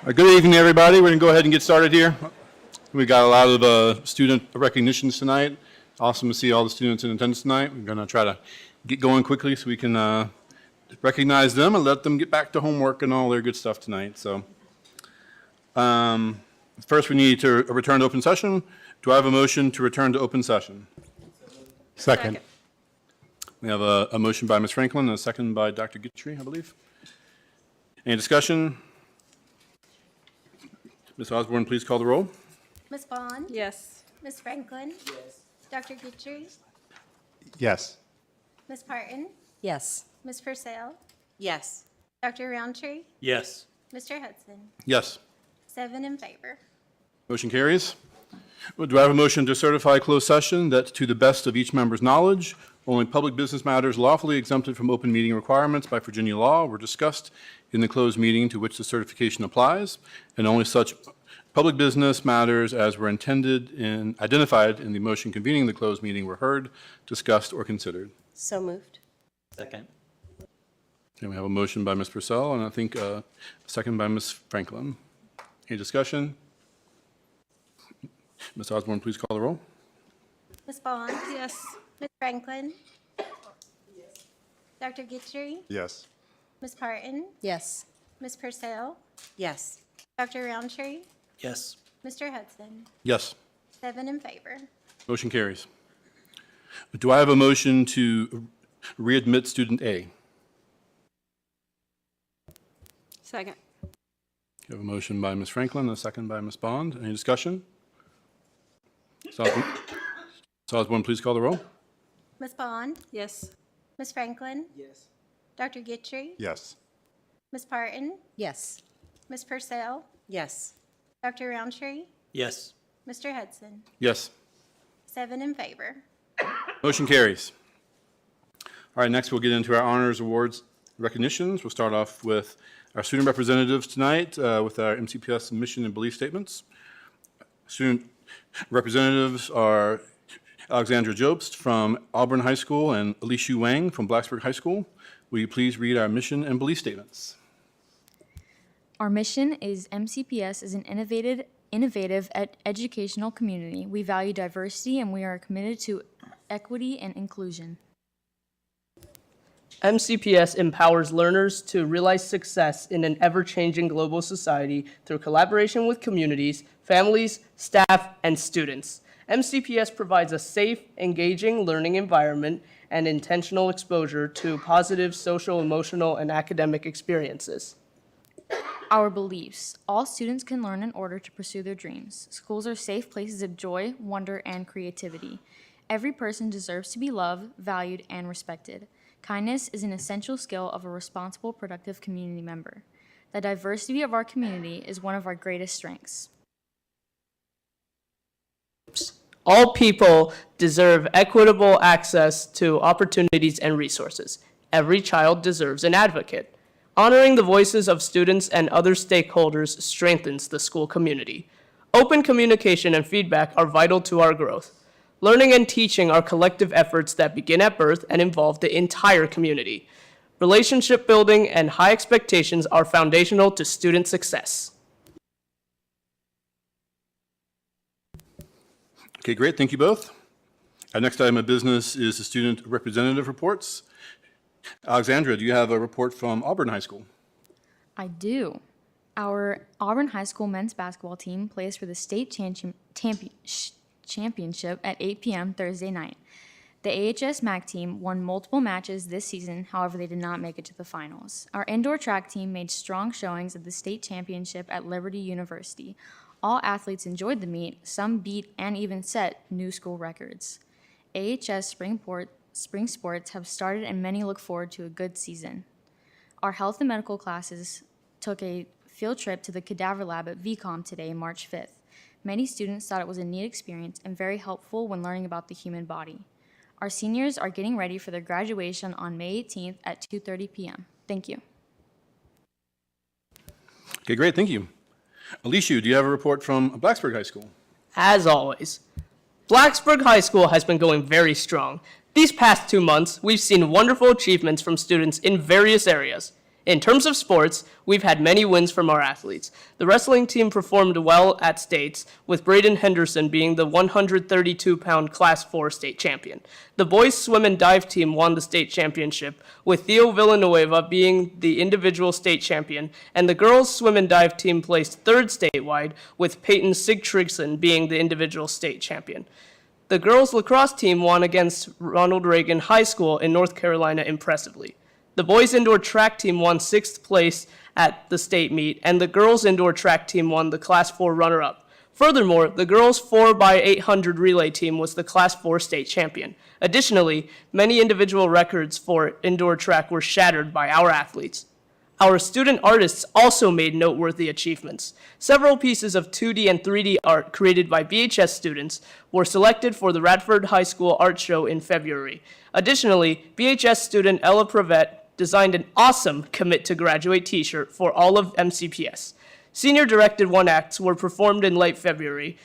Good evening, everybody. We're going to go ahead and get started here. We got a lot of student recognitions tonight. Awesome to see all the students in attendance tonight. We're going to try to get going quickly so we can recognize them and let them get back to homework and all their good stuff tonight. So, first we need to return to open session. Do I have a motion to return to open session? Second. We have a motion by Ms. Franklin and a second by Dr. Guthrie, I believe. Any discussion? Ms. Osborne, please call the roll. Ms. Bond? Yes. Ms. Franklin? Yes. Dr. Guthrie? Yes. Ms. Parton? Yes. Ms. Purcell? Yes. Dr. Roundtree? Yes. Mr. Hudson? Yes. 7 in favor. Motion carries. Do I have a motion to certify closed session that, to the best of each member's knowledge, only public business matters lawfully exempted from open meeting requirements by Virginia law were discussed in the closed meeting to which the certification applies, and only such public business matters as were identified in the motion convening the closed meeting were heard, discussed, or considered? So moved. Second. And we have a motion by Ms. Purcell and I think a second by Ms. Franklin. Any discussion? Ms. Osborne, please call the roll. Ms. Bond? Yes. Ms. Franklin? Yes. Dr. Guthrie? Yes. Ms. Parton? Yes. Ms. Purcell? Yes. Dr. Roundtree? Yes. Mr. Hudson? Yes. 7 in favor. Motion carries. Do I have a motion to readmit student A? Second. You have a motion by Ms. Franklin and a second by Ms. Bond. Any discussion? Ms. Osborne, please call the roll. Ms. Bond? Yes. Ms. Franklin? Yes. Dr. Guthrie? Yes. Ms. Parton? Yes. Ms. Purcell? Yes. Dr. Roundtree? Yes. Mr. Hudson? Yes. 7 in favor. Motion carries. All right, next we'll get into our honors, awards, recognitions. We'll start off with our student representatives tonight with our MCPS mission and belief statements. Student representatives are Alexandra Jobst from Auburn High School and Elishu Wang from Blacksburg High School. Will you please read our mission and belief statements? Our mission is MCPS is an innovative educational community. We value diversity and we are committed to equity and inclusion. MCPS empowers learners to realize success in an ever-changing global society through collaboration with communities, families, staff, and students. MCPS provides a safe, engaging learning environment and intentional exposure to positive social, emotional, and academic experiences. Our beliefs. All students can learn in order to pursue their dreams. Schools are safe places of joy, wonder, and creativity. Every person deserves to be loved, valued, and respected. Kindness is an essential skill of a responsible, productive community member. The diversity of our community is one of our greatest strengths. All people deserve equitable access to opportunities and resources. Every child deserves an advocate. Honoring the voices of students and other stakeholders strengthens the school community. Open communication and feedback are vital to our growth. Learning and teaching are collective efforts that begin at birth and involve the entire community. Relationship building and high expectations are foundational to student success. Okay, great. Thank you both. Our next item of business is the student representative reports. Alexandra, do you have a report from Auburn High School? I do. Our Auburn High School men's basketball team plays for the state championship at 8 p.m. Thursday night. The AHS MAC team won multiple matches this season, however they did not make it to the finals. Our indoor track team made strong showings at the state championship at Liberty University. All athletes enjoyed the meet, some beat and even set new school records. AHS spring sports have started and many look forward to a good season. Our health and medical classes took a field trip to the cadaver lab at VCOM today, March 5th. Many students thought it was a neat experience and very helpful when learning about the human body. Our seniors are getting ready for their graduation on May 18th at 2:30 p.m. Thank you. Okay, great. Thank you. Elishu, do you have a report from Blacksburg High School? As always, Blacksburg High School has been going very strong. These past 2 months, we've seen wonderful achievements from students in various areas. In terms of sports, we've had many wins from our athletes. The wrestling team performed well at states, with Braden Henderson being the 132-pound Class 4 state champion. The boys swim and dive team won the state championship, with Theo Villanueva being the individual state champion, and the girls swim and dive team placed third statewide, with Peyton Sigtrigson being the individual state champion. The girls lacrosse team won against Ronald Reagan High School in North Carolina impressively. The boys indoor track team won 6th place at the state meet, and the girls indoor track team won the Class 4 runner-up. Furthermore, the girls 4x800 relay team was the Class 4 state champion. Additionally, many individual records for indoor track were shattered by our athletes. Our student artists also made noteworthy achievements. Several pieces of 2D and 3D art created by BHS students were selected for the Radford High School Art Show in February. Additionally, BHS student Ella Prevette designed an awesome Commit to Graduate t-shirt for all of MCPS. Senior-directed one-acts were performed in late February,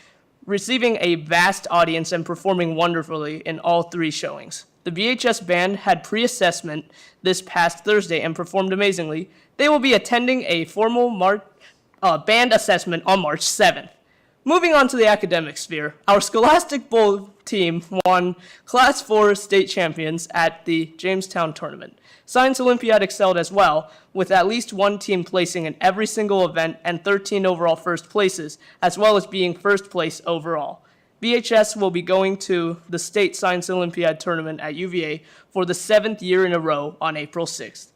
receiving a vast audience and performing wonderfully in all 3 showings. The BHS band had pre-assessment this past Thursday and performed amazingly. They will be attending a formal band assessment on March 7th. Moving on to the academic sphere, our Scholastic Bowl team won Class 4 state champions at the Jamestown tournament. Science Olympiad excelled as well, with at least one team placing in every single event and 13 overall first places, as well as being first place overall. BHS will be going to the State Science Olympiad tournament at UVA for the 7th year in a row on April 6th.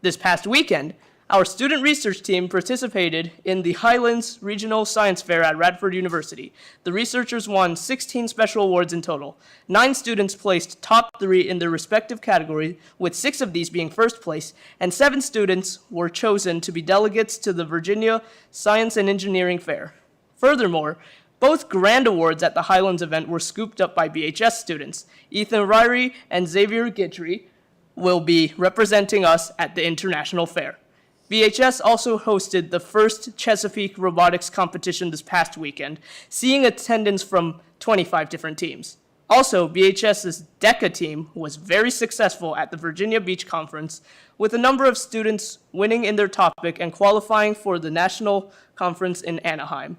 This past weekend, our student research team participated in the Highlands Regional Science Fair at Radford University. The researchers won 16 special awards in total. 9 students placed top 3 in their respective category, with 6 of these being first place, and 7 students were chosen to be delegates to the Virginia Science and Engineering Fair. Furthermore, both grand awards at the Highlands event were scooped up by BHS students. Ethan Ryrie and Xavier Guidry will be representing us at the International Fair. BHS also hosted the first Chesapeake robotics competition this past weekend, seeing attendance from 25 different teams. Also, BHS's DECA team was very successful at the Virginia Beach Conference, with a number of students winning in their topic and qualifying for the national conference in Anaheim.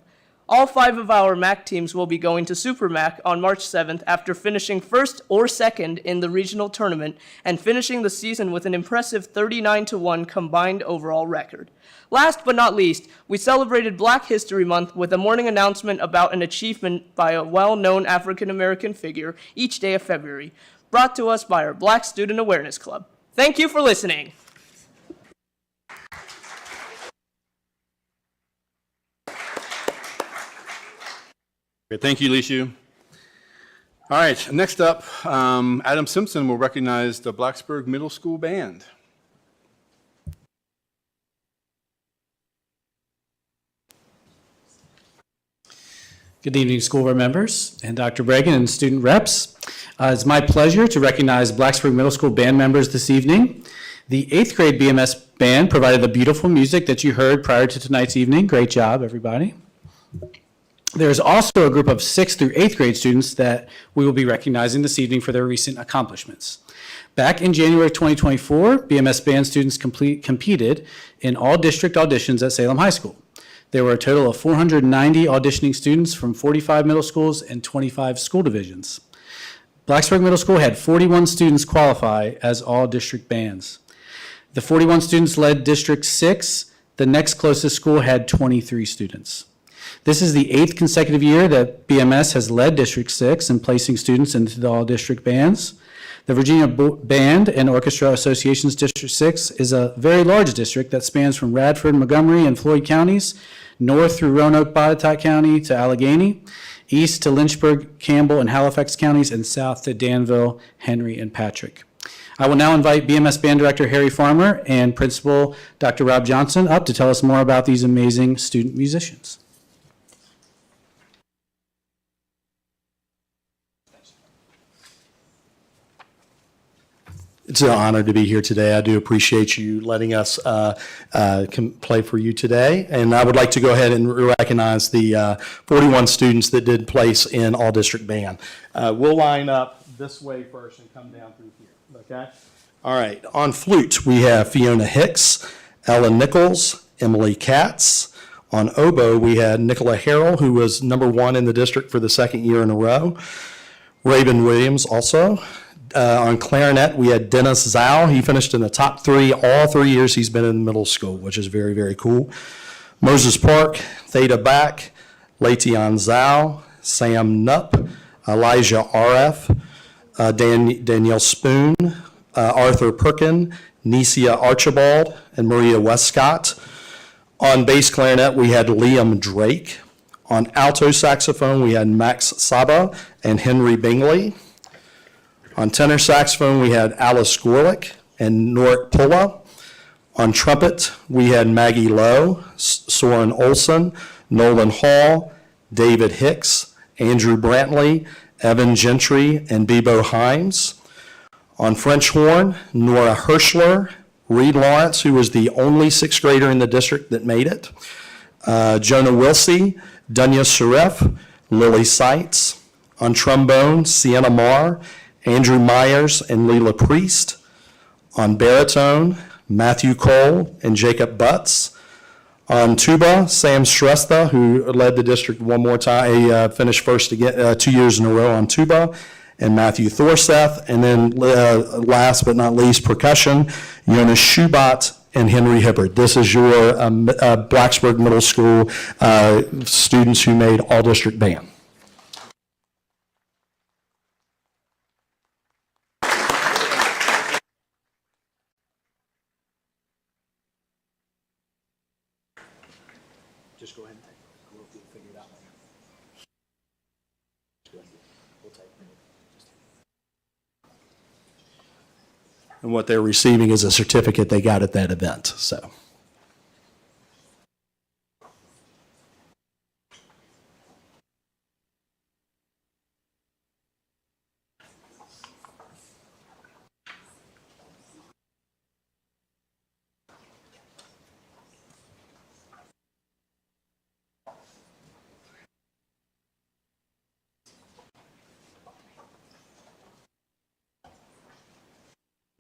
All 5 of our MAC teams will be going to Super MAC on March 7th after finishing first or second in the regional tournament and finishing the season with an impressive 39-1 combined overall record. Last but not least, we celebrated Black History Month with a morning announcement about an achievement by a well-known African-American figure each day of February, brought to us by our Black Student Awareness Club. Thank you for listening. Great, thank you, Lishu. All right, next up, Adam Simpson will recognize the Blacksburg Middle School Band. Good evening, school board members and Dr. Bregan and student reps. It's my pleasure to recognize Blacksburg Middle School band members this evening. The 8th grade BMS band provided the beautiful music that you heard prior to tonight's evening. Great job, everybody. There's also a group of 6th through 8th grade students that we will be recognizing this evening for their recent accomplishments. Back in January of 2024, BMS band students competed in all district auditions at Salem High School. There were a total of 490 auditioning students from 45 middle schools and 25 school divisions. Blacksburg Middle School had 41 students qualify as all district bands. The 41 students led District 6. The next closest school had 23 students. This is the 8th consecutive year that BMS has led District 6 in placing students into the all-district bands. The Virginia Band and Orchestra Association's District 6 is a very large district that spans from Radford, Montgomery, and Floyd counties, north through Roanoke, Botetourt County to Allegheny, east to Lynchburg, Campbell, and Halifax counties, and south to Danville, Henry, and Patrick. I will now invite BMS Band Director Harry Farmer and Principal Dr. Rob Johnson up to tell us more about these amazing student musicians. It's an honor to be here today. I do appreciate you letting us play for you today. And I would like to go ahead and recognize the 41 students that did place in all district band. We'll line up this way first and come down through here, okay? All right, on flute, we have Fiona Hicks. Ellen Nichols, Emily Katz. On oboe, we had Nicola Harrell, who was number 1 in the district for the second year in a row. Raven Williams also. On clarinet, we had Dennis Zhao. He finished in the top 3 all 3 years he's been in middle school, which is very, very cool. Moses Park, Theta Back, Latian Zhao, Sam Nupp, Elijah R.F., Danielle Spoon, Arthur Perkin, Nesia Archibald, and Maria Westcott. On bass clarinet, we had Liam Drake. On alto saxophone, we had Max Saba and Henry Bingley. On tenor saxophone, we had Alice Gorlick and Norik Pulla. On trumpet, we had Maggie Lowe, Soren Olson, Nolan Hall, David Hicks, Andrew Brantley, Evan Gentry, and Bebo Himes. On French horn, Nora Hirschler, Reed Lawrence, who was the only 6th grader in the district that made it, Jonah Wilsey, Dunya Sharef, Lily Seitz. On trombone, Sienna Marr, Andrew Myers, and Leela Priest. On baritone, Matthew Cole and Jacob Butts. On tuba, Sam Shrestha, who led the district one more time, he finished first again 2 years in a row on tuba, and Matthew Thorseth. And then last but not least, percussion, Jonas Schubat and Henry Hibbard. This is your Blacksburg Middle School students who made all-district band. Just go ahead and take it. We'll figure it out later. We'll take it. And what they're receiving is a certificate they got at that event, so.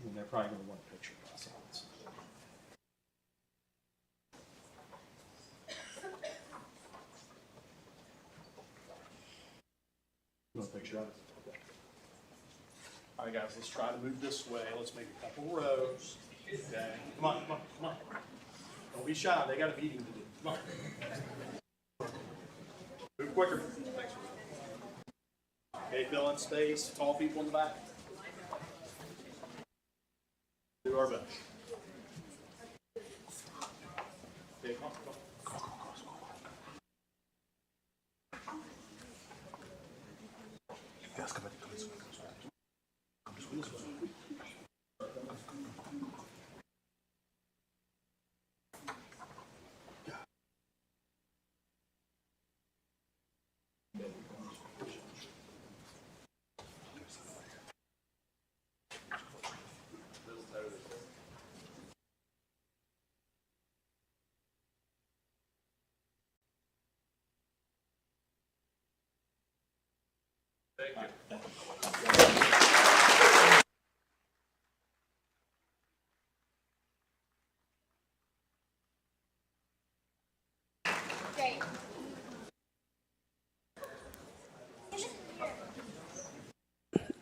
And they're probably going to want a picture of us. You want a picture of it? All right, guys, let's try to move this way. Let's make a couple rows. Okay. Come on, come on, come on. Don't be shy. They got a meeting to do. Come on. Move quicker. Thanks. Okay, fill in space. Tall people in the back. Do our best. Okay, come on, come on. Yes, come on, come this way, come this way. Come this way, this way.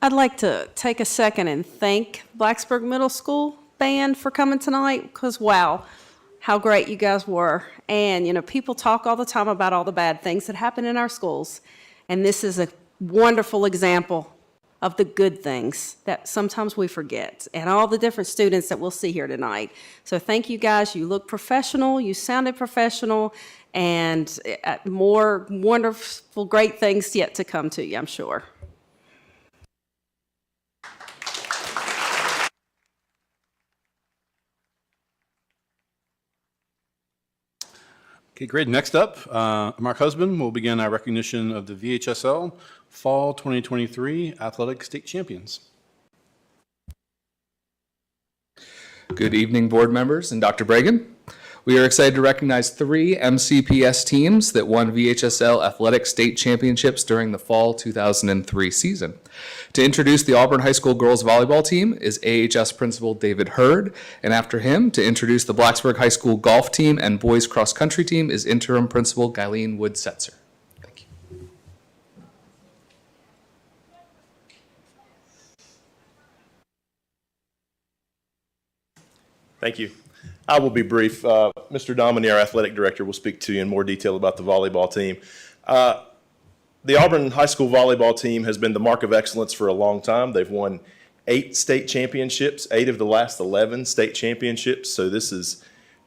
I'd like to take a second and thank Blacksburg Middle School Band for coming tonight, because wow, how great you guys were. And, you know, people talk all the time about all the bad things that happen in our schools, and this is a wonderful example of the good things that sometimes we forget, and all the different students that we'll see here tonight. So thank you guys. You look professional, you sounded professional, and more wonderful, great things yet to come to you, I'm sure. Okay, great. Next up, Mark Husband will begin our recognition of the VHSL Fall 2023 Athletic State Champions. Good evening, board members and Dr. Bragan. We are excited to recognize 3 MCPS teams that won VHSL Athletic State Championships during the fall 2003 season. To introduce the Auburn High School girls volleyball team is AHS Principal David Hurd, and after him, to introduce the Blacksburg High School golf team and boys cross country team is Interim Principal Guyleen Wood-Setzer. Thank you. Thank you. I will be brief. Mr. Domini, our athletic director, will speak to you in more detail about the volleyball team. The Auburn High School volleyball team has been the mark of excellence for a long time. They've won 8 state championships, 8 of the last 11 state championships. So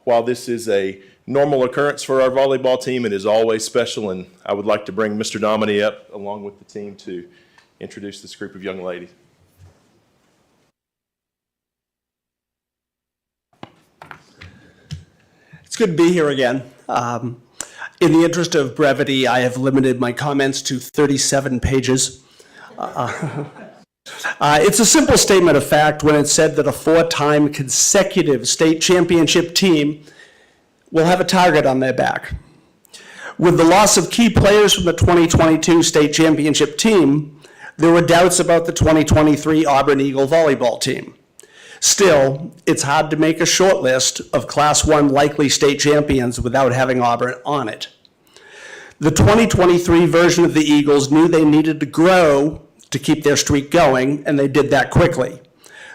while this is a normal occurrence for our volleyball team, it is always special. And I would like to bring Mr. Domini up along with the team to introduce this group of young ladies. It's good to be here again. In the interest of brevity, I have limited my comments to 37 pages. It's a simple statement of fact when it's said that a 4-time consecutive state championship team will have a target on their back. With the loss of key players from the 2022 state championship team, there were doubts about the 2023 Auburn Eagle volleyball team. Still, it's hard to make a short list of Class 1 likely state champions without having Auburn on it. The 2023 version of the Eagles knew they needed to grow to keep their streak going, and they did that quickly.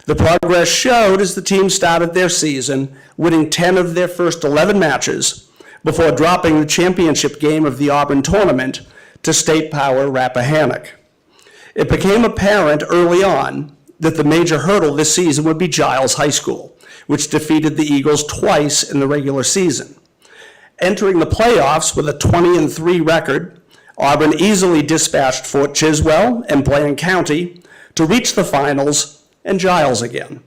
The progress showed as the team started their season, winning 10 of their first 11 matches before dropping the championship game of the Auburn tournament to state power Rappahannock. It became apparent early on that the major hurdle this season would be Giles High School, which defeated the Eagles twice in the regular season. Entering the playoffs with a 20-3 record, Auburn easily dispatched Fort Chiswell and Bland County to reach the finals and Giles again.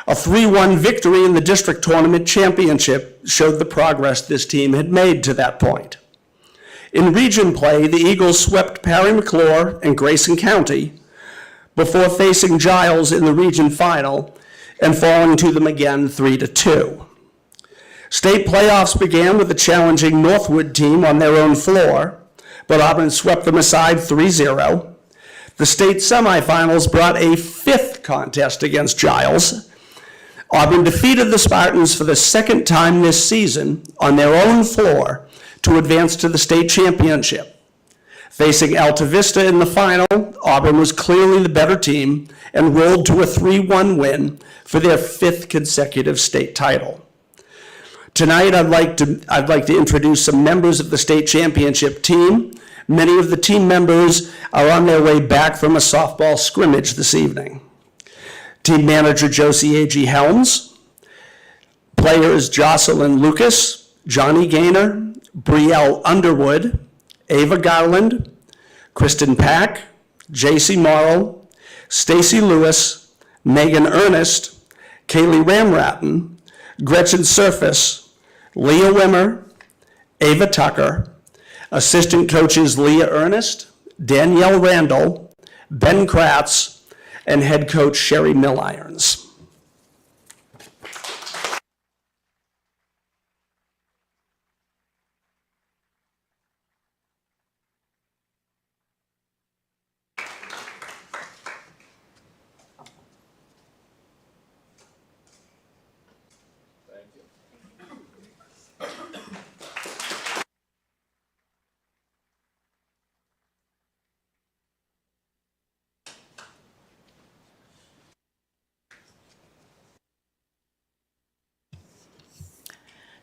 A 3-1 victory in the district tournament championship showed the progress this team had made to that point. In region play, the Eagles swept Perry McClure and Grayson County before facing Giles in the region final and falling to them again 3-2. State playoffs began with a challenging Northwood team on their own floor, but Auburn swept them aside 3-0. The state semifinals brought a 5th contest against Giles. Auburn defeated the Spartans for the second time this season on their own floor to advance to the state championship. Facing Alta Vista in the final, Auburn was clearly the better team and rolled to a 3-1 win for their 5th consecutive state title. Tonight, I'd like to introduce some members of the state championship team. Many of the team members are on their way back from a softball scrimmage this evening. Team manager Josie A.G. Helms, players Jocelyn Lucas, Johnny Gaynor, Brielle Underwood, Ava Garland, Kristen Pack, J.C. Morrow, Stacy Lewis, Megan Ernest, Kaylee Ramratten, Gretchen Surface, Leah Wimmer, Ava Tucker, assistant coaches Leah Ernest, Danielle Randall, Ben Kratz, and head coach Sherry Millirons.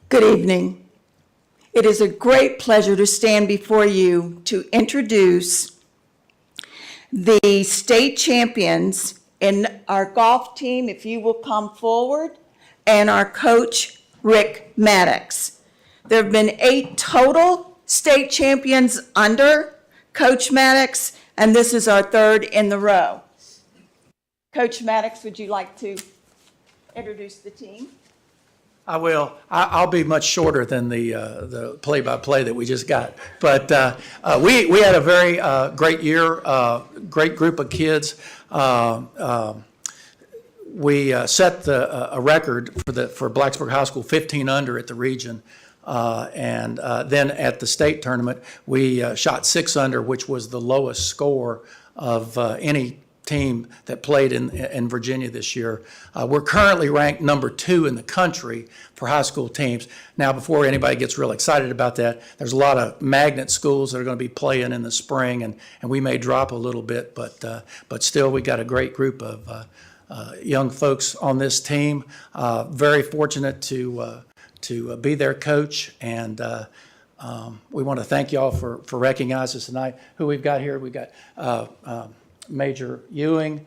Good evening. It is a great pleasure to stand before you to introduce the state champions in our golf team, if you will come forward, and our coach, Rick Maddox. There have been 8 total state champions under Coach Maddox, and this is our 3rd in the row. Coach Maddox, would you like to introduce the team? I will. I'll be much shorter than the play-by-play that we just got. But we had a very great year, great group of kids. we set a record for Blacksburg High School, 15 under at the region. And then at the state tournament, we shot 6 under, which was the lowest score of any team that played in Virginia this year. We're currently ranked number 2 in the country for high school teams. Now, before anybody gets real excited about that, there's a lot of magnet schools that are going to be playing in the spring, and we may drop a little bit, but still, we got a great group of young folks on this team. Very fortunate to be their coach, and we want to thank y'all for recognizing us tonight. Who we've got here? We've got Major Ewing,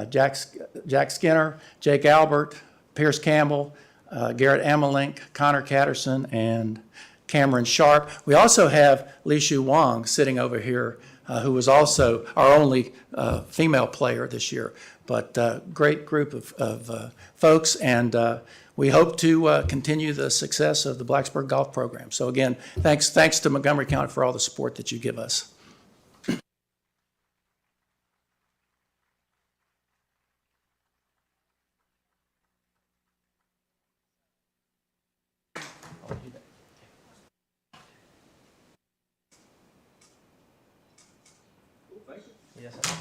Jack Skinner, Jake Albert, Pierce Campbell, Garrett Amelink, Connor Catterson, and Cameron Sharp. We also have Li Shu Wang sitting over here, who was also our only female player this year. But great group of folks, and we hope to continue the success of the Blacksburg Golf Program. So again, thanks to Montgomery County for all the support that you give us.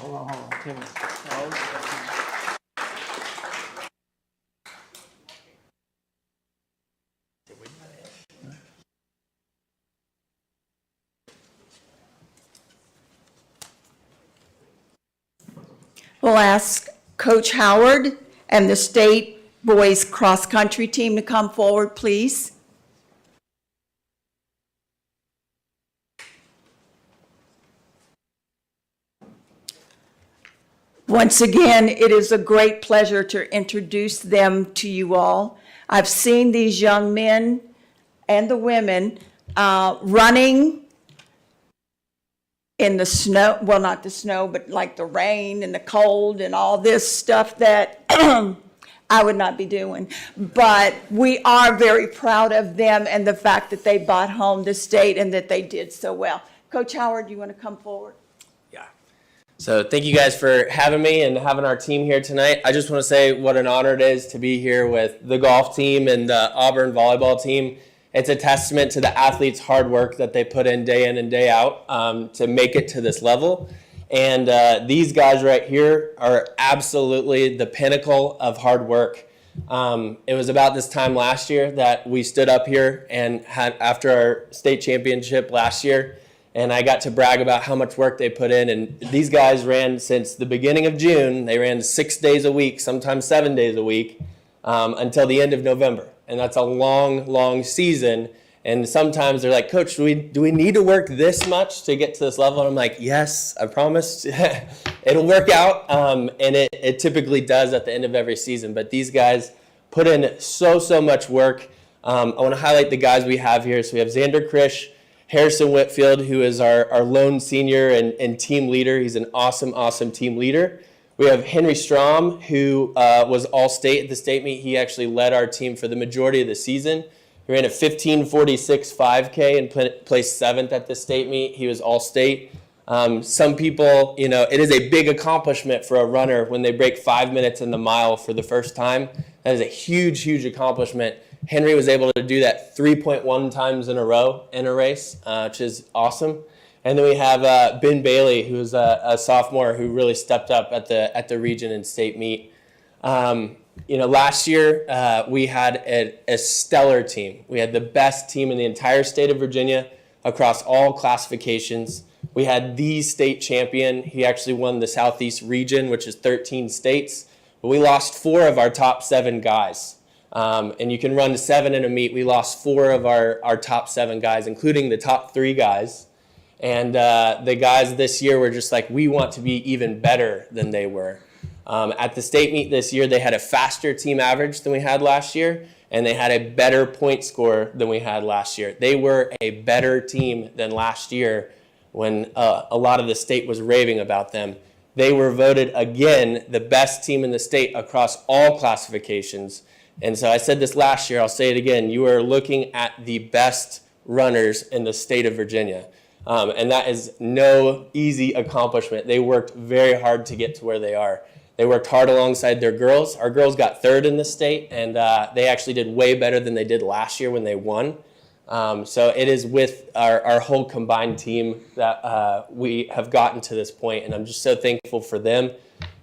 Hold on, Tim. We'll ask Coach Howard and the state boys cross-country team to come forward, please. Once again, it is a great pleasure to introduce them to you all. I've seen these young men and the women running in the snow, well, not the snow, but like the rain and the cold and all this stuff that I would not be doing. But we are very proud of them and the fact that they brought home the state and that they did so well. Coach Howard, you want to come forward? So thank you guys for having me and having our team here tonight. I just want to say what an honor it is to be here with the golf team and the Auburn volleyball team. It's a testament to the athletes' hard work that they put in and day out to make it to this level. And these guys right here are absolutely the pinnacle of hard work. It was about this time last year that we stood up here and had, after our state championship last year, and I got to brag about how much work they put in. And these guys ran since the beginning of June. They ran 6 days a week, sometimes 7 days a week, until the end of November. And that's a long, long season. And sometimes they're like, Coach, do we need to work this much to get to this level? And I'm like, yes, I promise. It'll work out. And it typically does at the end of every season. But these guys put in so much work. I want to highlight the guys we have here. So we have Xander Krish, Harrison Whitfield, who is our lone senior and team leader. He's an awesome team leader. We have Henry Strom, who was all-state at the state meet. He actually led our team for the majority of the season. He ran a 15:46 5K and placed 7th at the state meet. He was all-state. Some people, it is a big accomplishment for a runner when they break 5 minutes in the mile for the first time. That is a huge accomplishment. Henry was able to do that 3.1 times in a row in a race, which is awesome. And then we have Ben Bailey, who is a sophomore who really stepped up at the region and state meet. Last year we had a stellar team. We had the best team in the entire state of Virginia across all classifications. We had the state champion. He actually won the Southeast region, which is 13 states. But we lost 4 of our top 7 guys. And you can run 7 in a meet. We lost 4 of our top 7 guys, including the top 3 guys. And the guys this year were just like, we want to be even better than they were. At the state meet this year, they had a faster team average than we had last year, and they had a better point score than we had last year. They were a better team than last year when a lot of the state was raving about them. They were voted again the best team in the state across all classifications. And so I said this last year, I'll say it again, you are looking at the best runners in the state of Virginia. And that is no easy accomplishment. They worked very hard to get to where they are. They worked hard alongside their girls. Our girls got third in the state, and they actually did way better than they did last year when they won. So it is with our whole combined team that we have gotten to this point, and I'm just so thankful for them.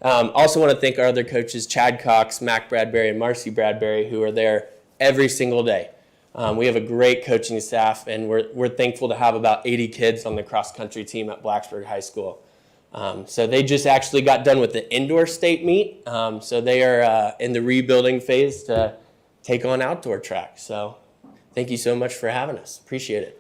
Also want to thank our other coaches, Chad Cox, Mac Bradbury, and Marcy Bradbury, who are there every single day. We have a great coaching staff, and we're thankful to have about 80 kids on the cross-country team at Blacksburg High School. So they just actually got done with the indoor state meet, so they are in the rebuilding phase to take on outdoor track. So thank you so much for having us. Appreciate it.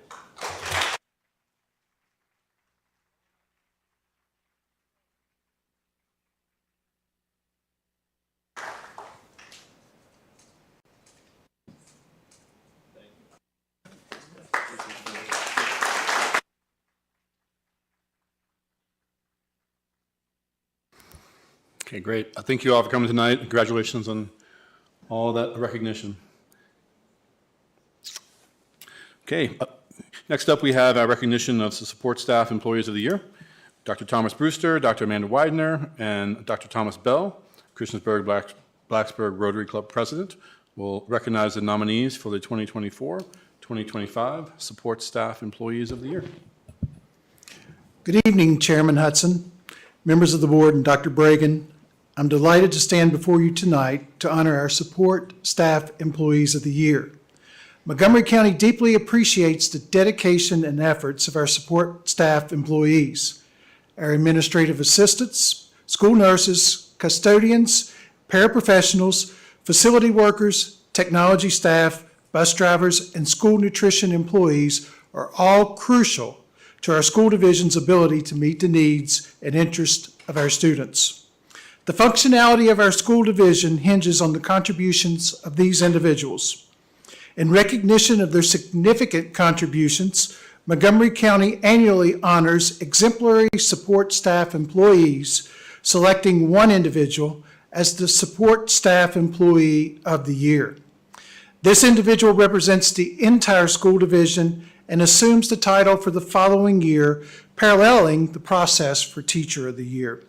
Okay, great. Thank you all for coming tonight. Congratulations on all that recognition. Okay, next up we have our recognition of the support staff employees of the year. Dr. Thomas Brewster, Dr. Amanda Widener, and Dr. Thomas Bell, Christiansburg Rotary Club President, will recognize the nominees for the 2024-2025 Support Staff Employees of the Year. Good evening, Chairman Hudson, members of the board, and Dr. Bragan. I'm delighted to stand before you tonight to honor our Support Staff Employees of the Year. Montgomery County deeply appreciates the dedication and efforts of our support staff employees, our administrative assistants, school nurses, custodians, paraprofessionals, facility workers, technology staff, bus drivers, and school nutrition employees are all crucial to our school division's ability to meet the needs and interests of our students. The functionality of our school division hinges on the contributions of these individuals. In recognition of their significant contributions, Montgomery County annually honors exemplary support staff employees, selecting one individual as the Support Staff Employee of the Year. This individual represents the entire school division and assumes the title for the following year, paralleling the process for Teacher of the Year.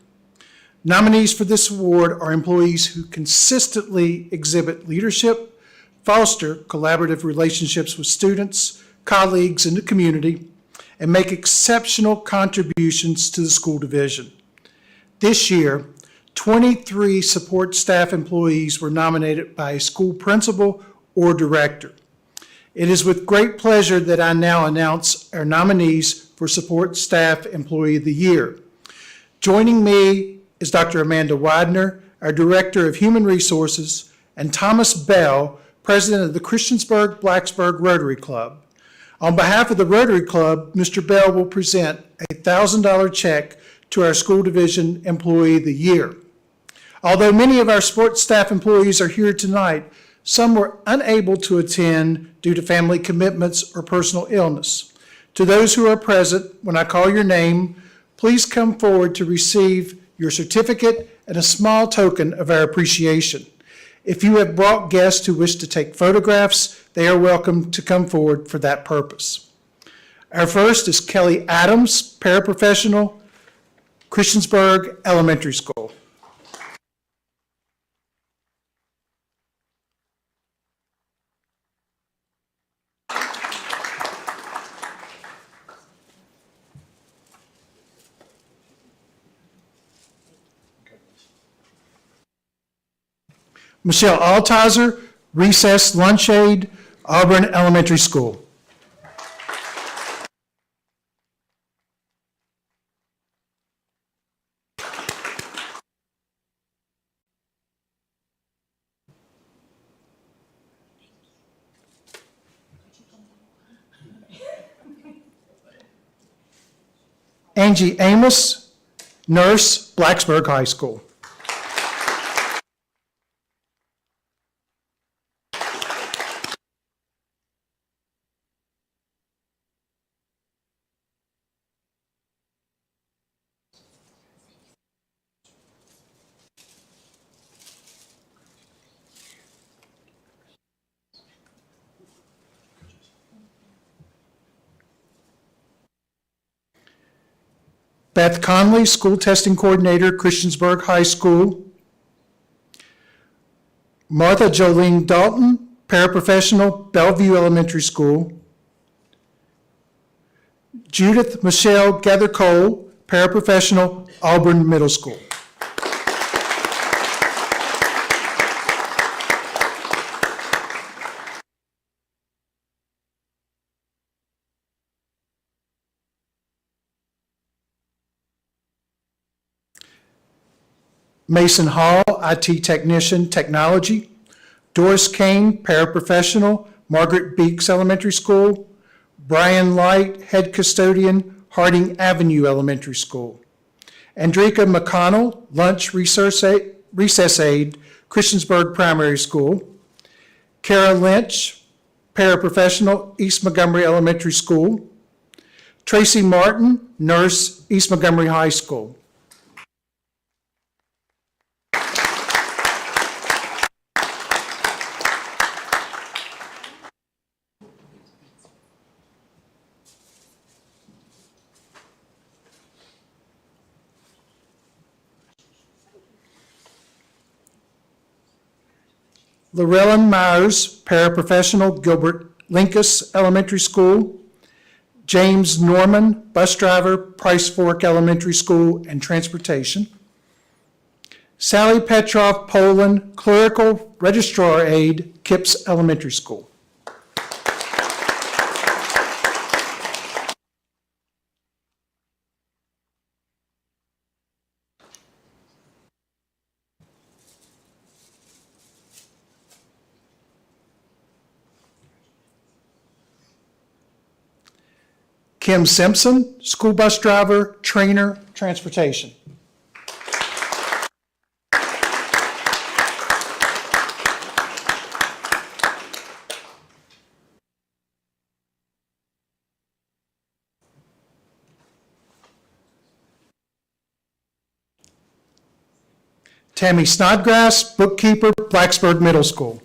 Nominees for this award are employees who consistently exhibit leadership, foster collaborative relationships with students, colleagues, and the community, and make exceptional contributions to the school division. This year, 23 support staff employees were nominated by a school principal or director. It is with great pleasure that I now announce our nominees for Support Staff Employee of the Year. Joining me is Dr. Amanda Widener, our Director of Human Resources, and Thomas Bell, President of the Christiansburg-Blacksburg Rotary Club. On behalf of the Rotary Club, Mr. Bell will present a $1,000 check to our School Division Employee of the Year. Although many of our support staff employees are here tonight, some were unable to attend due to family commitments or personal illness. To those who are present, when I call your name, please come forward to receive your certificate and a small token of our appreciation. If you have brought guests who wish to take photographs, they are welcome to come forward for that purpose. Our first is Kelly Adams, paraprofessional, Christiansburg Elementary School. Michelle Altizer, Recess Lunch Aide, Auburn Elementary School. Angie Amos, Nurse, Blacksburg High School. Beth Conley, School Testing Coordinator, Christiansburg High School, Martha Jolene Dalton, paraprofessional, Bellevue Elementary School. Judith Michelle Gather Cole, paraprofessional, Auburn Middle School. Mason Hall, IT Technician, Technology. Doris Kane, paraprofessional, Margaret Beeks Elementary School. Brian Light, Head Custodian, Harding Avenue Elementary School. Andrika McConnell, Lunch Recess Aide, Christiansburg Primary School. Kara Lynch, paraprofessional, East Montgomery Elementary School. Tracy Martin, nurse, East Montgomery High School. Llewellyn Myers, paraprofessional, Gilbert Linkus Elementary School. James Norman, bus driver, Price Fork Elementary School and Transportation. Sally Petrov Poland, clerical registrar aide, Kips Elementary School. Kim Simpson, school bus driver, trainer, transportation. Tammy Snodgrass, bookkeeper, Blacksburg Middle School.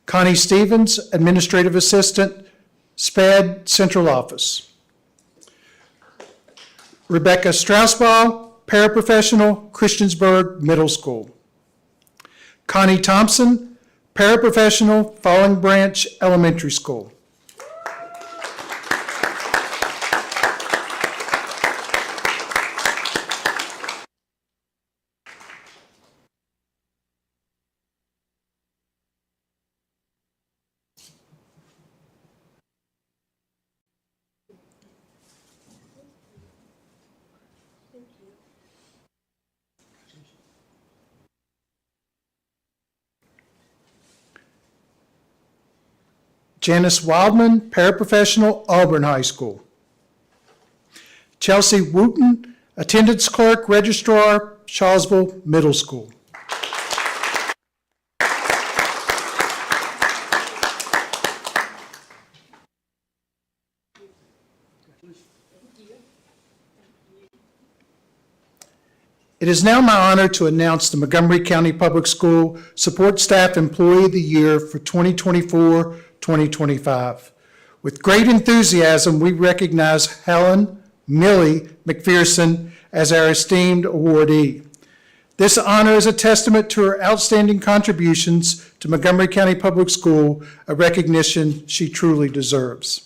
Connie Stevens, Administrative Assistant, SPED Central Office. Rebecca Strausbaugh, Paraprofessional, Christiansburg Middle School. Connie Thompson, Paraprofessional, Falling Branch Elementary School. Janice Wildman, paraprofessional, Auburn High School. Chelsea Wooten, attendance clerk, registrar, Shawsville Middle School. It is now my honor to announce the Montgomery County Public School Support Staff Employee of the Year for 2024-2025. With great enthusiasm, we recognize Helen Millie McPherson as our esteemed awardee. This honor is a testament to her outstanding contributions to Montgomery County Public School, a recognition she truly deserves.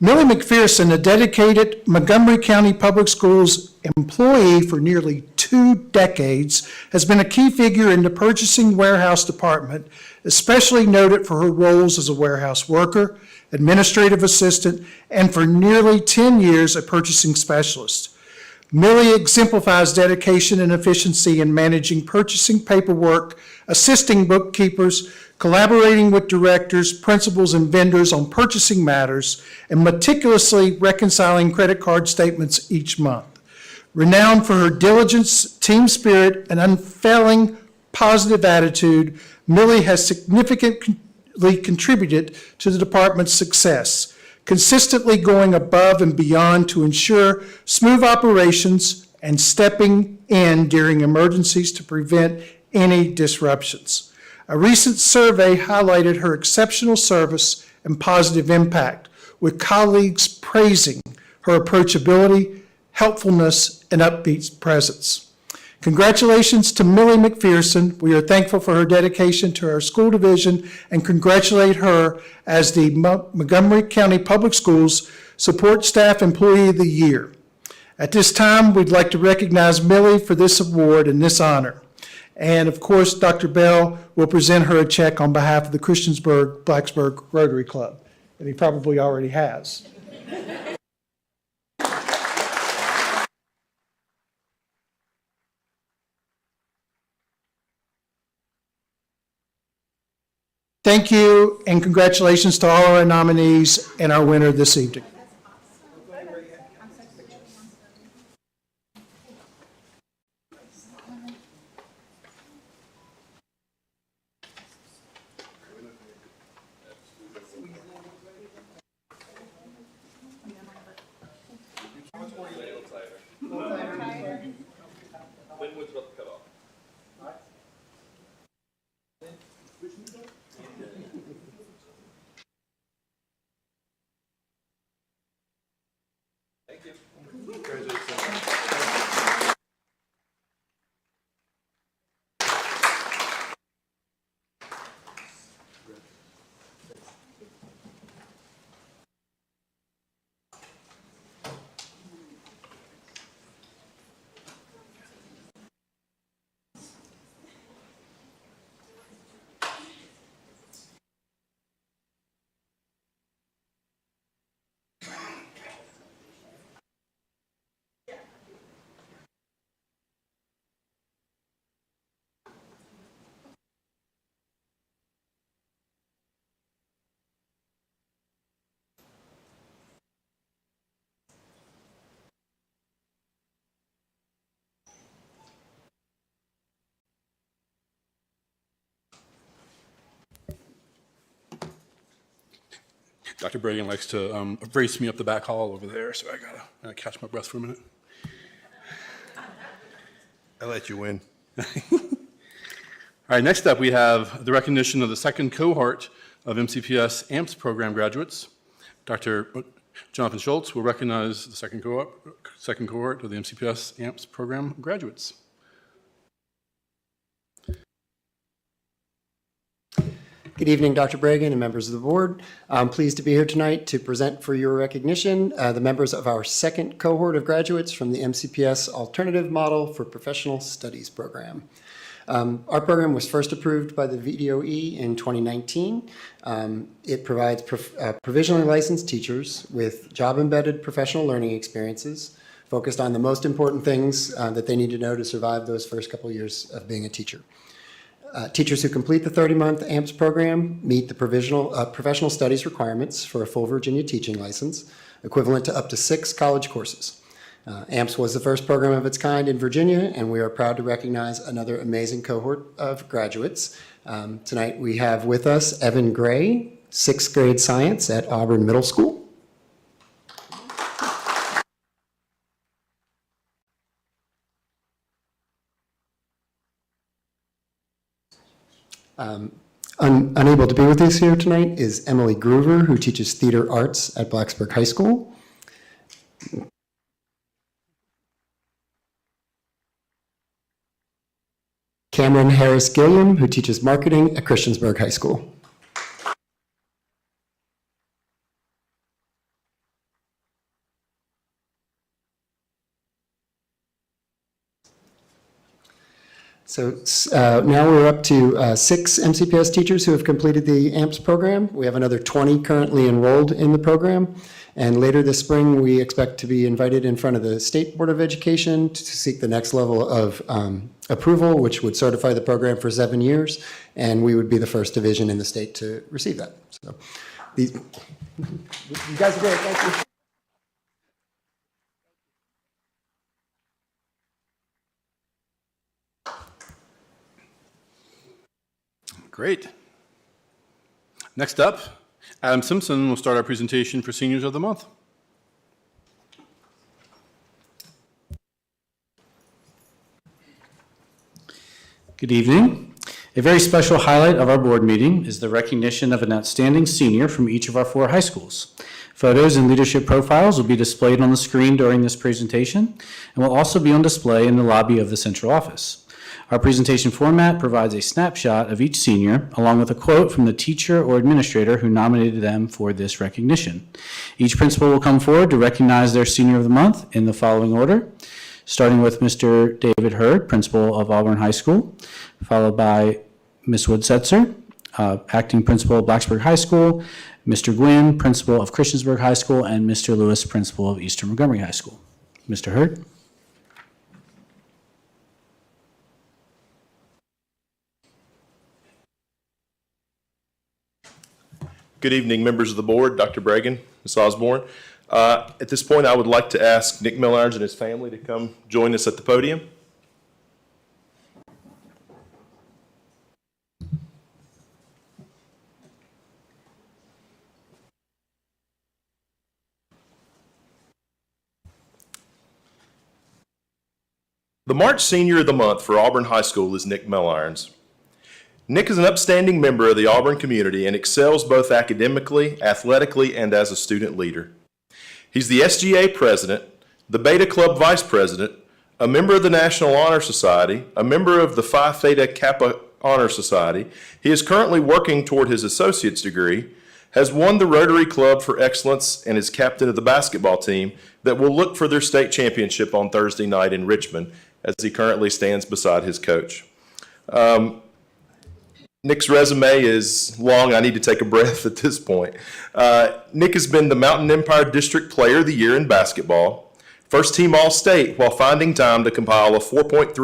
Millie McPherson, a dedicated Montgomery County Public Schools employee for nearly 2 decades, has been a key figure in the purchasing warehouse department, especially noted for her roles as a warehouse worker, administrative assistant, and for nearly 10 years a purchasing specialist. Millie exemplifies dedication and efficiency in managing purchasing paperwork, assisting bookkeepers, collaborating with directors, principals, and vendors on purchasing matters, and meticulously reconciling credit card statements each month. Renowned for her diligence, team spirit, and unfailing positive attitude, Millie has significantly contributed to the department's success, consistently going above and beyond to ensure smooth operations and stepping in during emergencies to prevent any disruptions. A recent survey highlighted her exceptional service and positive impact, with colleagues praising her approachability, helpfulness, and upbeat presence. Congratulations to Millie McPherson. We are thankful for her dedication to our school division and congratulate her as the Montgomery County Public Schools Support Staff Employee of the Year. At this time, we'd like to recognize Millie for this award and this honor. And of course, Dr. Bell will present her a check on behalf of the Christiansburg-Blacksburg Rotary Club, and he probably already has. Thank you, and congratulations to all our nominees and our winner this evening. Dr. Bragan likes to brace me up the back hall over there, so I gotta catch my breath for a minute. I let you win. All right, next up, we have the recognition of the second cohort of MCPS AMPS program graduates. Dr. Jonathan Schultz will recognize the second cohort of the MCPS AMPS program graduates. Good evening, Dr. Bragan and members of the board. I'm pleased to be here tonight to present for your recognition the members of our second cohort of graduates from the MCPS Alternative Model for Professional Studies program. Our program was first approved by the VDOE in 2019. It provides provisionally licensed teachers with job-embedded professional learning experiences focused on the most important things that they need to know to survive those first couple years of being a teacher. Teachers who complete the 30-month AMPS program meet the professional studies requirements for a full Virginia teaching license, equivalent to up to 6 college courses. AMPS was the first program of its kind in Virginia, and we are proud to recognize another amazing cohort of graduates. Tonight we have with us Evan Gray, 6th grade science at Auburn Middle School. Unable to be with us here tonight is Emily Groover, who teaches theater arts at Blacksburg High School. Cameron Harris Gilliam, who teaches marketing at Christiansburg High School. So now we're up to 6 MCPS teachers who have completed the AMPS program. We have another 20 currently enrolled in the program, And later this spring, we expect to be invited in front of the State Board of Education to seek the next level of approval, which would certify the program for 7 years. And we would be the first division in the state to receive that. So you guys are great. Thank you. Great. Next up, Adam Simpson will start our presentation for Seniors of the Month. Good evening. A very special highlight of our board meeting is the recognition of an outstanding senior from each of our 4 high schools. Photos and leadership profiles will be displayed on the screen during this presentation and will also be on display in the lobby of the central office. Our presentation format provides a snapshot of each senior along with a quote from the teacher or administrator who nominated them for this recognition. Each principal will come forward to recognize their Senior of the Month in the following order, starting with Mr. David Hurd, principal of Auburn High School, followed by Ms. Woodsetzer, acting principal of Blacksburg High School, Mr. Gwynn, principal of Christiansburg High School, and Mr. Lewis, principal of Eastern Montgomery High School. Mr. Hurd. Good evening, members of the board, Dr. Bregan, Ms. Osborne. At this point, I would like to ask Nick Millirons and his family to come join us at the podium. The March Senior of the Month for Auburn High School is Nick Millirons. Nick is an upstanding member of the Auburn community and excels both academically, athletically, and as a student leader. He's the SGA president, the Beta Club vice president, a member of the National Honor Society, a member of the Phi Theta Kappa Honor Society. He is currently working toward his associate's degree, has won the Rotary Club for Excellence, and is captain of the basketball team that will look for their state championship on Thursday night in Richmond, as he currently stands beside his coach. Nick's resume is long. I need to take a breath at this point. Nick has been the Mountain Empire District Player of the Year in basketball, first team All-State while finding time to compile a 4.34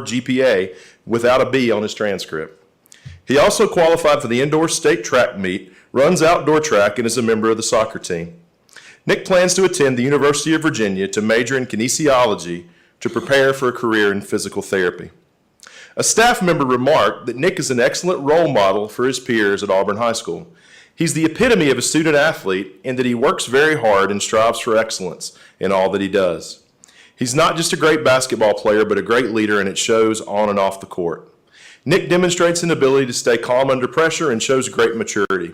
GPA without a B on his transcript. He also qualified for the indoor state track meet, runs outdoor track, and is a member of the soccer team. Nick plans to attend the University of Virginia to major in kinesiology to prepare for a career in physical therapy. A staff member remarked that Nick is an excellent role model for his peers at Auburn High School. He's the epitome of a student athlete in that he works very hard and strives for excellence in all that he does. He's not just a great basketball player, but a great leader, and it shows on and off the court. Nick demonstrates an ability to stay calm under pressure and shows great maturity.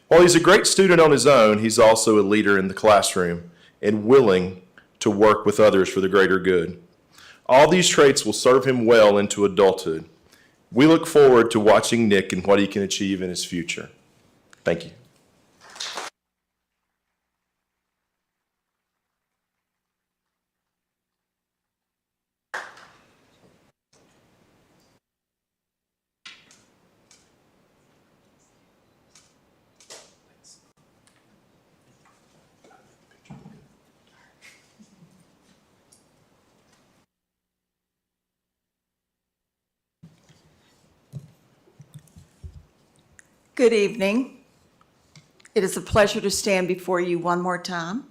While he's a great student on his own, he's also a leader in the classroom and willing to work with others for the greater good. All these traits will serve him well into adulthood. We look forward to watching Nick and what he can achieve in his future. Thank you. Good evening. It is a pleasure to stand before you one more time.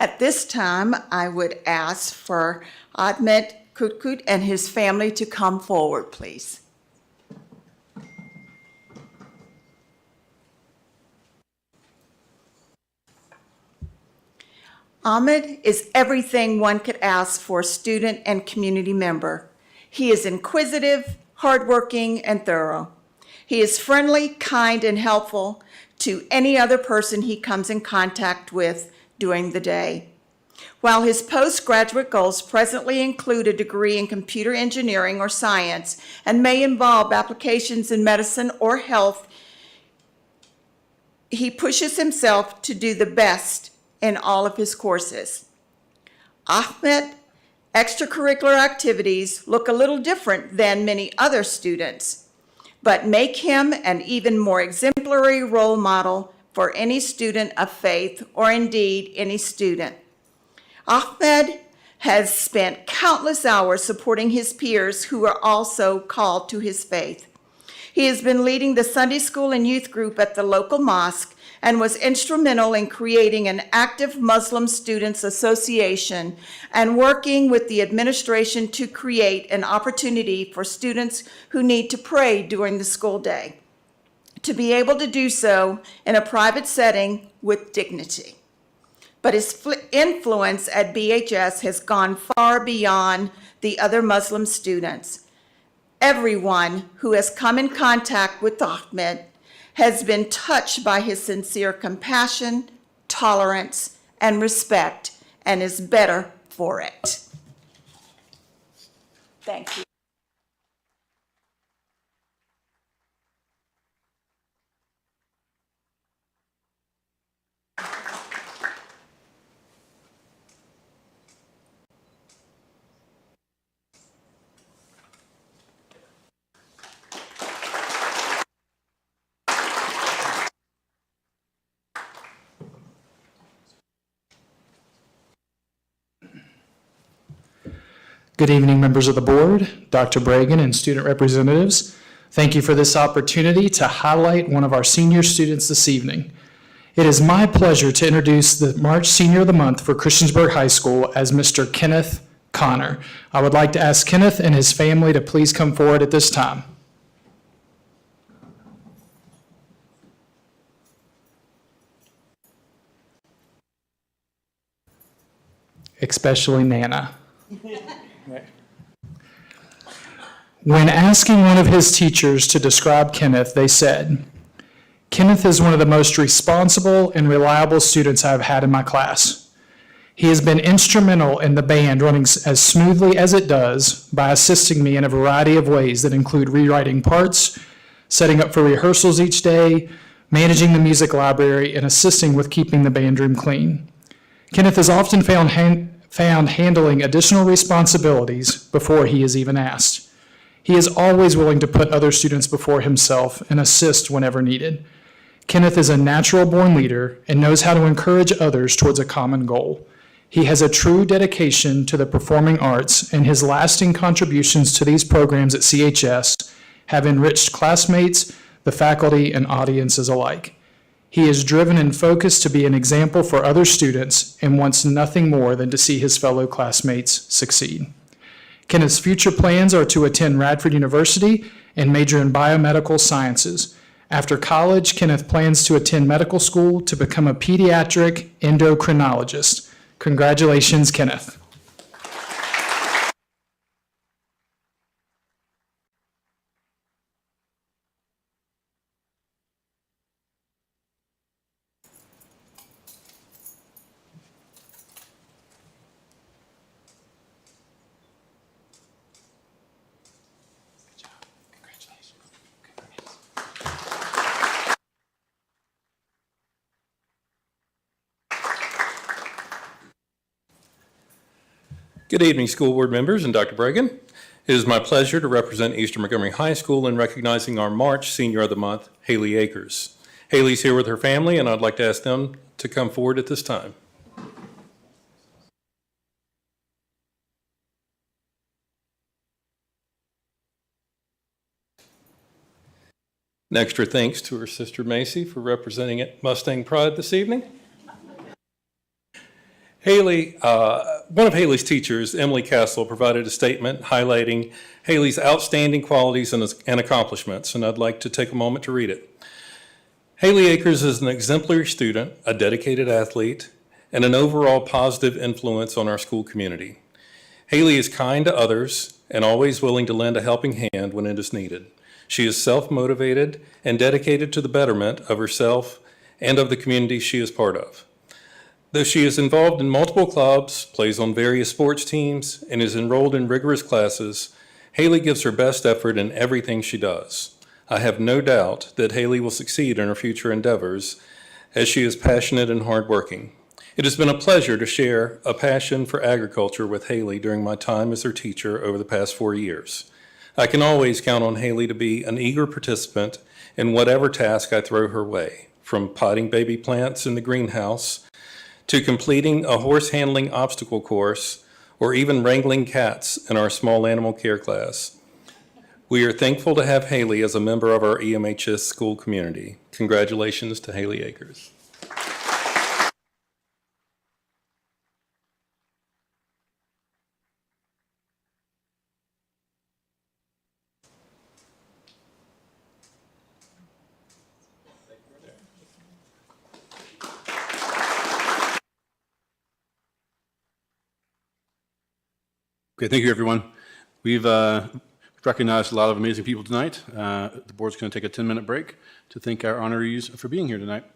At this time, I would ask for Ahmet Kutkut and his family to come forward, please. Ahmed is everything one could ask for a student and community member. He is inquisitive, hardworking, and thorough. He is friendly, kind, and helpful to any other person he comes in contact with during the day. While his postgraduate goals presently include a degree in computer engineering or science and may involve applications in medicine or health, he pushes himself to do the best in all of his courses. Ahmed, extracurricular activities look a little different than many other students, but make him an even more exemplary role model for any student of faith, or indeed any student. Ahmed has spent countless hours supporting his peers who are also called to his faith. He has been leading the Sunday school and youth group at the local mosque and was instrumental in creating an active Muslim Students Association and working with the administration to create an opportunity for students who need to pray during the school day, to be able to do so in a private setting with dignity. But his influence at BHS has gone far beyond the other Muslim students. Everyone who has come in contact with Ahmed has been touched by his sincere compassion, tolerance, and respect, and is better for it. Thank you. Good evening, members of the board, Dr. Bragan, and student representatives. Thank you for this opportunity to highlight one of our senior students this evening. It is my pleasure to introduce the March Senior of the Month for Christiansburg High School as Mr. Kenneth Connor. I would like to ask Kenneth and his family to please come forward at this time. Especially Nana. When asking one of his teachers to describe Kenneth, they said, "Kenneth is one of the most responsible and reliable students I have had in my class. He has been instrumental in the band running as smoothly as it does by assisting me in a variety of ways that include rewriting parts, setting up for rehearsals each day, managing the music library, and assisting with keeping the band room clean. Kenneth is often found handling additional responsibilities before he is even asked. He is always willing to put other students before himself and assist whenever needed. Kenneth is a natural-born leader and knows how to encourage others towards a common goal. He has a true dedication to the performing arts, and his lasting contributions to these programs at CHS have enriched classmates, the faculty, and audiences alike. He is driven and focused to be an example for other students and wants nothing more than to see his fellow classmates succeed. Kenneth's future plans are to attend Radford University and major in biomedical sciences. After college, Kenneth plans to attend medical school to become a pediatric endocrinologist. Congratulations, Kenneth. Good evening, school board members and Dr. Bragan. It is my pleasure to represent Eastern Montgomery High School in recognizing our March Senior of the Month, Haley Akers. Haley's here with her family, and I'd like to ask them to come forward at this time. An extra thanks to her sister Macy for representing at Mustang Pride this evening. Haley, one of Haley's teachers, Emily Castle, provided a statement highlighting Haley's outstanding qualities and accomplishments, and I'd like to take a moment to read it. Haley Akers is an exemplary student, a dedicated athlete, and an overall positive influence on our school community. Haley is kind to others and always willing to lend a helping hand when it is needed. She is self-motivated and dedicated to the betterment of herself and of the community she is part of. Though she is involved in multiple clubs, plays on various sports teams, and is enrolled in rigorous classes, Haley gives her best effort in everything she does. I have no doubt that Haley will succeed in her future endeavors as she is passionate and hardworking. It has been a pleasure to share a passion for agriculture with Haley during my time as her teacher over the past 4 years. I can always count on Haley to be an eager participant in whatever task I throw her way. from potting baby plants in the greenhouse to completing a horse handling obstacle course or even wrangling cats in our small animal care class. We are thankful to have Haley as a member of our EMHS school community. Congratulations to Haley Akers. Okay, thank you, everyone. We've recognized a lot of amazing people tonight. The board's going to take a 10-minute break to thank our honorees for being here tonight.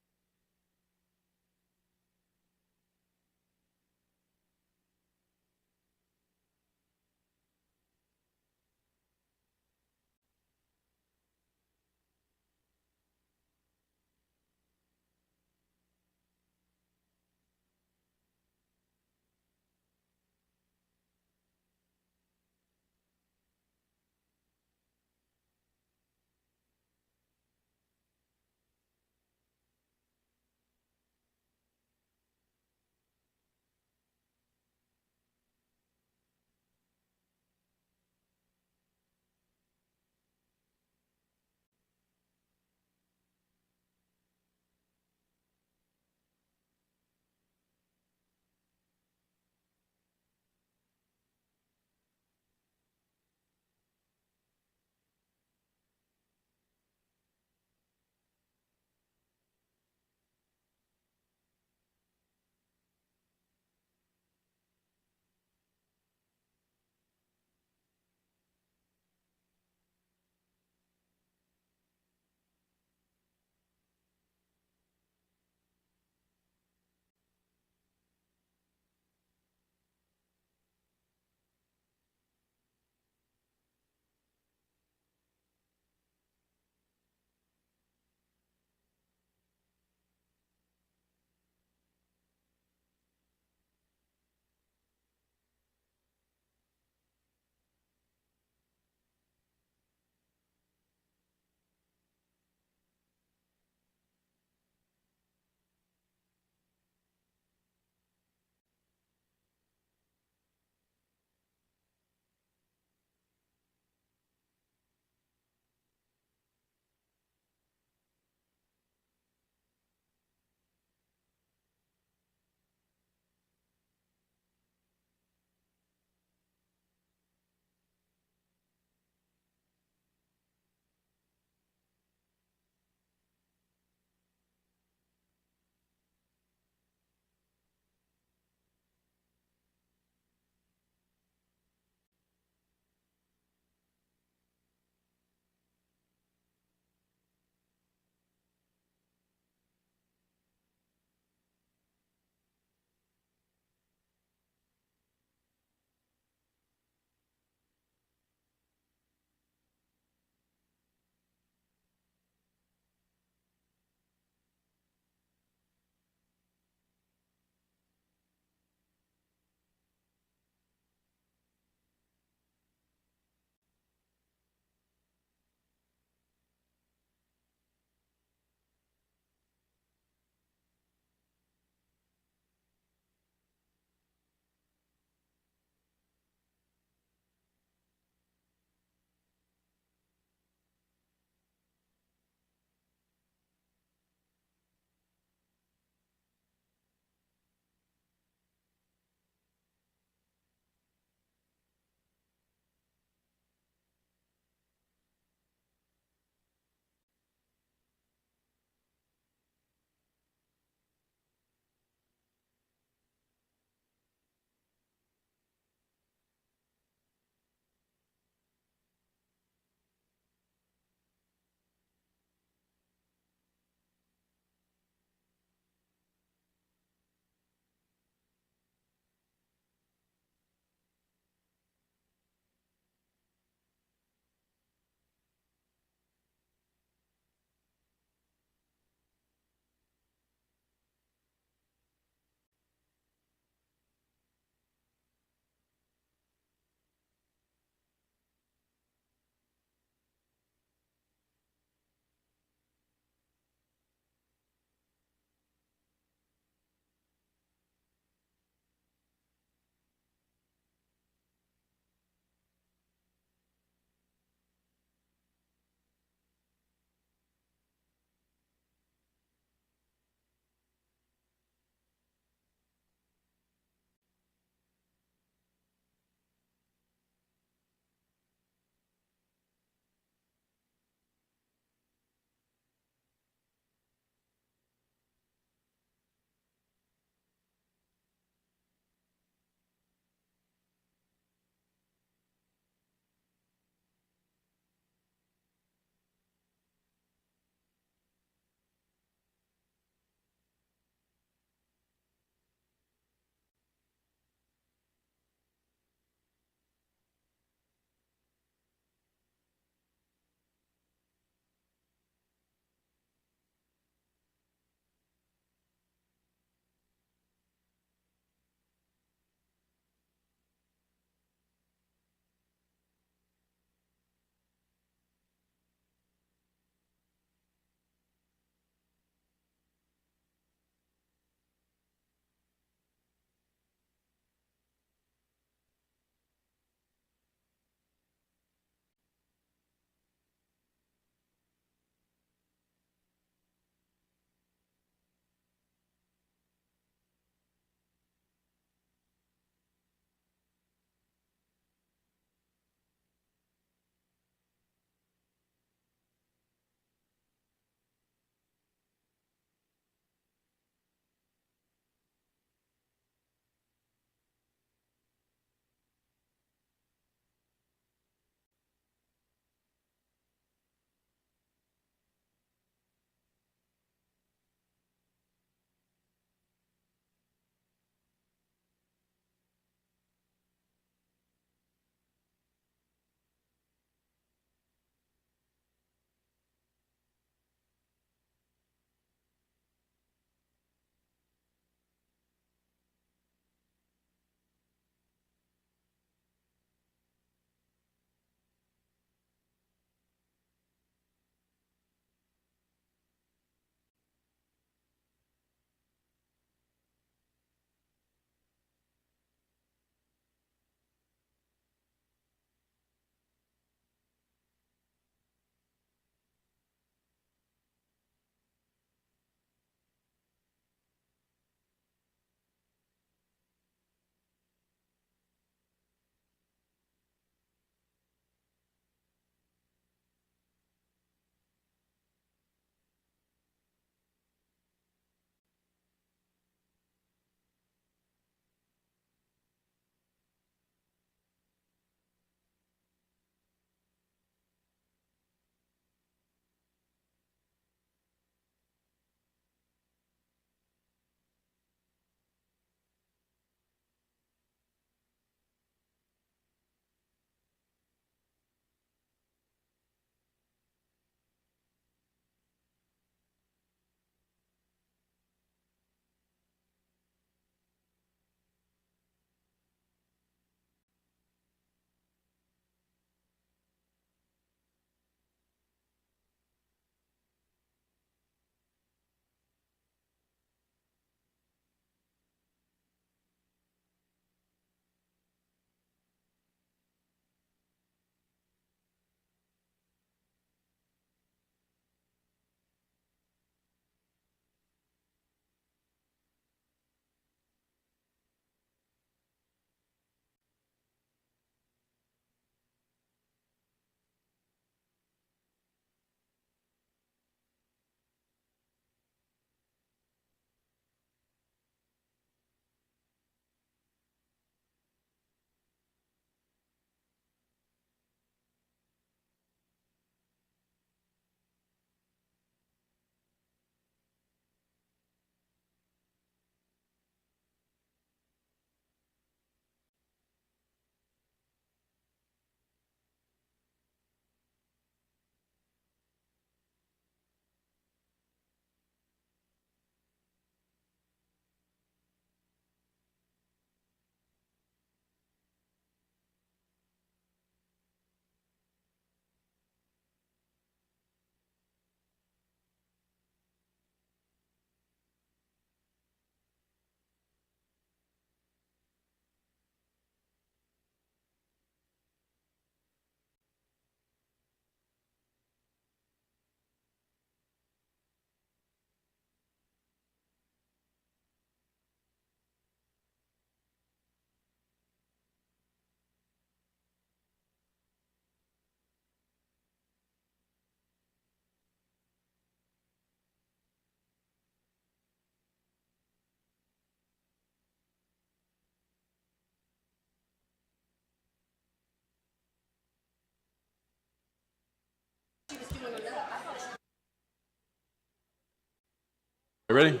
You ready?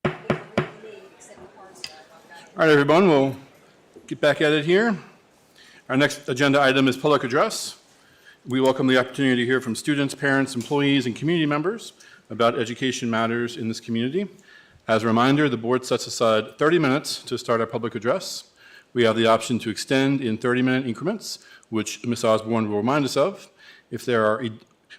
All right, everyone, we'll get back at it here. Our next agenda item is public address. We welcome the opportunity to hear from students, parents, employees, and community members about education matters in this community. As a reminder, the board sets aside 30 minutes to start our public address. We have the option to extend in 30-minute increments, which Ms. Osborne will remind us of. If there are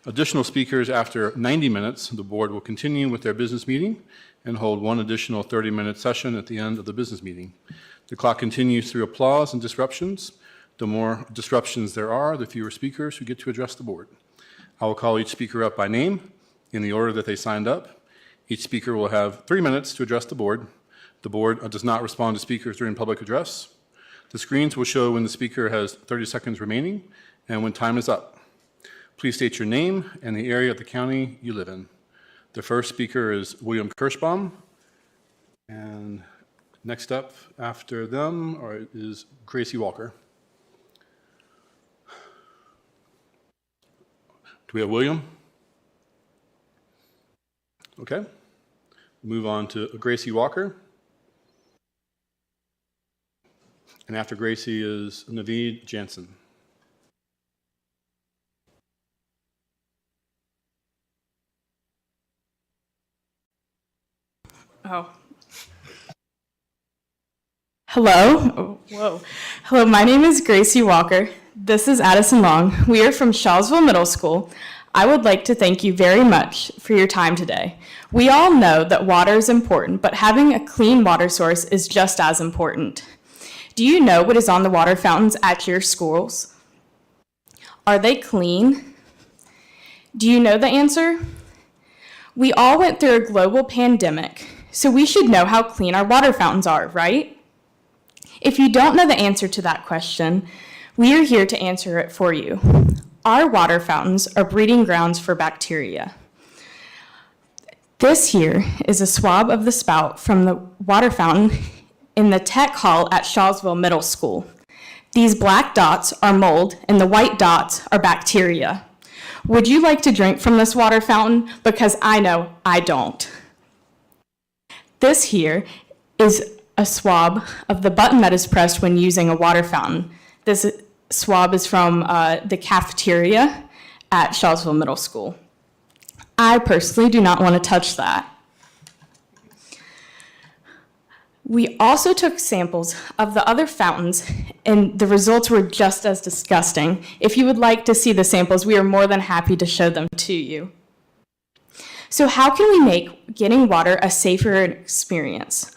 additional speakers after 90 minutes, the board will continue with their business meeting and hold one additional 30-minute session at the end of the business meeting. The clock continues through applause and disruptions. The more disruptions there are, the fewer speakers who get to address the board. I will call each speaker up by name in the order that they signed up. Each speaker will have 3 minutes to address the board. The board does not respond to speakers during public address. The screens will show when the speaker has 30 seconds remaining and when time is up. Please state your name and the area of the county you live in. The first speaker is William Kirschbaum, and next up after them is Gracie Walker. Do we have William? Okay. Move on to Gracie Walker. And after Gracie is Naveed Jansen. Oh. Hello. Oh, whoa. Hello, my name is Gracie Walker. This is Addison Long. We are from Shawsville Middle School. I would like to thank you very much for your time today. We all know that water is important, but having a clean water source is just as important. Do you know what is on the water fountains at your schools? Are they clean? Do you know the answer? We all went through a global pandemic, so we should know how clean our water fountains are, right? If you don't know the answer to that question, we are here to answer it for you. Our water fountains are breeding grounds for bacteria. This here is a swab of the spout from the water fountain in the tech hall at Shawsville Middle School. These black dots are mold and the white dots are bacteria. Would you like to drink from this water fountain? Because I know I don't. This here is a swab of the button that is pressed when using a water fountain. This swab is from the cafeteria at Shawsville Middle School. I personally do not want to touch that. We also took samples of the other fountains, and the results were just as disgusting. If you would like to see the samples, we are more than happy to show them to you. So how can we make getting water a safer experience?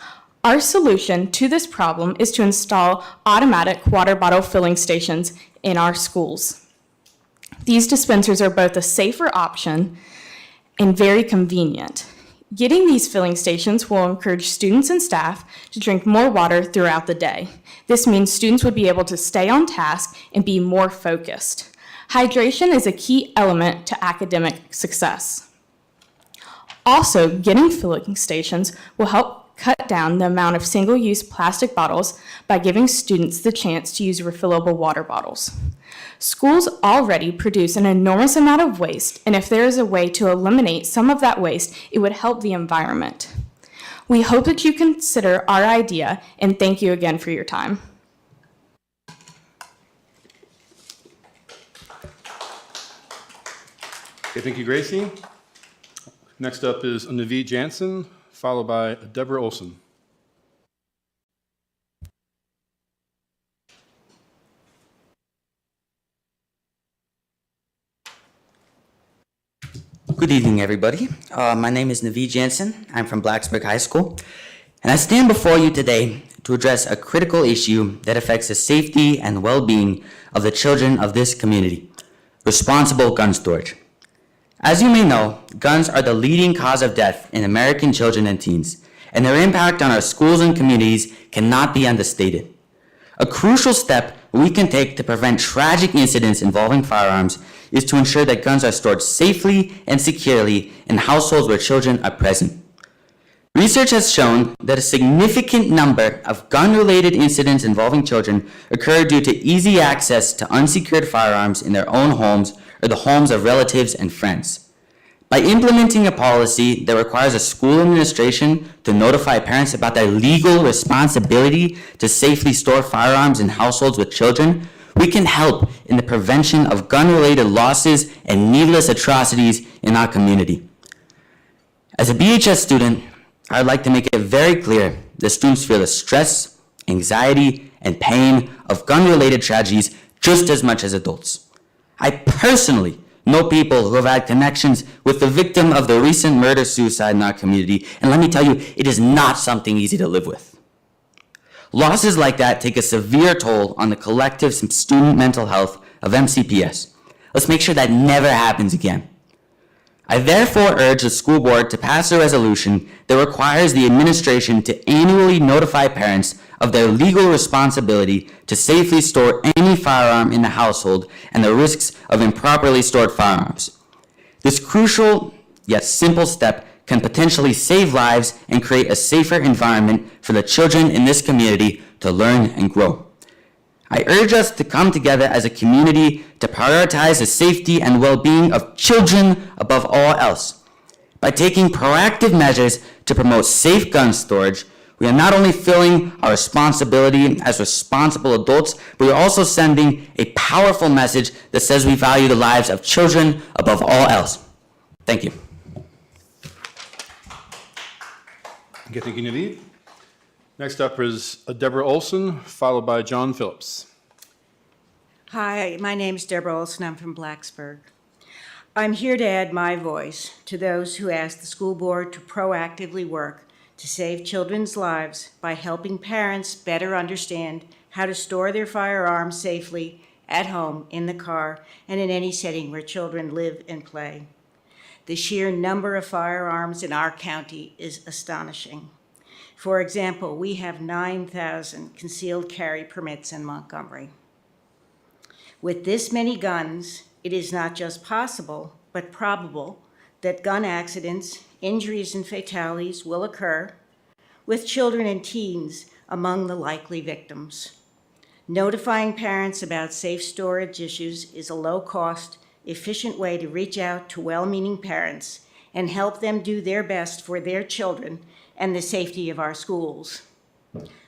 Our solution to this problem is to install automatic water bottle filling stations in our schools. These dispensers are both a safer option and very convenient. Getting these filling stations will encourage students and staff to drink more water throughout the day. This means students would be able to stay on task and be more focused. Hydration is a key element to academic success. Also, getting filling stations will help cut down the amount of single-use plastic bottles by giving students the chance to use refillable water bottles. Schools already produce an enormous amount of waste, and if there is a way to eliminate some of that waste, it would help the environment. We hope that you consider our idea, and thank you again for your time. Okay, thank you, Gracie. Next up is Naveed Jansen, followed by Deborah Olson. Good evening, everybody. My name is Naveed Jansen. I'm from Blacksburg High School, and I stand before you today to address a critical issue that affects the safety and well-being of the children of this community: responsible gun storage. As you may know, guns are the leading cause of death in American children and teens, and their impact on our schools and communities cannot be understated. A crucial step we can take to prevent tragic incidents involving firearms is to ensure that guns are stored safely and securely in households where children are present. Research has shown that a significant number of gun-related incidents involving children occur due to easy access to unsecured firearms in their own homes or the homes of relatives and friends. By implementing a policy that requires a school administration to notify parents about their legal responsibility to safely store firearms in households with children, we can help in the prevention of gun-related losses and needless atrocities in our community. As a BHS student, I'd like to make it very clear that students feel the stress, anxiety, and pain of gun-related tragedies just as much as adults. I personally know people who have had connections with the victim of the recent murder-suicide in our community, and let me tell you, it is not something easy to live with. Losses like that take a severe toll on the collective student mental health of MCPS. Let's make sure that never happens again. I therefore urge the school board to pass a resolution that requires the administration to annually notify parents of their legal responsibility to safely store any firearm in the household and the risks of improperly stored firearms. This crucial yet simple step can potentially save lives and create a safer environment for the children in this community to learn and grow. I urge us to come together as a community to prioritize the safety and well-being of children above all else. By taking proactive measures to promote safe gun storage, we are not only filling our responsibility as responsible adults, but we are also sending a powerful message that says we value the lives of children above all else. Thank you. Okay, thank you, Naveed. Next up is Deborah Olson, followed by John Phillips. Hi, my name's Deborah Olson. I'm from Blacksburg. I'm here to add my voice to those who ask the school board to proactively work to save children's lives by helping parents better understand how to store their firearms safely at home, in the car, and in any setting where children live and play. The sheer number of firearms in our county is astonishing. For example, we have 9,000 concealed carry permits in Montgomery. With this many guns, it is not just possible, but probable that gun accidents, injuries, and fatalities will occur, with children and teens among the likely victims. Notifying parents about safe storage issues is a low-cost, efficient way to reach out to well-meaning parents and help them do their best for their children and the safety of our schools.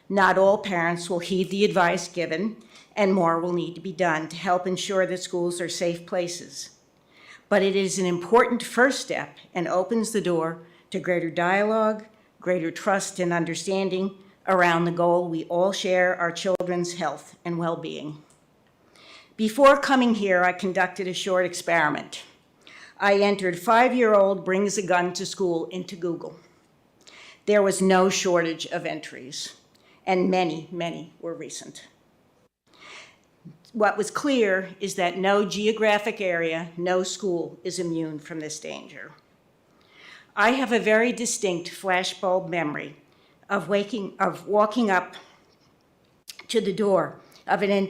Not all parents will heed the advice given, and more will need to be done to help ensure that schools are safe places. But it is an important first step and opens the door to greater dialogue, greater trust and understanding around the goal we all share, our children's health and well-being. Before coming here, I conducted a short experiment. I entered 5-year-old brings a gun to school into Google. There was no shortage of entries, and many, many were recent. What was clear is that no geographic area, no school is immune from this danger. I have a very distinct flashbulb memory of walking up to the door of an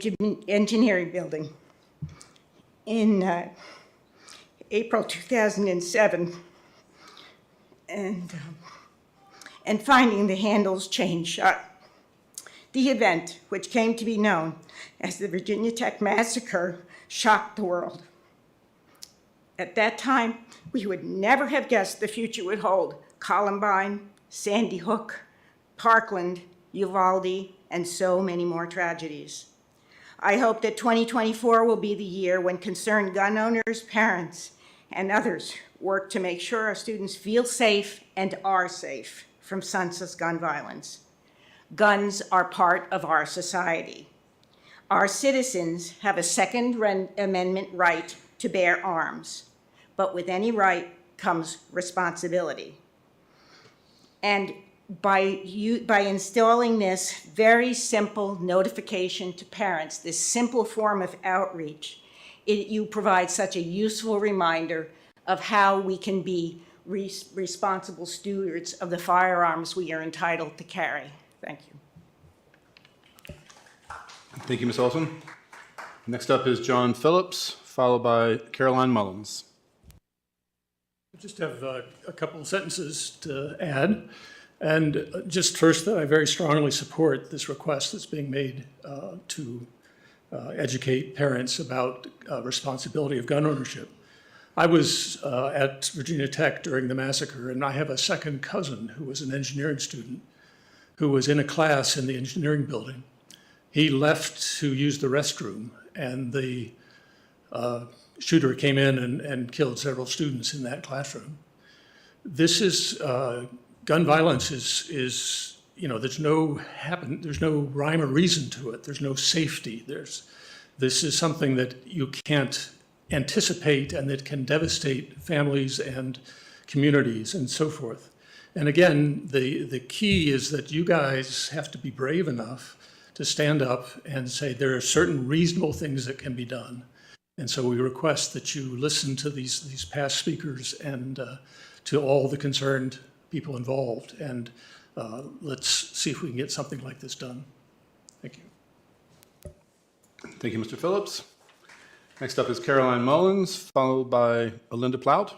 engineering building in April 2007 and finding the handles chained shut. The event, which came to be known as the Virginia Tech Massacre, shocked the world. At that time, we would never have guessed the future would hold Columbine, Sandy Hook, Parkland, Uvalde, and so many more tragedies. I hope that 2024 will be the year when concerned gun owners, parents, and others work to make sure our students feel safe and are safe from senseless gun violence. Guns are part of our society. Our citizens have a Second Amendment right to bear arms, but with any right comes responsibility. And by installing this very simple notification to parents, this simple form of outreach, you provide such a useful reminder of how we can be responsible stewards of the firearms we are entitled to carry. Thank you. Thank you, Ms. Olson. Next up is John Phillips, followed by Caroline Mullins. I just have a couple of sentences to add. And just first, that I very strongly support this request that's being made to educate parents about responsibility of gun ownership. I was at Virginia Tech during the massacre, and I have a second cousin who was an engineering student who was in a class in the engineering building. He left to use the restroom, and the shooter came in and killed several students in that classroom. This is, gun violence is there's no rhyme or reason to it. There's no safety. This is something that you can't anticipate and that can devastate families and communities and so forth. And again, the key is that you guys have to be brave enough to stand up and say there are certain reasonable things that can be done. And so we request that you listen to these past speakers and to all the concerned people involved. And let's see if we can get something like this done. Thank you. Thank you, Mr. Phillips. Next up is Caroline Mullins, followed by Alinda Plout.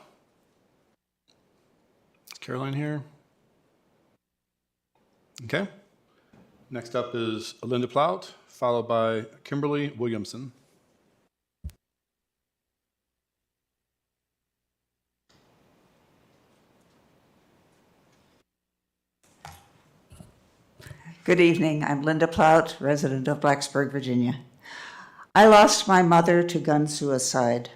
Is Caroline here? Okay. Next up is Alinda Plout, followed by Kimberly Williamson. Good evening. I'm Linda Plout, resident of Blacksburg, Virginia. I lost my mother to gun suicide,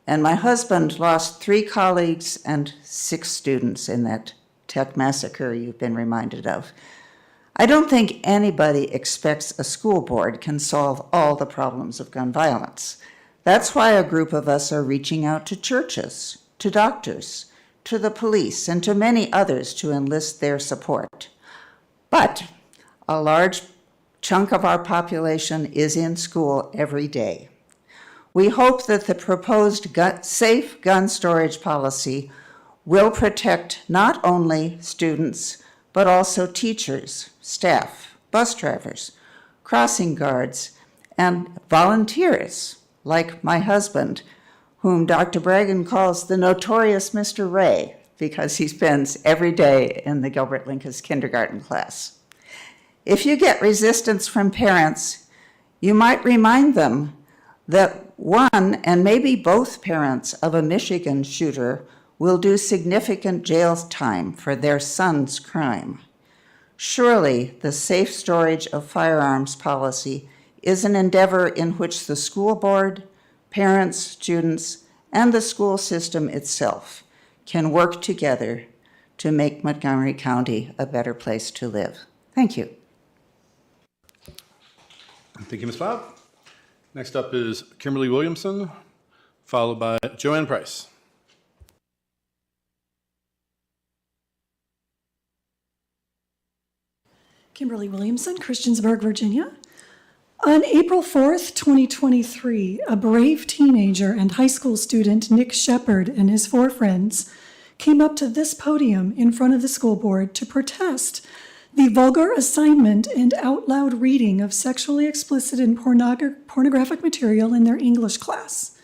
and my husband lost 3 colleagues and 6 students in that Tech massacre you've been reminded of. I don't think anybody expects a school board can solve all the problems of gun violence. That's why a group of us are reaching out to churches, to doctors, to the police, and to many others to enlist their support. But a large chunk of our population is in school every day. We hope that the proposed safe gun storage policy will protect not only students, but also teachers, staff, bus drivers, crossing guards, and volunteers, like my husband, whom Dr. Bragan calls the notorious Mr. Ray, because he spends every day in the Gilbert Lincas kindergarten class. If you get resistance from parents, you might remind them that one and maybe both parents of a Michigan shooter will do significant jail time for their son's crime. Surely the safe storage of firearms policy is an endeavor in which the school board, parents, students, and the school system itself can work together to make Montgomery County a better place to live. Thank you. Thank you, Ms. Plout. Next up is Kimberly Williamson, followed by Joanne Price. Kimberly Williamson, Christiansburg, Virginia. On April 4th, 2023, a brave teenager and high school student, Nick Shepard, and his 4 friends came up to this podium in front of the school board to protest the vulgar assignment and out loud reading of sexually explicit and pornographic material in their English class.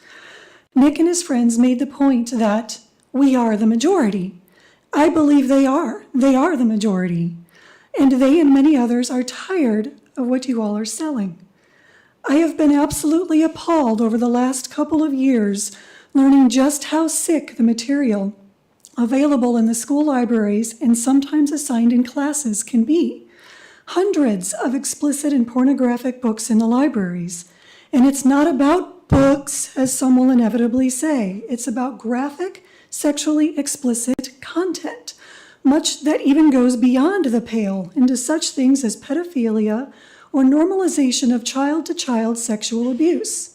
Nick and his friends made the point that we are the majority. I believe they are. They are the majority. And they and many others are tired of what you all are selling. I have been absolutely appalled over the last couple of years learning just how sick the material available in the school libraries and sometimes assigned in classes can be. Hundreds of explicit and pornographic books in the libraries. And it's not about books, as some will inevitably say. It's about graphic, sexually explicit content, much that even goes beyond the pale into such things as pedophilia or normalization of child-to-child sexual abuse.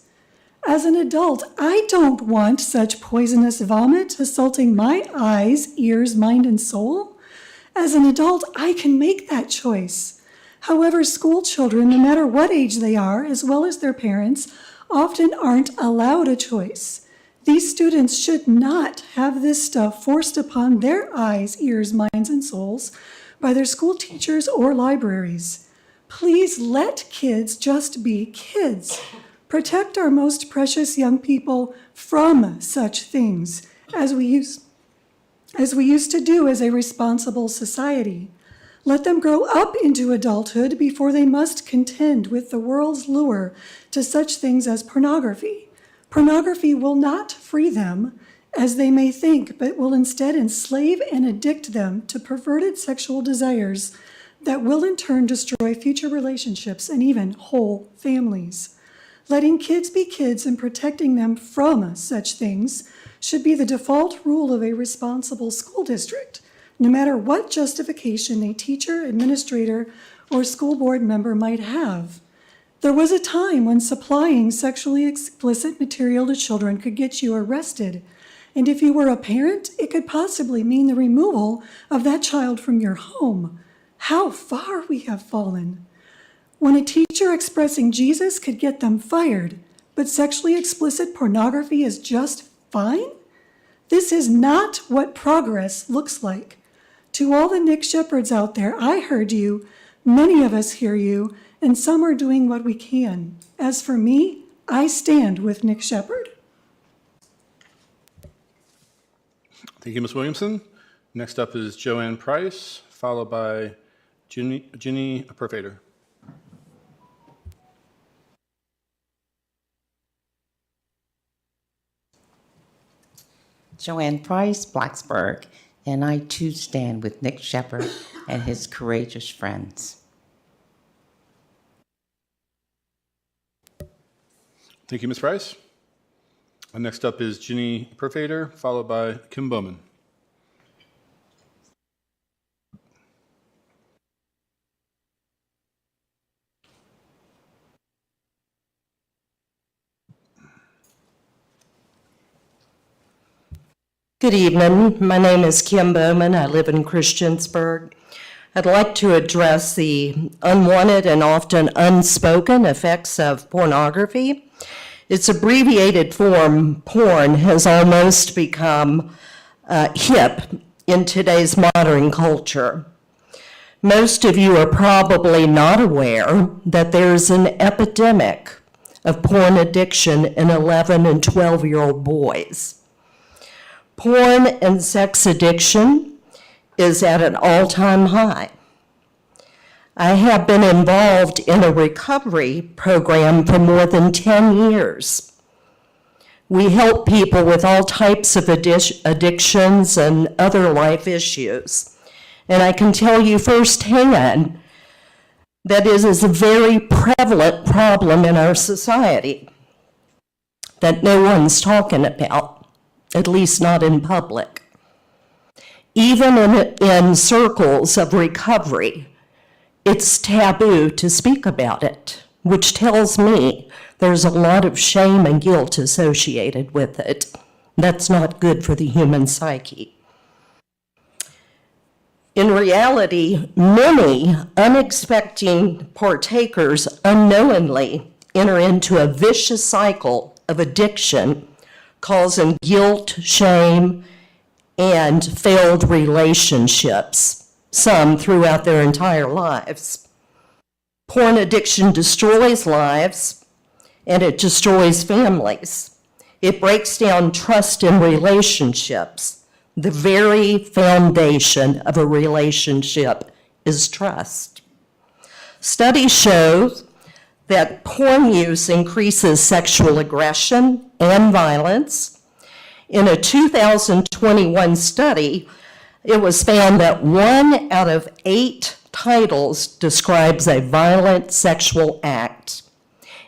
As an adult, I don't want such poisonous vomit assaulting my eyes, ears, mind, and soul. As an adult, I can make that choice. However, school children, no matter what age they are, as well as their parents, often aren't allowed a choice. These students should not have this stuff forced upon their eyes, ears, minds, and souls by their school teachers or libraries. Please let kids just be kids. Protect our most precious young people from such things, as we used to do as a responsible society. Let them grow up into adulthood before they must contend with the world's lure to such things as pornography. Pornography will not free them, as they may think, but will instead enslave and addict them to perverted sexual desires that will in turn destroy future relationships and even whole families. Letting kids be kids and protecting them from such things should be the default rule of a responsible school district, no matter what justification a teacher, administrator, or school board member might have. There was a time when supplying sexually explicit material to children could get you arrested, and if you were a parent, it could possibly mean the removal of that child from your home. How far we have fallen. When a teacher expressing Jesus could get them fired, but sexually explicit pornography is just fine? This is not what progress looks like. To all the Nick Shepherds out there, I heard you, many of us hear you, and some are doing what we can. As for me, I stand with Nick Shepherd. Thank you, Ms. Williamson. Next up is Joanne Price, followed by Ginny Perfader. Joanne Price, Blacksburg, and I too stand with Nick Shepherd and his courageous friends. Thank you, Ms. Price. And next up is Ginny Perfader, followed by Kim Bowman. Good evening. My name is Kim Bowman. I live in Christiansburg. I'd like to address the unwanted and often unspoken effects of pornography. Its abbreviated form, porn, has almost become hip in today's modern culture. Most of you are probably not aware that there's an epidemic of porn addiction in 11 and 12-year-old boys. Porn and sex addiction is at an all-time high. I have been involved in a recovery program for more than 10 years. We help people with all types of addictions and other life issues. And I can tell you firsthand that it is a very prevalent problem in our society that no one's talking about, at least not in public. Even in circles of recovery, it's taboo to speak about it, which tells me there's a lot of shame and guilt associated with it. That's not good for the human psyche. In reality, many unexpected partakers unknowingly enter into a vicious cycle of addiction, causing guilt, shame, and failed relationships, some throughout their entire lives. Porn addiction destroys lives, and it destroys families. It breaks down trust in relationships. The very foundation of a relationship is trust. Studies show that porn use increases sexual aggression and violence. In a 2021 study, it was found that 1 out of 8 titles describes a violent sexual act.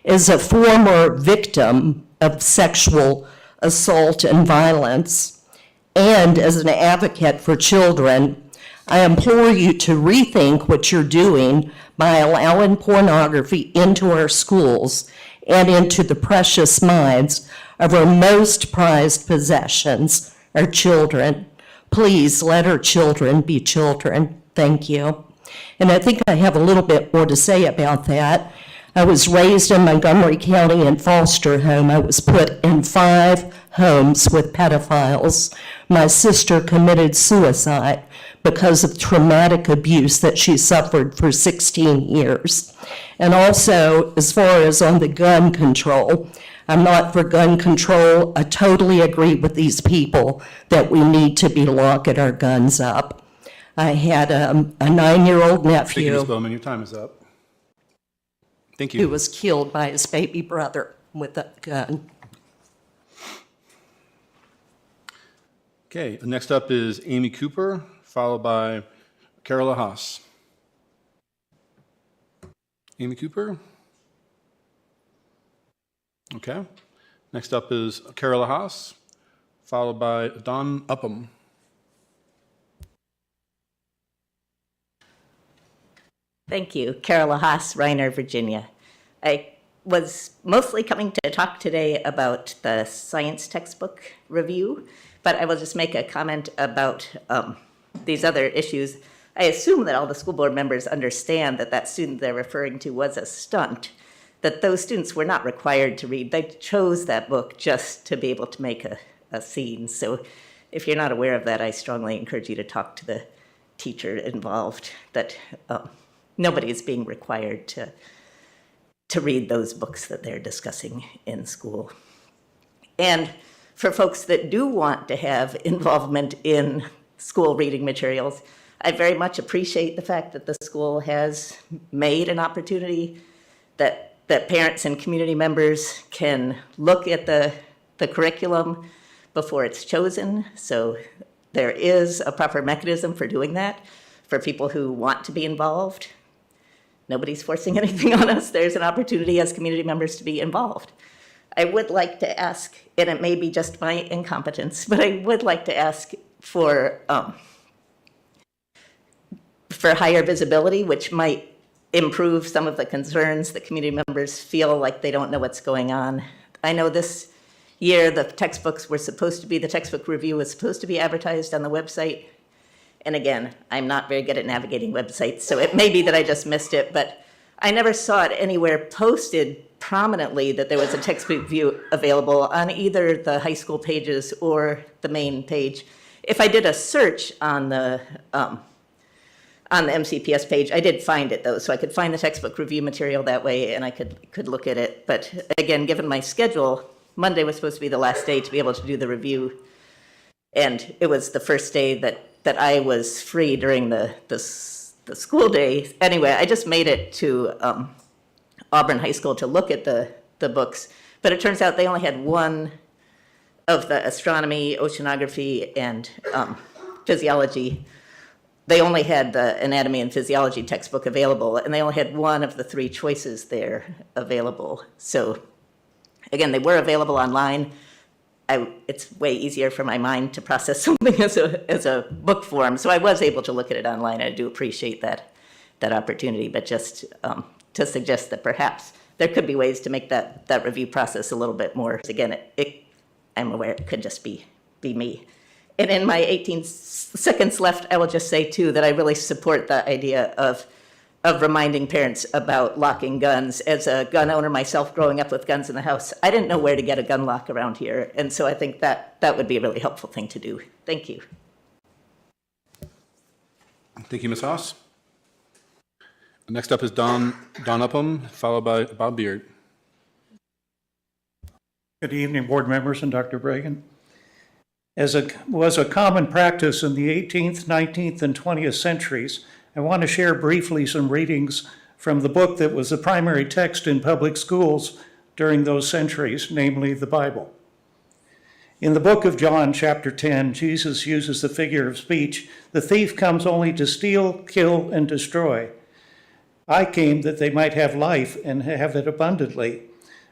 As a former victim of sexual assault and violence, and as an advocate for children, I implore you to rethink what you're doing by allowing pornography into our schools and into the precious minds of our most prized possessions, our children. Please let our children be children. Thank you. And I think I have a little bit more to say about that. I was raised in Montgomery County in foster home. I was put in 5 homes with pedophiles. My sister committed suicide because of traumatic abuse that she suffered for 16 years. And also, as far as on the gun control, I'm not for gun control. I totally agree with these people that we need to be locking our guns up. I had a 9-year-old Thank you, Ms. nephew Bowman. Your time is up. Thank who you. was killed by his baby brother with a gun. Okay, next up is Amy Cooper, followed by Carola Haas. Amy Cooper? Okay. Next up is Carola Haas, followed by Don Upham. Thank you. Carola Haas, Reiner, Virginia. I was mostly coming to talk today about the science textbook review, but I will just make a comment about these other issues. I assume that all the school board members understand that that student they're referring to was a stunt, that those students were not required to read. They chose that book just to be able to make a scene. So if you're not aware of that, I strongly encourage you to talk to the teacher involved, that nobody is being required to read those books that they're discussing in school. And for folks that do want to have involvement in school reading materials, I very much appreciate the fact that the school has made an opportunity that parents and community members can look at the curriculum before it's chosen. So there is a proper mechanism for doing that for people who want to be involved. Nobody's forcing anything on us. There's an opportunity as community members to be involved. I would like to ask, and it may be just my incompetence, but I would like to ask for higher visibility, which might improve some of the concerns that community members feel like they don't know what's going on. I know this year the textbook review was supposed to be advertised on the website. And again, I'm not very good at navigating websites, so it may be that I just missed it, but I never saw it anywhere posted prominently that there was a textbook review available on either the high school pages or the main page. If I did a search on the MCPS page, I did find it though, so I could find the textbook review material that way and I could look at it. But again, given my schedule, Monday was supposed to be the last day to be able to do the review. And it was the first day that I was free during the school day. Anyway, I just made it to Auburn High School to look at the books, but it turns out they only had one of the astronomy, oceanography, and physiology. They only had the anatomy and physiology textbook available, and they only had one of the 3 choices there available. So again, they were available online. It's way easier for my mind to process something as a book form. So I was able to look at it online. I do appreciate that opportunity, but just to suggest that perhaps there could be ways to make that review process a little bit more. Again, I'm aware it could just be me. And in my 18 seconds left, I will just say too that I really support the idea of reminding parents about locking guns. As a gun owner myself, growing up with guns in the house, I didn't know where to get a gun lock around here. And so I think that would be a really helpful thing to do. Thank you. Thank you, Ms. Haas. Next up is Don Upham, followed by Bob Beard. Good evening, board members and Dr. Bregan. As was a common practice in the 18th, 19th, and 20th centuries, I want to share briefly some readings from the book that was the primary text in public schools during those centuries, namely the Bible. In the book of John, chapter 10, Jesus uses the figure of speech, "The thief comes only to steal, kill, and destroy. I came that they might have life and have it abundantly."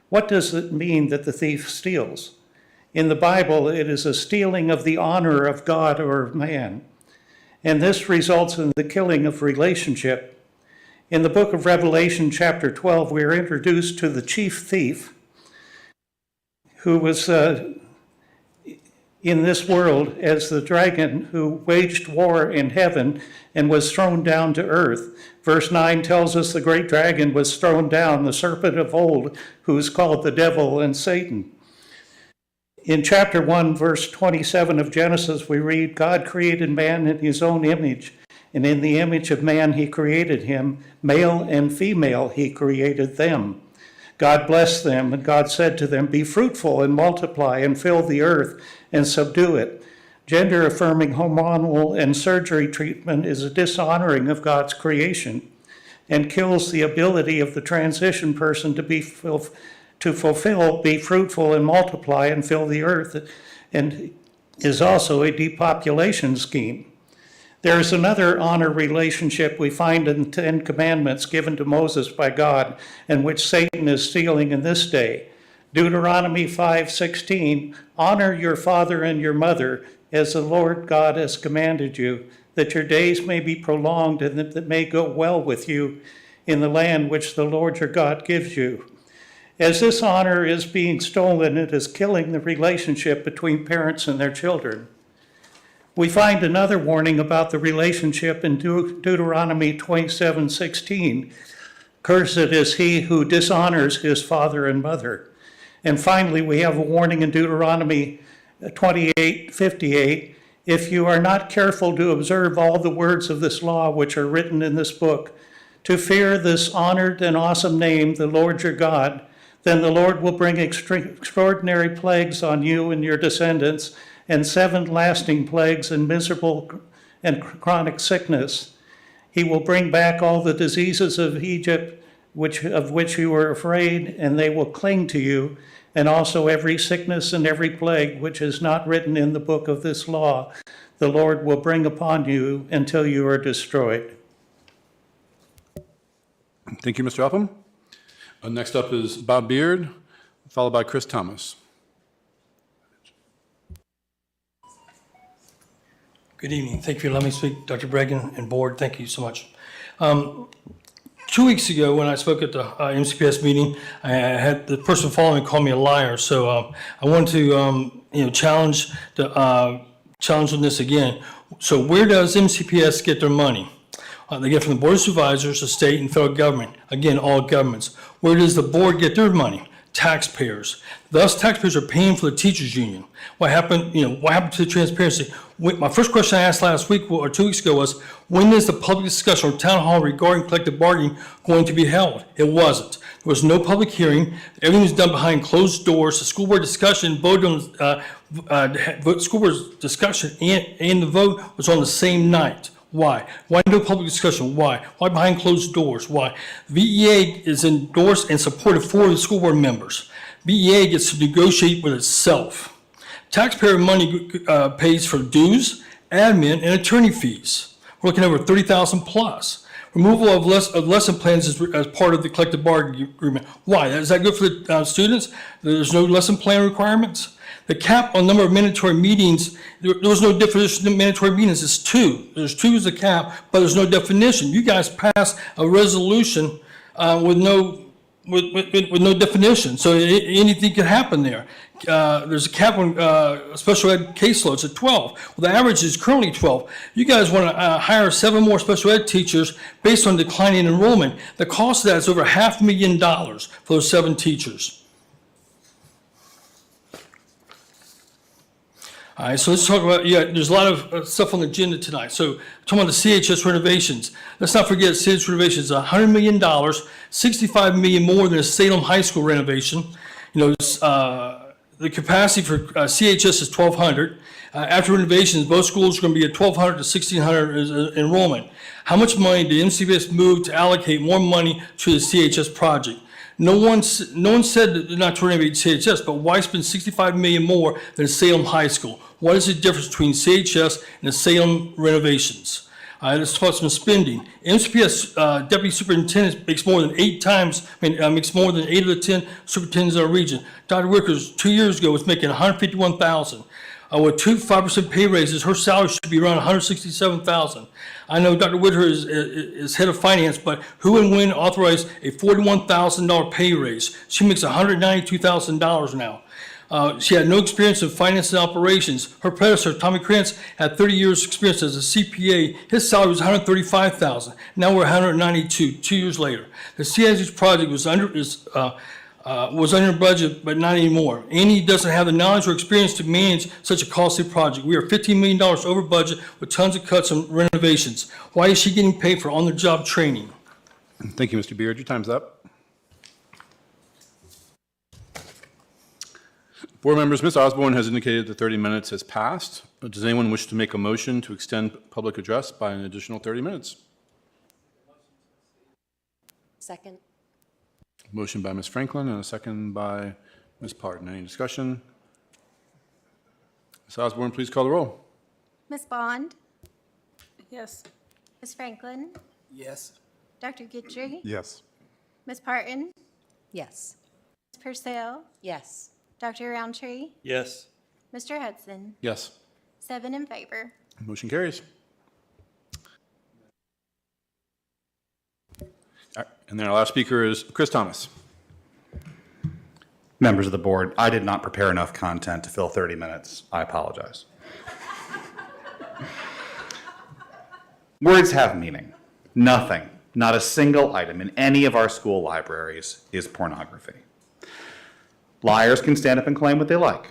What does it mean that the thief steals? In the Bible, it is a stealing of the honor of God or of man. And this results in the killing of relationship. In the book of Revelation, chapter 12, we are introduced to the chief thief who was in this world as the dragon who waged war in heaven and was thrown down to earth. Verse 9 tells us the great dragon was thrown down, the serpent of old, who is called the devil and Satan. In chapter 1, verse 27 of Genesis, we read, God created man in his own image, and in the image of man he created him, male and female he created them. God blessed them, and God said to them, be fruitful and multiply and fill the earth and subdue it. Gender-affirming hormonal and surgery treatment is a dishonoring of God's creation and kills the ability of the transition person to be fruitful and multiply and fill the earth, and is also a depopulation scheme. There is another honor relationship we find in the Ten Commandments given to Moses by God, and which Satan is stealing in this day. Deuteronomy 5:16, honor your father and your mother as the Lord God has commanded you, that your days may be prolonged and that it may go well with you in the land which the Lord your God gives you. As this honor is being stolen, it is killing the relationship between parents and their children. We find another warning about the relationship in Deuteronomy 27:16. Cursed is he who dishonors his father and mother. And finally, we have a warning in Deuteronomy 28:58. If you are not careful to observe all the words of this law which are written in this book, to fear this honored and awesome name, the Lord your God, then the Lord will bring extraordinary plagues on you and your descendants, and 7 lasting plagues and miserable and chronic sickness. He will bring back all the diseases of Egypt, of which you were afraid, and they will cling to you, and also every sickness and every plague which is not written in the book of this law, the Lord will bring upon you until you are destroyed. Thank you, Mr. Upham. Next up is Bob Beard, followed by Chris Thomas. Good evening. Thank you for letting me speak, Dr. Bregan and board. Thank you so much. 2 weeks ago, when I spoke at the MCPS meeting, I had the person following me call me a liar. So I wanted to, challenge on this again. So where does MCPS get their money? They get from the Board of Supervisors, the state and federal government. Again, all governments. Where does the board get their money? Taxpayers. Thus, taxpayers are paying for the teachers union. What happened to the transparency? My first question I asked last week or 2 weeks ago was, when is the public discussion or town hall regarding collective bargaining going to be held? It wasn't. There was no public hearing. Everything was done behind closed doors. The school board discussion voted on school board's discussion and the vote was on the same night. Why? Why no public discussion? Why? Why behind closed doors? Why? VEA is endorsed and supported for the school board members. VEA gets to negotiate with itself. Taxpayer money pays for dues, admin, and attorney fees. We're looking at over $30,000 plus. Removal of lesson plans as part of the collective bargaining agreement. Why? Is that good for the students? There's no lesson plan requirements? The cap on number of mandatory meetings, there was no definition of mandatory meetings. It's 2. There's 2 as a cap, but there's no definition. You guys passed a resolution with no definition, so anything could happen there. There's a cap on special ed caseloads at 12. Well, the average is currently 12. You guys want to hire 7 more special ed teachers based on declining enrollment. The cost of that is over $500,000 for those 7 teachers. All right, so let's talk about, there's a lot of stuff on the agenda tonight. So talking about the CHS renovations. Let's not forget CHS renovations, $100 million, $65 million more than a Salem High School renovation. The capacity for CHS is 1,200. After renovations, both schools are going to be at 1,200 to 1,600 enrollment. How much money did MCPS move to allocate more money to the CHS project? No one said that not to renovate CHS, but why spend $65 million more than Salem High School? What is the difference between CHS and the Salem renovations? Let's talk some spending. MCPS deputy superintendent makes more than 8 times, makes more than 8 of the 10 superintendents in our region. Dr. Wickers 2 years ago was making $151,000. With 2 5% pay raises, her salary should be around $167,000. I know Dr. Whitaker is head of finance, but who and when authorized a $41,000 pay raise? She makes $192,000 now. She had no experience in finance and operations. Her predecessor, Tommy Krantz, had 30 years experience as a CPA. His salary was $135,000. Now we're $192,000, 2 years later. The CSH project was under budget, but not anymore. Annie doesn't have the knowledge or experience to manage such a costly project. We are $15 million over budget with tons of cuts and renovations. Why is she getting paid for on-the-job training? Thank you, Mr. Beard. Your time's up. Board members, Ms. Osborne has indicated that 30 minutes has passed. Does anyone wish to make a motion to extend public address by an additional 30 minutes? Second. Motion by Ms. Franklin and a second by Ms. Parton. Any discussion? Ms. Osborne, please call the roll. Ms. Bond? Yes. Ms. Franklin? Yes. Dr. Guidry? Yes. Ms. Parton? Yes. Ms. Purcell? Yes. Dr. Roundtree? Yes. Mr. Hudson? Yes. 7 in favor. Motion carries. All right, and then our last speaker is Chris Thomas. Members of the board, I did not prepare enough content to fill 30 minutes. I apologize. Words have meaning. Nothing, not a single item in any of our school libraries is pornography. Liars can stand up and claim what they like,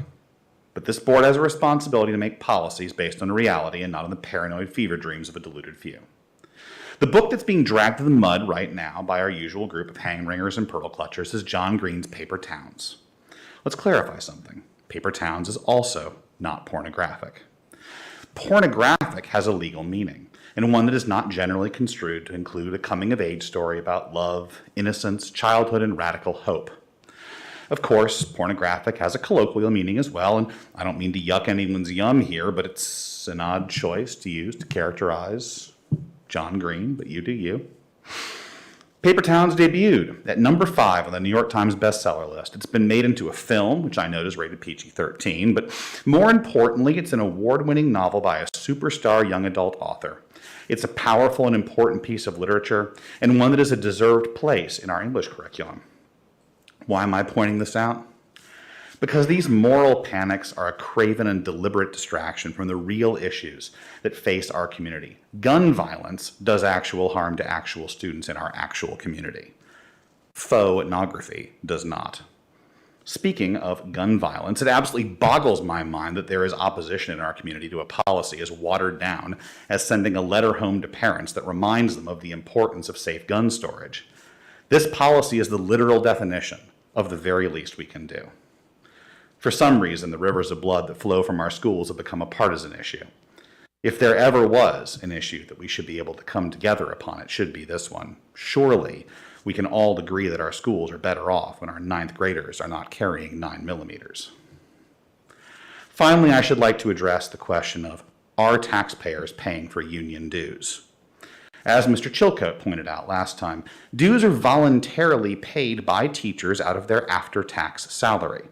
but this board has a responsibility to make policies based on reality and not on the paranoid fever dreams of a deluded few. The book that's being dragged to the mud right now by our usual group of hang-wringers and pearl clutchers is John Green's Paper Towns. Let's clarify something. Paper Towns is also not pornographic. Pornographic has a legal meaning, and one that is not generally construed to include a coming-of-age story about love, innocence, childhood, and radical hope. Of course, pornographic has a colloquial meaning as well, and I don't mean to yuck anyone's yum here, but it's an odd choice to use to characterize John Green, but you do you. Paper Towns debuted at number 5 on the New York Times bestseller list. It's been made into a film, which I note is rated PG-13, but more importantly, it's an award-winning novel by a superstar young adult author. It's a powerful and important piece of literature, and one that has a deserved place in our English curriculum. Why am I pointing this out? Because these moral panics are a craven and deliberate distraction from the real issues that face our community. Gun violence does actual harm to actual students in our actual community. Faux ethnography does not. Speaking of gun violence, it absolutely boggles my mind that there is opposition in our community to a policy as watered down as sending a letter home to parents that reminds them of the importance of safe gun storage. This policy is the literal definition of the very least we can do. For some reason, the rivers of blood that flow from our schools have become a partisan issue. If there ever was an issue that we should be able to come together upon, it should be this one. Surely, we can all agree that our schools are better off when our 9th graders are not carrying 9mm. Finally, I should like to address the question of, are taxpayers paying for union dues? As Mr. Chilcote pointed out last time, dues are voluntarily paid by teachers out of their after-tax salary.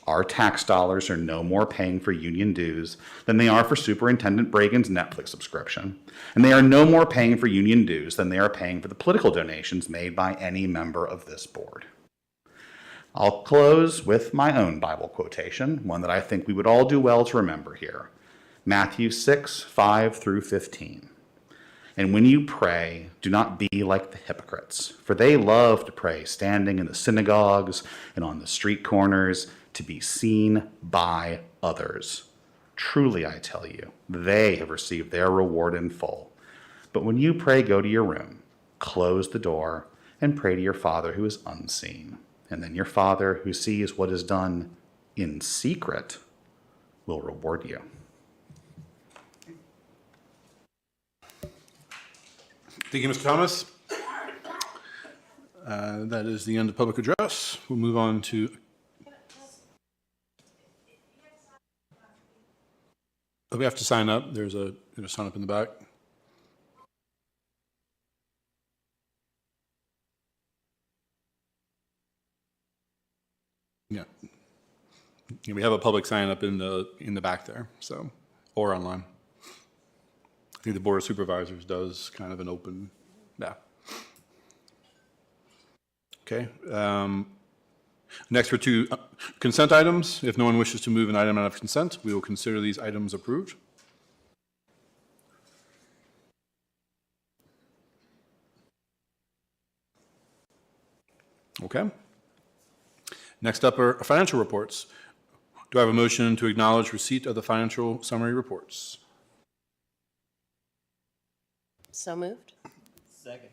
Our tax dollars are no more paying for union dues than they are for Superintendent Bragan's Netflix subscription, and they are no more paying for union dues than they are paying for the political donations made by any member of this board. I'll close with my own Bible quotation, one that I think we would all do well to remember here. Matthew 6:5-15. And when you pray, do not be like the hypocrites, for they love to pray standing in the synagogues and on the street corners to be seen by others. Truly, I tell you, they have received their reward in full. But when you pray, go to your room, close the door, and pray to your Father who is unseen. And then your Father who sees what is done in secret will reward you. Thank you, Mr. Thomas. That is the end of public address. We'll move on to... Oh, we have to sign up. There's a sign up in the back. Yeah. Yeah, we have a public sign up in the back there, so, or online. I think the Board of Supervisors does kind of an open, yeah. Okay. Next, for 2 consent items. If no one wishes to move an item out of consent, we will consider these items approved. Okay. Next up are financial reports. Do I have a motion to acknowledge receipt of the financial summary reports? So moved. Second.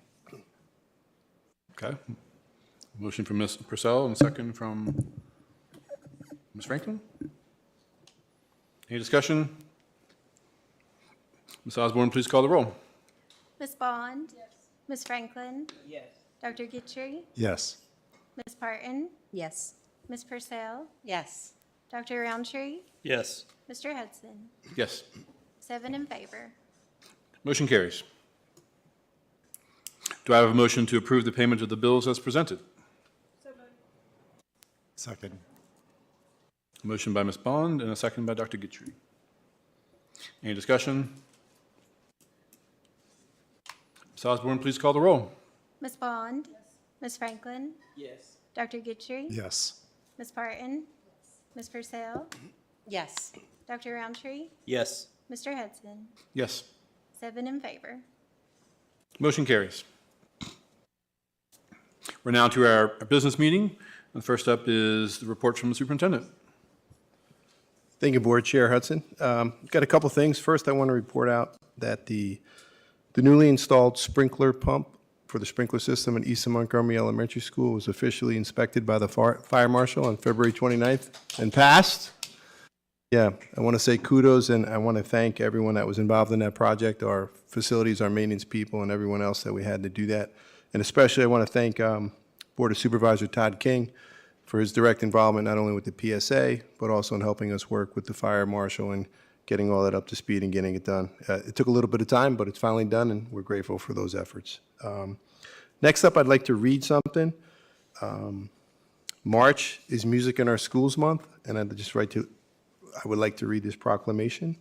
Okay. Motion from Ms. Purcell and second from Ms. Franklin? Any discussion? Ms. Osborne, please call the roll. Ms. Bond? Yes. Ms. Franklin? Yes. Dr. Gitchery? Yes. Ms. Parton? Yes. Ms. Purcell? Yes. Dr. Roundtree? Yes. Mr. Hudson? Yes. 7 in favor. Motion carries. Do I have a motion to approve the payment of the bills as presented? Second. A motion by Ms. Bond and a second by Dr. Gitchery. Any discussion? Ms. Osborne, please call the roll. Ms. Bond? Yes. Ms. Franklin? Yes. Dr. Gitchery? Yes. Ms. Parton? Ms. Purcell? Yes. Dr. Roundtree? Yes. Mr. Hudson? Yes. 7 in favor. Motion carries. We're now to our business meeting. And first up is the report from the superintendent. Thank you, Board Chair Hudson. Got a couple things. First, I want to report out that the newly installed sprinkler pump for the sprinkler system in East Montgomery Elementary School was officially inspected by the fire marshal on February 29th and passed. Yeah, I want to say kudos, and I want to thank everyone that was involved in that project, our facilities, our maintenance people, and everyone else that we had to do that. And especially, I want to thank Board of Supervisor Todd King for his direct involvement, not only with the PSA, but also in helping us work with the fire marshal and getting all that up to speed and getting it done. It took a little bit of time, but it's finally done, and we're grateful for those efforts. Next up, I'd like to read something. March is Music in Our Schools Month, and I would like to read this proclamation.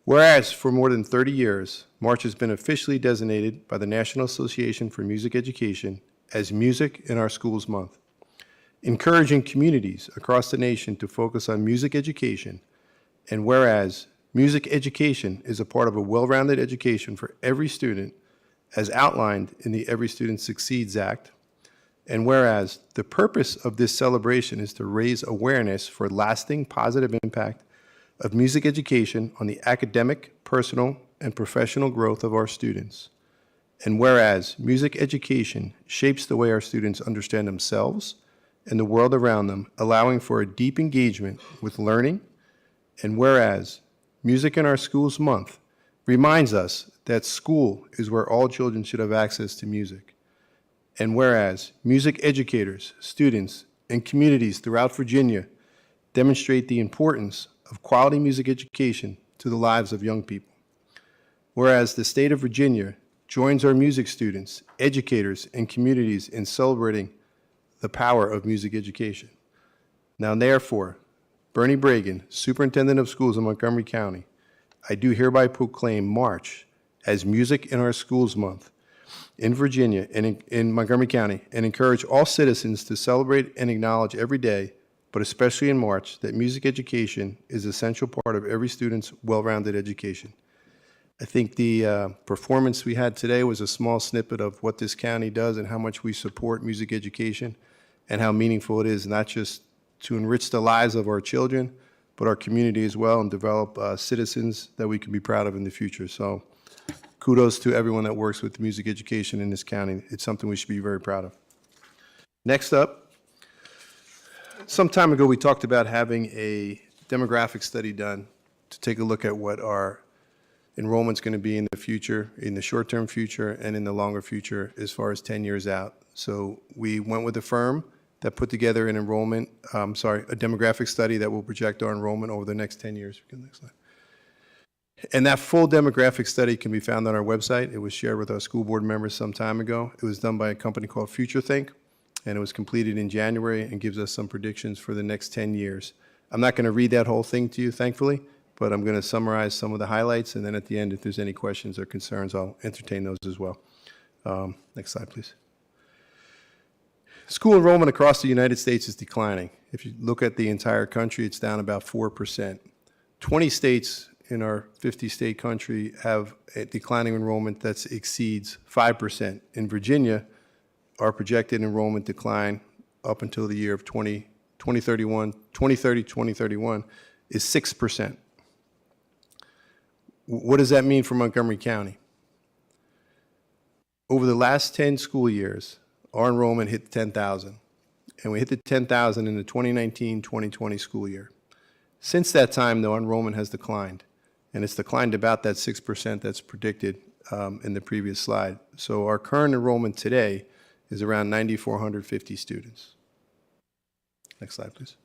Whereas for more than 30 years, March has been officially designated by the National Association for Music Education as Music in Our Schools Month, encouraging communities across the nation to focus on music education. And whereas music education is a part of a well-rounded education for every student, as outlined in the Every Student Succeeds Act, and whereas the purpose of this celebration is to raise awareness for lasting positive impact of music education on the academic, personal, and professional growth of our students. And whereas music education shapes the way our students understand themselves and the world around them, allowing for a deep engagement with learning. And whereas Music in Our Schools Month reminds us that school is where all children should have access to music. And whereas music educators, students, and communities throughout Virginia demonstrate the importance of quality music education to the lives of young people. Whereas the state of Virginia joins our music students, educators, and communities in celebrating the power of music education. Now therefore, Bernie Bragan, Superintendent of Schools in Montgomery County, I do hereby proclaim March as Music in Our Schools Month in Virginia and in Montgomery County, and encourage all citizens to celebrate and acknowledge every day, but especially in March, that music education is an essential part of every student's well-rounded education. I think the performance we had today was a small snippet of what this county does and how much we support music education and how meaningful it is, not just to enrich the lives of our children, but our community as well, and develop citizens that we can be proud of in the future. So kudos to everyone that works with music education in this county. It's something we should be very proud of. Next up, some time ago we talked about having a demographic study done to take a look at what our enrollment's going to be in the future, in the short-term future, and in the longer future as far as 10 years out. So we went with a firm that put together an a demographic study that will project our enrollment over the next 10 years. Next slide. And that full demographic study can be found on our website. It was shared with our school board members some time ago. It was done by a company called FutureThink, and it was completed in January and gives us some predictions for the next 10 years. I'm not going to read that whole thing to you, thankfully, but I'm going to summarize some of the highlights, and then at the end, if there's any questions or concerns, I'll entertain those as well. Next slide, please. School enrollment across the United States is declining. If you look at the entire country, it's down about 4%. 20 states in our 50-state country have a declining enrollment that exceeds 5%. In Virginia, our projected enrollment decline up until the year of 2030, 2031 is 6%. What does that mean for Montgomery County? Over the last 10 school years, our enrollment hit 10,000. and we hit the 10,000 in the 2019-2020 school year. Since that time, though, enrollment has declined, and it's declined about that 6% that's predicted in the previous slide. So our current enrollment today is around 9,450 students. Next slide, please.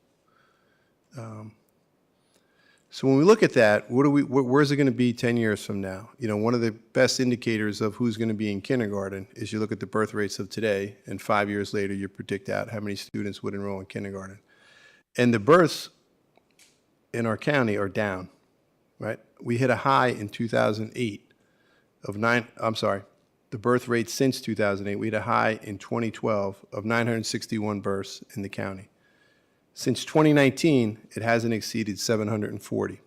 So when we look at that, where's it going to be 10 years from now? You know, one of the best indicators of who's going to be in kindergarten is you look at the birth rates of today, and 5 years later, you predict out how many students would enroll in kindergarten. And the births in our county are down, right? We hit a high in 2008 of the birth rate since 2008, we hit a high in 2012 of 961 births in the county. Since 2019, it hasn't exceeded 740.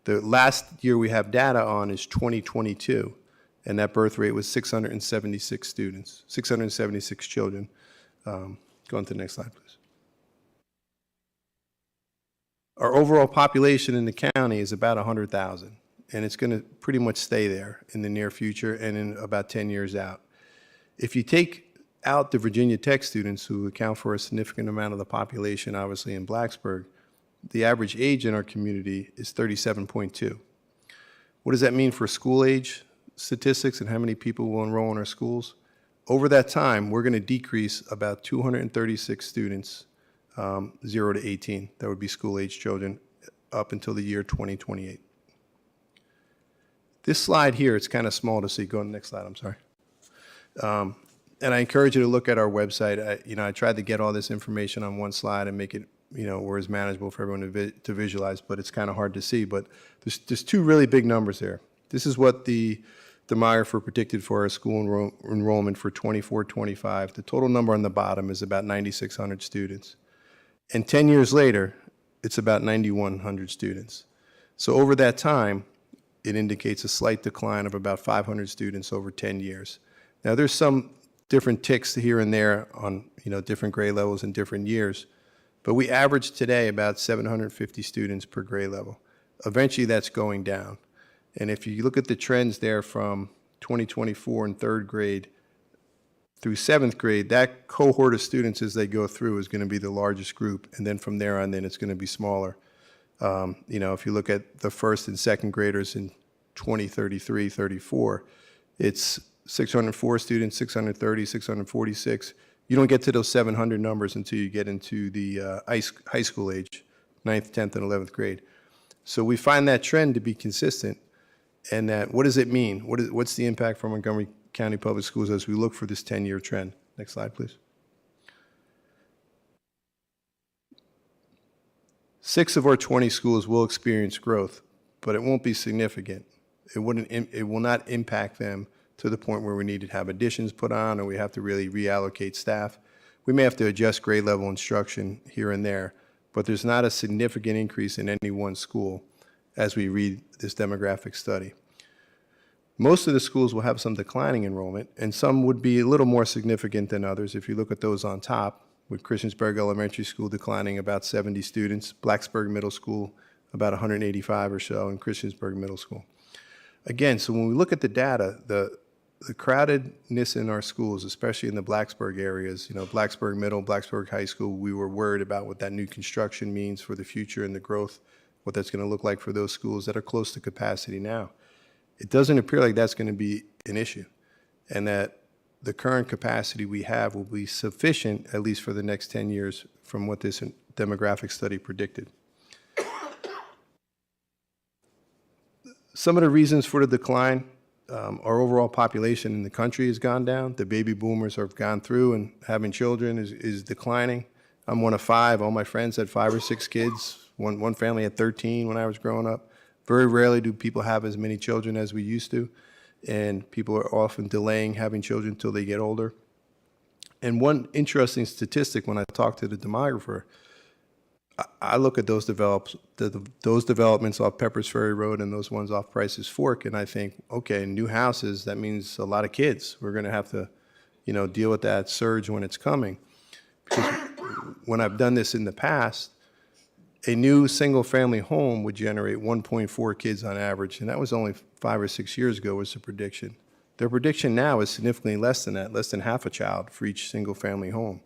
The last year we have data on is 2022, and that birth rate was 676 students, 676 children. Go on to the next slide, please. Our overall population in the county is about 100,000, and it's going to pretty much stay there in the near future and in about 10 years out. If you take out the Virginia Tech students, who account for a significant amount of the population, obviously, in Blacksburg, the average age in our community is 37.2. What does that mean for school age statistics and how many people will enroll in our schools? Over that time, we're going to decrease about 236 students, 0 to 18. That would be school age children up until the year 2028. This slide here, it's kind of small to see. Go on the next slide, I'm sorry. And I encourage you to look at our website. I tried to get all this information on one slide and make it, where it's manageable for everyone to visualize, but it's kind of hard to see. But there's two really big numbers there. This is what the demographer predicted for our school enrollment for 24-25. The total number on the bottom is about 9,600 students. And 10 years later, it's about 9,100 students. So over that time, it indicates a slight decline of about 500 students over 10 years. Now, there's some different ticks here and there on different grade levels in different years, but we average today about 750 students per grade level. Eventually, that's going down. And if you look at the trends there from 2024 in third grade through seventh grade, that cohort of students as they go through is going to be the largest group, and then from there on, then it's going to be smaller. If you look at the first and second graders in 2033, 34, it's 604 students, 630, 646. You don't get to those 700 numbers until you get into the high school age, 9th, 10th, and 11th grade. So we find that trend to be consistent, and that, what does it mean? What's the impact for Montgomery County Public Schools as we look for this 10-year trend? Next slide, please. 6 of our 20 schools will experience growth, but it won't be significant. It will not impact them to the point where we need to have additions put on, or we have to really reallocate staff. We may have to adjust grade level instruction here and there, but there's not a significant increase in any one school as we read this demographic study. Most of the schools will have some declining enrollment, and some would be a little more significant than others. If you look at those on top, with Christiansburg Elementary School declining about 70 students, Blacksburg Middle School about 185 or so, and Christiansburg Middle School. Again, so when we look at the data, the crowdedness in our schools, especially in the Blacksburg areas, Blacksburg Middle, Blacksburg High School, we were worried about what that new construction means for the future and the growth, what that's going to look like for those schools that are close to capacity now. It doesn't appear like that's going to be an issue, and that the current capacity we have will be sufficient, at least for the next 10 years, from what this demographic study predicted. Some of the reasons for the decline, our overall population in the country has gone down. The baby boomers have gone through, and having children is declining. I'm one of 5. All my friends had 5 or 6 kids. One family had 13 when I was growing up. Very rarely do people have as many children as we used to, and people are often delaying having children until they get older. And one interesting statistic when I talk to the demographer, I look at those developments off Peppers Ferry Road and those ones off Price's Fork, and I think, okay, new houses, that means a lot of kids. We're going to have to, deal with that surge when it's coming. Because when I've done this in the past, a new single-family home would generate 1.4 kids on average, and that was only 5 or 6 years ago was the prediction. Their prediction now is significantly less than that, less than half a child for each single-family home.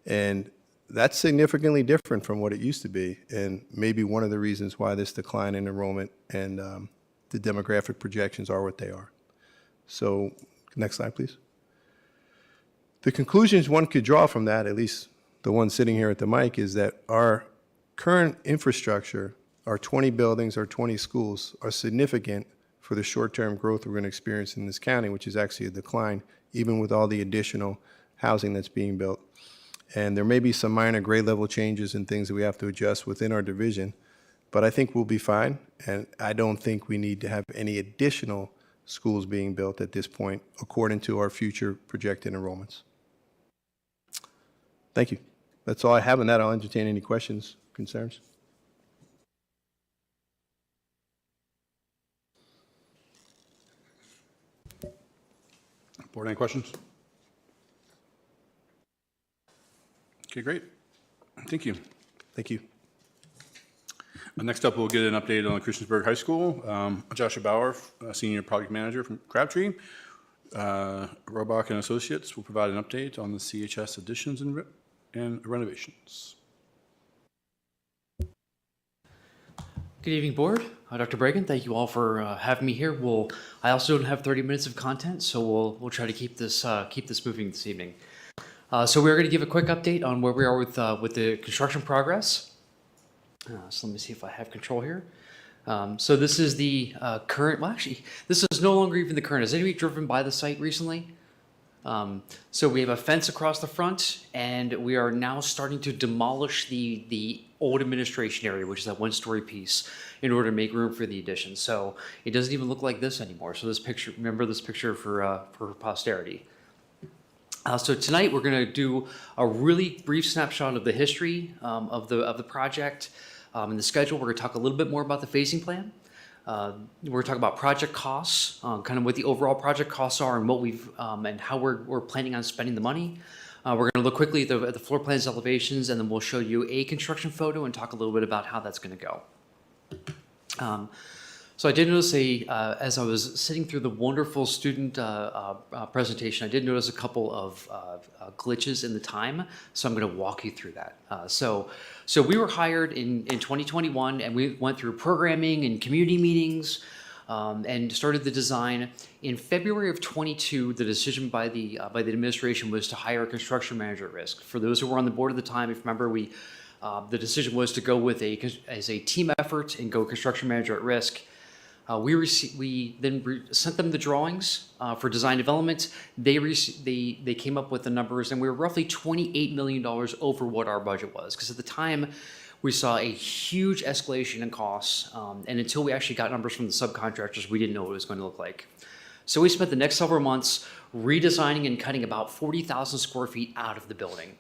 And that's significantly different from what it used to be, and maybe one of the reasons why this decline in enrollment and the demographic projections are what they are. So, next slide, please. The conclusions one could draw from that, at least the one sitting here at the mic, is that our current infrastructure, our 20 buildings, our 20 schools, are significant for the short-term growth we're going to experience in this county, which is actually a decline, even with all the additional housing that's being built. And there may be some minor grade level changes and things that we have to adjust within our division, but I think we'll be fine. And I don't think we need to have any additional schools being built at this point, according to our future projected enrollments. Thank you. That's all I have on that. I'll entertain any questions, concerns. Board, any questions? Okay, great. Thank you. Thank you. Next up, we'll get an update on Christiansburg High School. Joshua Bauer, Senior Project Manager from Crabtree. Robach and Associates will provide an update on the CHS additions and renovations. Good evening, Board. Dr. Bragan, thank you all for having me here. I also don't have 30 minutes of content, so we'll try to keep this moving this evening. So we're going to give a quick update on where we are with the construction progress. So let me see if I have control here. So this is the current. Well, actually, this is no longer even the current. Has anybody driven by the site recently? So we have a fence across the front, and we are now starting to demolish the old administration area, which is that one-story piece, in order to make room for the addition. So it doesn't even look like this anymore. So this picture, remember this picture for posterity. So tonight we're going to do a really brief snapshot of the history of the project and the schedule. We're going to talk a little bit more about the phasing plan. We're going to talk about project costs, kind of what the overall project costs are and what we've and how we're planning on spending the money. We're going to look quickly at the floor plans, elevations, and then we'll show you a construction photo and talk a little bit about how that's going to go. So I did notice as I was sitting through the wonderful student presentation, I did notice a couple of glitches in the time, so I'm going to walk you through that. So we were hired in 2021, and we went through programming and community meetings and started the design. In February of 22, the decision by the administration was to hire a construction manager at risk. For those who were on the board at the time, if you remember, the decision was to go with as a team effort and go construction manager at risk. We then sent them the drawings for design development. They came up with the numbers, and we were roughly $28 million over what our budget was. Because at the time, we saw a huge escalation in costs, and until we actually got numbers from the subcontractors, we didn't know what it was going to look like. So we spent the next several months redesigning and cutting about 40,000 square feet out of the building.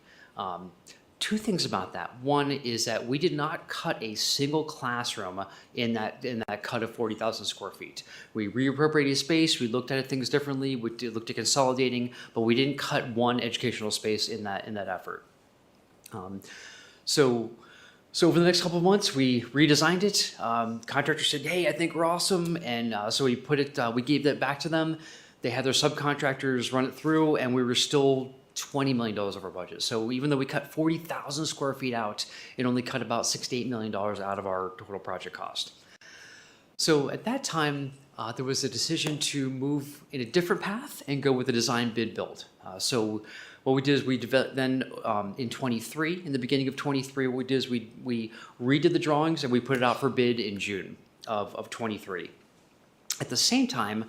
Two things about that. One is that we did not cut a single classroom in that cut of 40,000 square feet. We reappropriated space, we looked at things differently, we looked at consolidating, but we didn't cut one educational space in that effort. So over the next couple of months, we redesigned it. Contractor said, "Hey, I think we're awesome," and so we gave that back to them. They had their subcontractors run it through, and we were still $20 million over budget. So even though we cut 40,000 square feet out, it only cut about $6 to $8 million out of our total project cost. So at that time, there was a decision to move in a different path and go with a design bid build. So what we did is we developed then in the beginning of 23, what we did is we redid the drawings and we put it out for bid in June of 23. At the same time,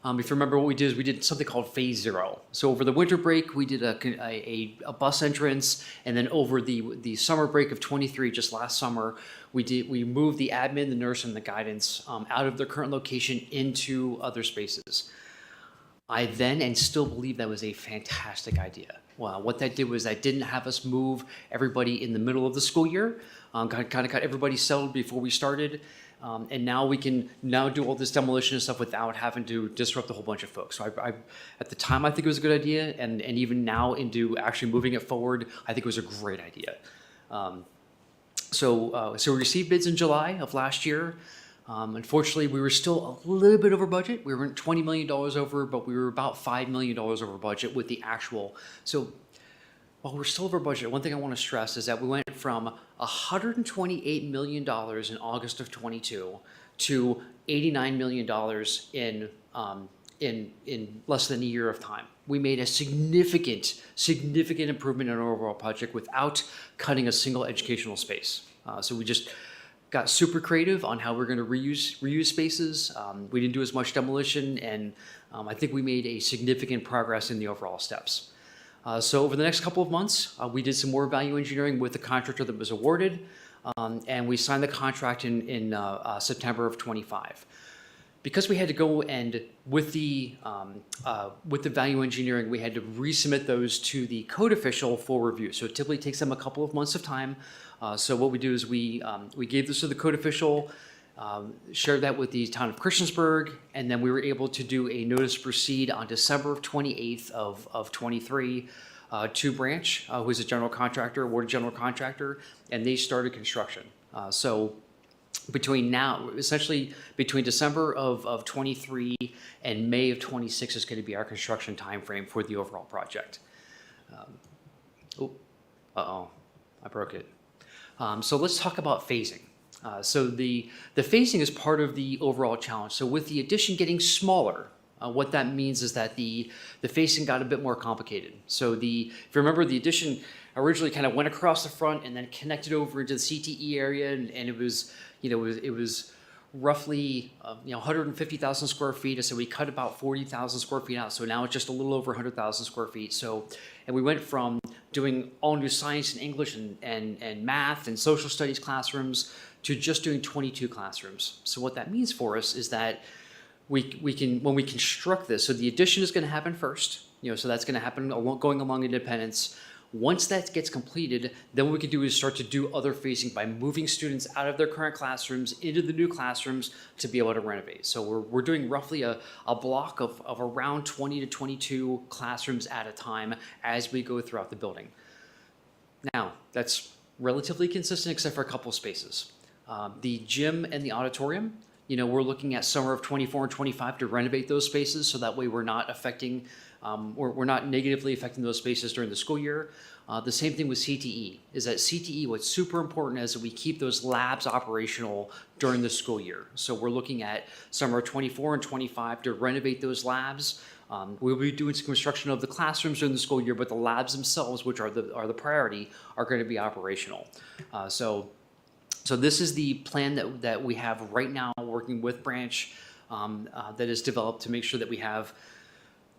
if you remember what we did is we did something called Phase 0. So over the winter break, we did a bus entrance, and then over the summer break of 23, just last summer, we moved the admin, the nurse, and the guidance out of their current location into other spaces. I then and still believe that was a fantastic idea. Well, what that did was that didn't have us move everybody in the middle of the school year, kind of got everybody settled before we started. And now we can do all this demolition and stuff without having to disrupt a whole bunch of folks. So at the time, I think it was a good idea. And even now into actually moving it forward, I think it was a great idea. So we received bids in July of last year. Unfortunately, we were still a little bit over budget. We weren't $20 million over, but we were about $5 million over budget with the actual. So while we're still over budget, one thing I want to stress is that we went from $128 million in August of 22 to $89 million in less than a year of time. We made a significant improvement in our overall project without cutting a single educational space. So we just got super creative on how we're going to reuse spaces. We didn't do as much demolition, and I think we made a significant progress in the overall steps. So over the next couple of months, we did some more value engineering with the contractor that was awarded, and we signed the contract in September of 25. Because we had to go and with the value engineering, we had to resubmit those to the code official for review. So it typically takes them a couple of months of time. So what we do is we gave this to the code official, shared that with the town of Christiansburg, and then we were able to do a notice to proceed on December 28th of 23 to Branch, who is a general contractor, awarded general contractor, and they started construction. So between now, essentially between December of 23 and May of 26 is going to be our construction timeframe for the overall project. I broke it. So let's talk about phasing. So the phasing is part of the overall challenge. So with the addition getting smaller, what that means is that the phasing got a bit more complicated. So if you remember, the addition originally kind of went across the front and then connected over into the CTE area, and it was, it was roughly 150,000 square feet. And so we cut about 40,000 square feet out. So now it's just a little over 100,000 square feet. So, and we went from doing all new science and English and math and social studies classrooms to just doing 22 classrooms. So what that means for us is that we can, when we construct this, so the addition is going to happen first, so that's going to happen going along Independence. Once that gets completed, then what we can do is start to do other phasing by moving students out of their current classrooms into the new classrooms to be able to renovate. So we're doing roughly a block of around 20 to 22 classrooms at a time as we go throughout the building. Now, that's relatively consistent except for a couple of spaces. The gym and the auditorium, we're looking at summer of 24 and 25 to renovate those spaces, so that way we're not affecting, we're not negatively affecting those spaces during the school year. The same thing with CTE, is that CTE, what's super important is that we keep those labs operational during the school year. So we're looking at summer of 24 and 25 to renovate those labs. We'll be doing some construction of the classrooms during the school year, but the labs themselves, which are the priority, are going to be operational. So this is the plan that we have right now, working with Branch, that is developed to make sure that we have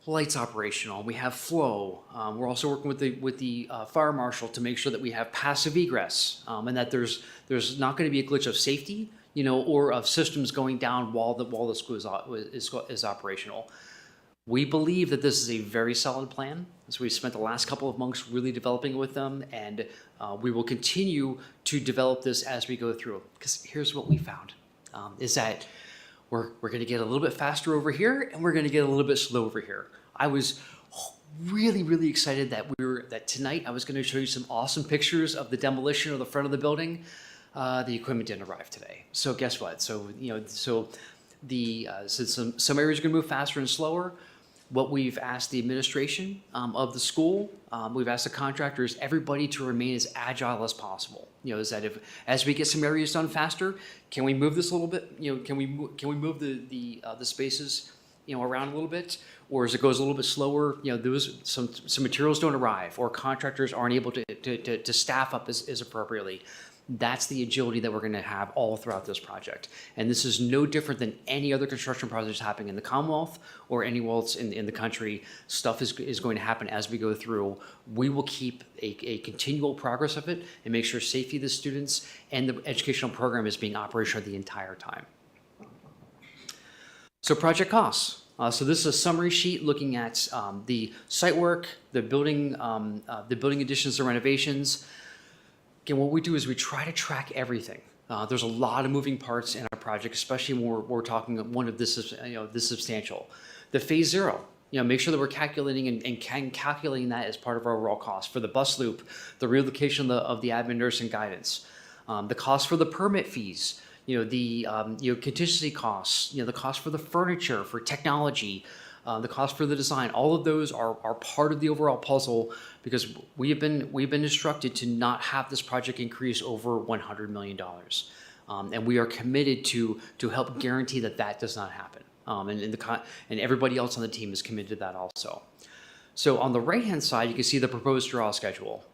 lights operational, we have flow. We're also working with the fire marshal to make sure that we have passive egress, and that there's not going to be a glitch of safety, or of systems going down while the school is operational. We believe that this is a very solid plan. So we spent the last couple of months really developing it with them, and we will continue to develop this as we go through. Because here's what we found, is that we're going to get a little bit faster over here, and we're going to get a little bit slow over here. I was really excited that tonight I was going to show you some awesome pictures of the demolition of the front of the building. The equipment didn't arrive today. So guess what? So since some areas are going to move faster and slower, what we've asked the administration of the school, we've asked the contractors, everybody to remain as agile as possible. Is that as we get some areas done faster, can we move this a little bit? Can we move the spaces around a little bit, or as it goes a little bit slower, some materials don't arrive, or contractors aren't able to staff up as appropriately. That's the agility that we're going to have all throughout this project. And this is no different than any other construction projects happening in the Commonwealth or anywhere else in the country. Stuff is going to happen as we go through. We will keep a continual progress of it and make sure safety of the students and the educational program is being operational the entire time. So project costs. So this is a summary sheet looking at the site work, the building additions and renovations. Again, what we do is we try to track everything. There's a lot of moving parts in our project, especially when we're talking one of this substantial. The phase zero, make sure that we're calculating and calculating that as part of our overall cost. For the bus loop, the relocation of the admin nurse and guidance, the cost for the permit fees, the contingency costs, the cost for the furniture, for technology, the cost for the design, all of those are part of the overall puzzle because we've been instructed to not have this project increase over $100 million. And we are committed to help guarantee that that does not happen. And everybody else on the team is committed to that also. So on the right-hand side, you can see the proposed draw schedule.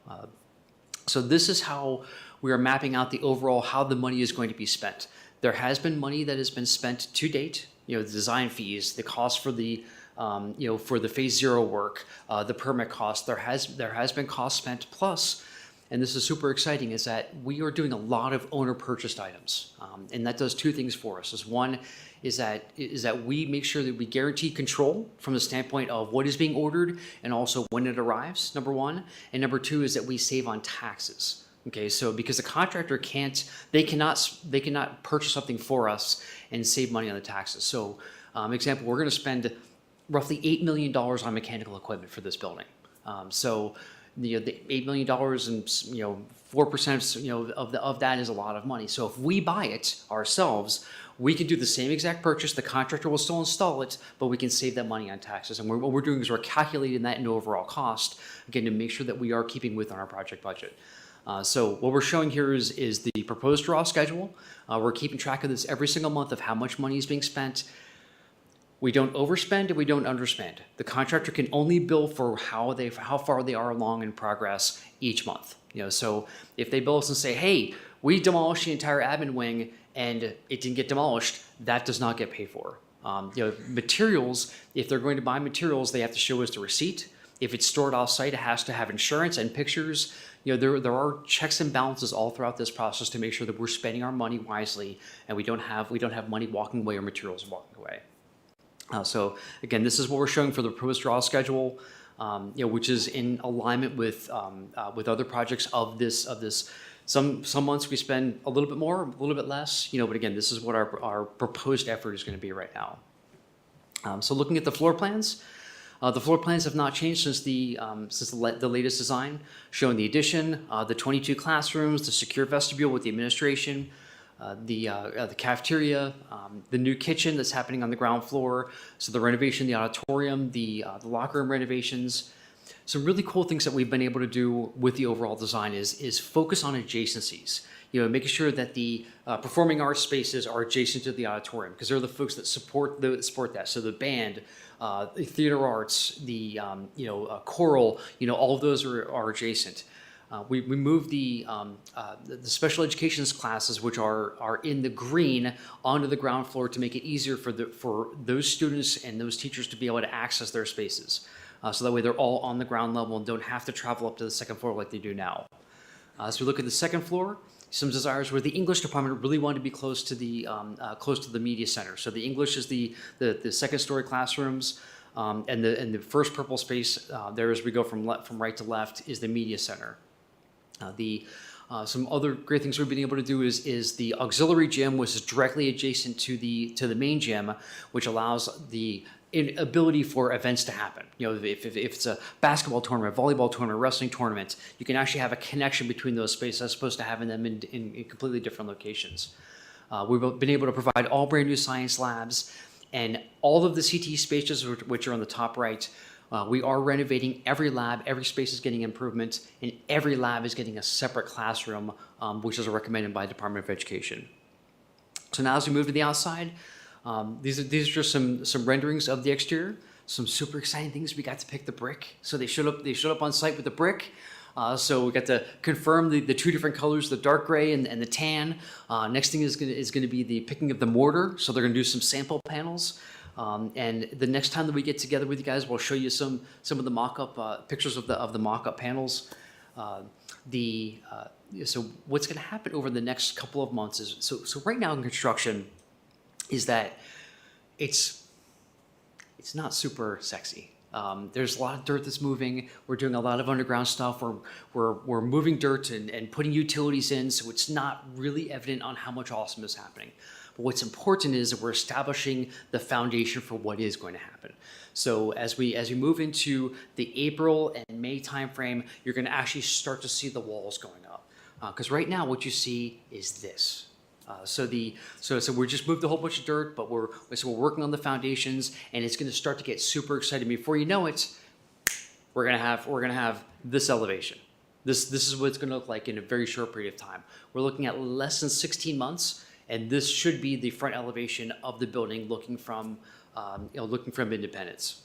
So this is how we are mapping out the overall how the money is going to be spent. There has been money that has been spent to date, the design fees, the cost for the, for the phase 0 work, the permit cost. There has been cost spent plus, and this is super exciting, is that we are doing a lot of owner purchased items. And that does two things for us. One is that we make sure that we guarantee control from the standpoint of what is being ordered and also when it arrives, number one. And number two is that we save on taxes. Okay, so because the contractor cannot purchase something for us and save money on the taxes. So, example, we're going to spend roughly $8 million on mechanical equipment for this building. So, the $8 million and 4% of that is a lot of money. So if we buy it ourselves, we can do the same exact purchase. The contractor will still install it, but we can save that money on taxes. And what we're doing is we're calculating that into overall cost, again, to make sure that we are keeping within our project budget. So what we're showing here is the proposed draw schedule. We're keeping track of this every single month of how much money is being spent. We don't overspend and we don't underspend. The contractor can only bill for how far they are along in progress each month. So if they bill us and say, hey, we demolished the entire admin wing and it didn't get demolished, that does not get paid for. Materials, if they're going to buy materials, they have to show us the receipt. If it's stored off-site, it has to have insurance and pictures. There are checks and balances all throughout this process to make sure that we're spending our money wisely and we don't have money walking away or materials walking away. So again, this is what we're showing for the proposed draw schedule, which is in alignment with other projects of this. Some months we spend a little bit more, a little bit less, but again, this is what our proposed effort is going to be right now. So looking at the floor plans. The floor plans have not changed since the latest design, showing the addition, the 22 classrooms, the secure vestibule with the administration, the cafeteria, the new kitchen that's happening on the ground floor, so the renovation, the auditorium, the locker room renovations. Some really cool things that we've been able to do with the overall design is focus on adjacencies. Making sure that the performing arts spaces are adjacent to the auditorium because they're the folks that support that. So the band, the theater arts, the choral, all of those are adjacent. We moved the special education classes, which are in the green, onto the ground floor to make it easier for those students and those teachers to be able to access their spaces. So that way they're all on the ground level and don't have to travel up to the second floor like they do now. As we look at the second floor, some desires where the English department really wanted to be close to the media center. So the English is the second story classrooms, and the first purple space there as we go from right to left is the media center. Some other great things we've been able to do is the auxiliary gym, which is directly adjacent to the main gym, which allows the ability for events to happen. If it's a basketball tournament, volleyball tournament, wrestling tournament, you can actually have a connection between those spaces as opposed to having them in completely different locations. We've been able to provide all brand new science labs and all of the CTE spaces, which are on the top right. We are renovating every lab, every space is getting improvement, and every lab is getting a separate classroom, which is recommended by the Department of Education. So now as we move to the outside, these are just some renderings of the exterior. Some super exciting things. We got to pick the brick. So they showed up on site with the brick. So we got to confirm the two different colors, the dark gray and the tan. Next thing is going to be the picking of the mortar. So they're going to do some sample panels. And the next time that we get together with you guys, we'll show you some of the mock-up pictures of the mock-up panels. So what's going to happen over the next couple of months is so right now in construction is that it's not super sexy. There's a lot of dirt that's moving. We're doing a lot of underground stuff. We're moving dirt and putting utilities in, so it's not really evident on how much awesome is happening. But what's important is that we're establishing the foundation for what is going to happen. So as we move into the April and May timeframe, you're going to actually start to see the walls going up. Because right now what you see is this. So we just moved a whole bunch of dirt, but we're working on the foundations, and it's going to start to get super exciting. Before you know it, we're gonna have this elevation. This is what it's going to look like in a very short period of time. We're looking at less than 16 months, and this should be the front elevation of the building, looking from Independence.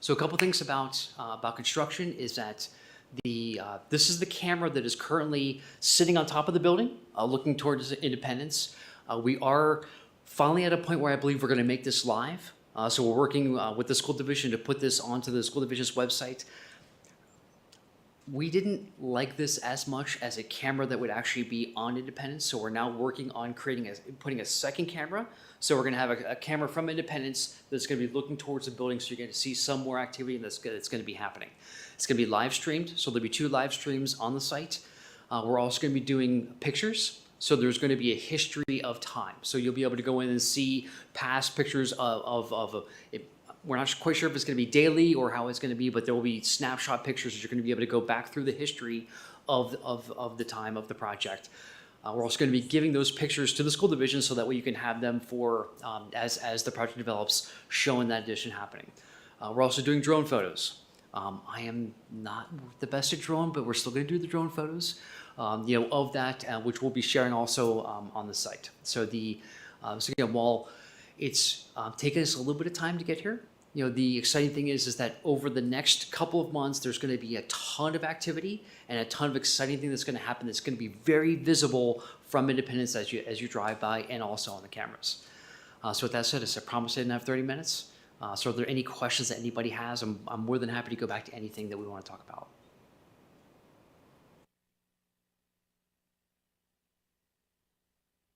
So a couple things about construction is that this is the camera that is currently sitting on top of the building, looking towards Independence. We are finally at a point where I believe we're going to make this live. So we're working with the school division to put this onto the school division's website. We didn't like this as much as a camera that would actually be on Independence, so we're now working on putting a second camera. So we're going to have a camera from Independence that's going to be looking towards the building, so you're going to see some more activity that's going to be happening. It's going to be live streamed, so there'll be 2 live streams on the site. We're also going to be doing pictures, so there's going to be a history of time. So you'll be able to go in and see past pictures we're not quite sure if it's going to be daily or how it's going to be, but there will be snapshot pictures that you're going to be able to go back through the history of the time of the project. We're also going to be giving those pictures to the school division so that way you can have them for as the project develops, showing that addition happening. We're also doing drone photos. I am not the best at drone, but we're still going to do the drone photos, of that, which we'll be sharing also on the site. So again, while it's taken us a little bit of time to get here, the exciting thing is that over the next couple of months, there's going to be a ton of activity and a ton of exciting things that's going to happen that's going to be very visible from Independence as you drive by and also on the cameras. So with that said, I promised I didn't have 30 minutes. So are there any questions that anybody has? I'm more than happy to go back to anything that we want to talk about.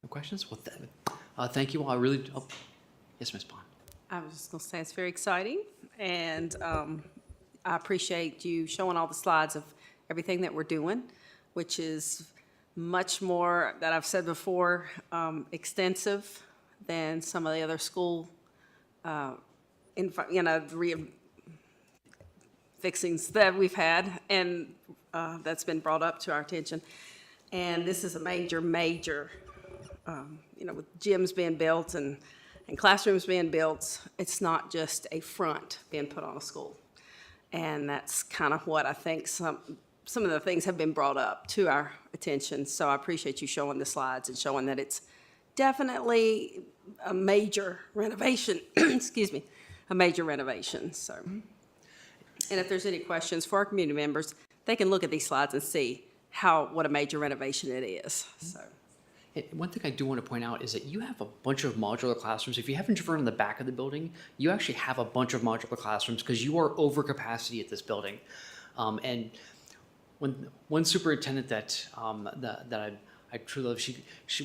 No questions? Well, thank you all. Yes, Ms. Bond. I was just going to say it's very exciting, and I appreciate you showing all the slides of everything that we're doing, which is much more, that I've said before, extensive than some of the other school, fixings that we've had, and that's been brought up to our attention. And this is a major, with gyms being built and classrooms being built, it's not just a front being put on a school. And that's kind of what I think some of the things have been brought up to our attention. So I appreciate you showing the slides and showing that it's definitely a major renovation, excuse me, a major renovation. So, and if there's any questions for our community members, they can look at these slides and see what a major renovation it is. So. One thing I do want to point out is that you have a bunch of modular classrooms. If you haven't driven in the back of the building, you actually have a bunch of modular classrooms because you are over capacity at this building. And one superintendent that I truly love,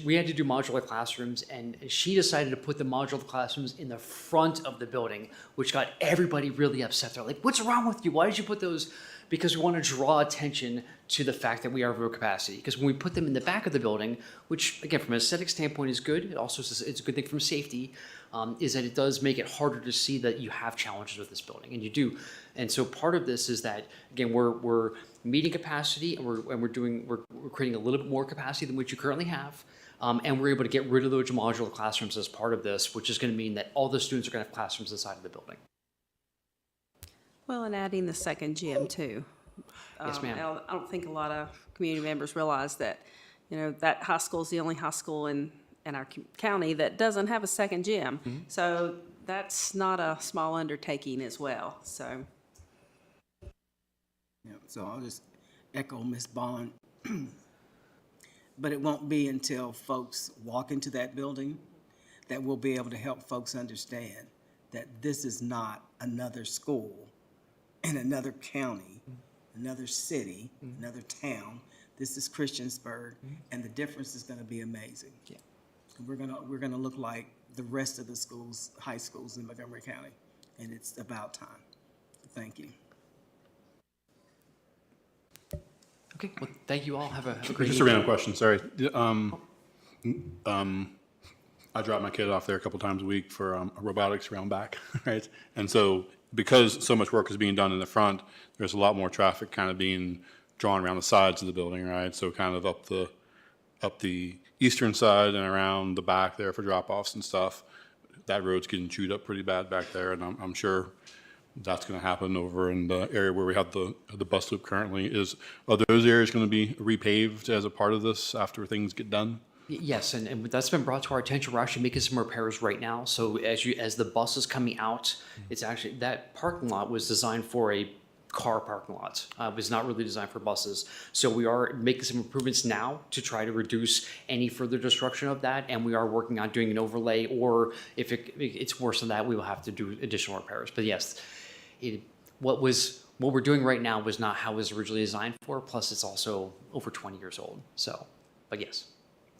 we had to do modular classrooms, and she decided to put the modular classrooms in the front of the building, which got everybody really upset. They're like, "What's wrong with you? Why did you put those?" Because we want to draw attention to the fact that we are over capacity. Because when we put them in the back of the building, which again, from an aesthetic standpoint is good, it also it's a good thing from safety, is that it does make it harder to see that you have challenges with this building, and you do. And so part of this is that, again, we're meeting capacity, and we're creating a little bit more capacity than what you currently have, and we're able to get rid of those modular classrooms as part of this, which is going to mean that all the students are going to have classrooms inside of the building. Well, and adding the second gym too. Yes, ma'am. I don't think a lot of community members realize that, that high school is the only high school in our county that doesn't have a second gym. Mm-hmm. So that's not a small undertaking as well. So. Yeah, so I'll just echo Ms. Bond. But it won't be until folks walk into that building that we'll be able to help folks understand that this is not another school in another county, another city, another town. This is Christiansburg, and the difference is going to be amazing. Yeah. We're gonna look like the rest of the schools, high schools in Montgomery County, and it's about time. Thank you. Okay, well, thank you all. Have a great Just a random question, sorry. I drop my kid off there a couple times a week for a robotics around back, right? And so because so much work is being done in the front, there's a lot more traffic kind of being drawn around the sides of the building, right? So kind of up the eastern side and around the back there for drop-offs and stuff. That road's getting chewed up pretty bad back there, and I'm sure that's going to happen over in the area where we have the bus loop currently. Are those areas going to be repaved as a part of this after things get done? Yes, and that's been brought to our attention. We're actually making some repairs right now. So as the bus is coming out, it's actually, that parking lot was designed for a car parking lot. It was not really designed for buses. So we are making some improvements now to try to reduce any further destruction of that. And we are working on doing an overlay, or if it's worse than that, we will have to do additional repairs. But yes, what we're doing right now was not how it was originally designed for. Plus, it's also over 20 years old. So, but yes.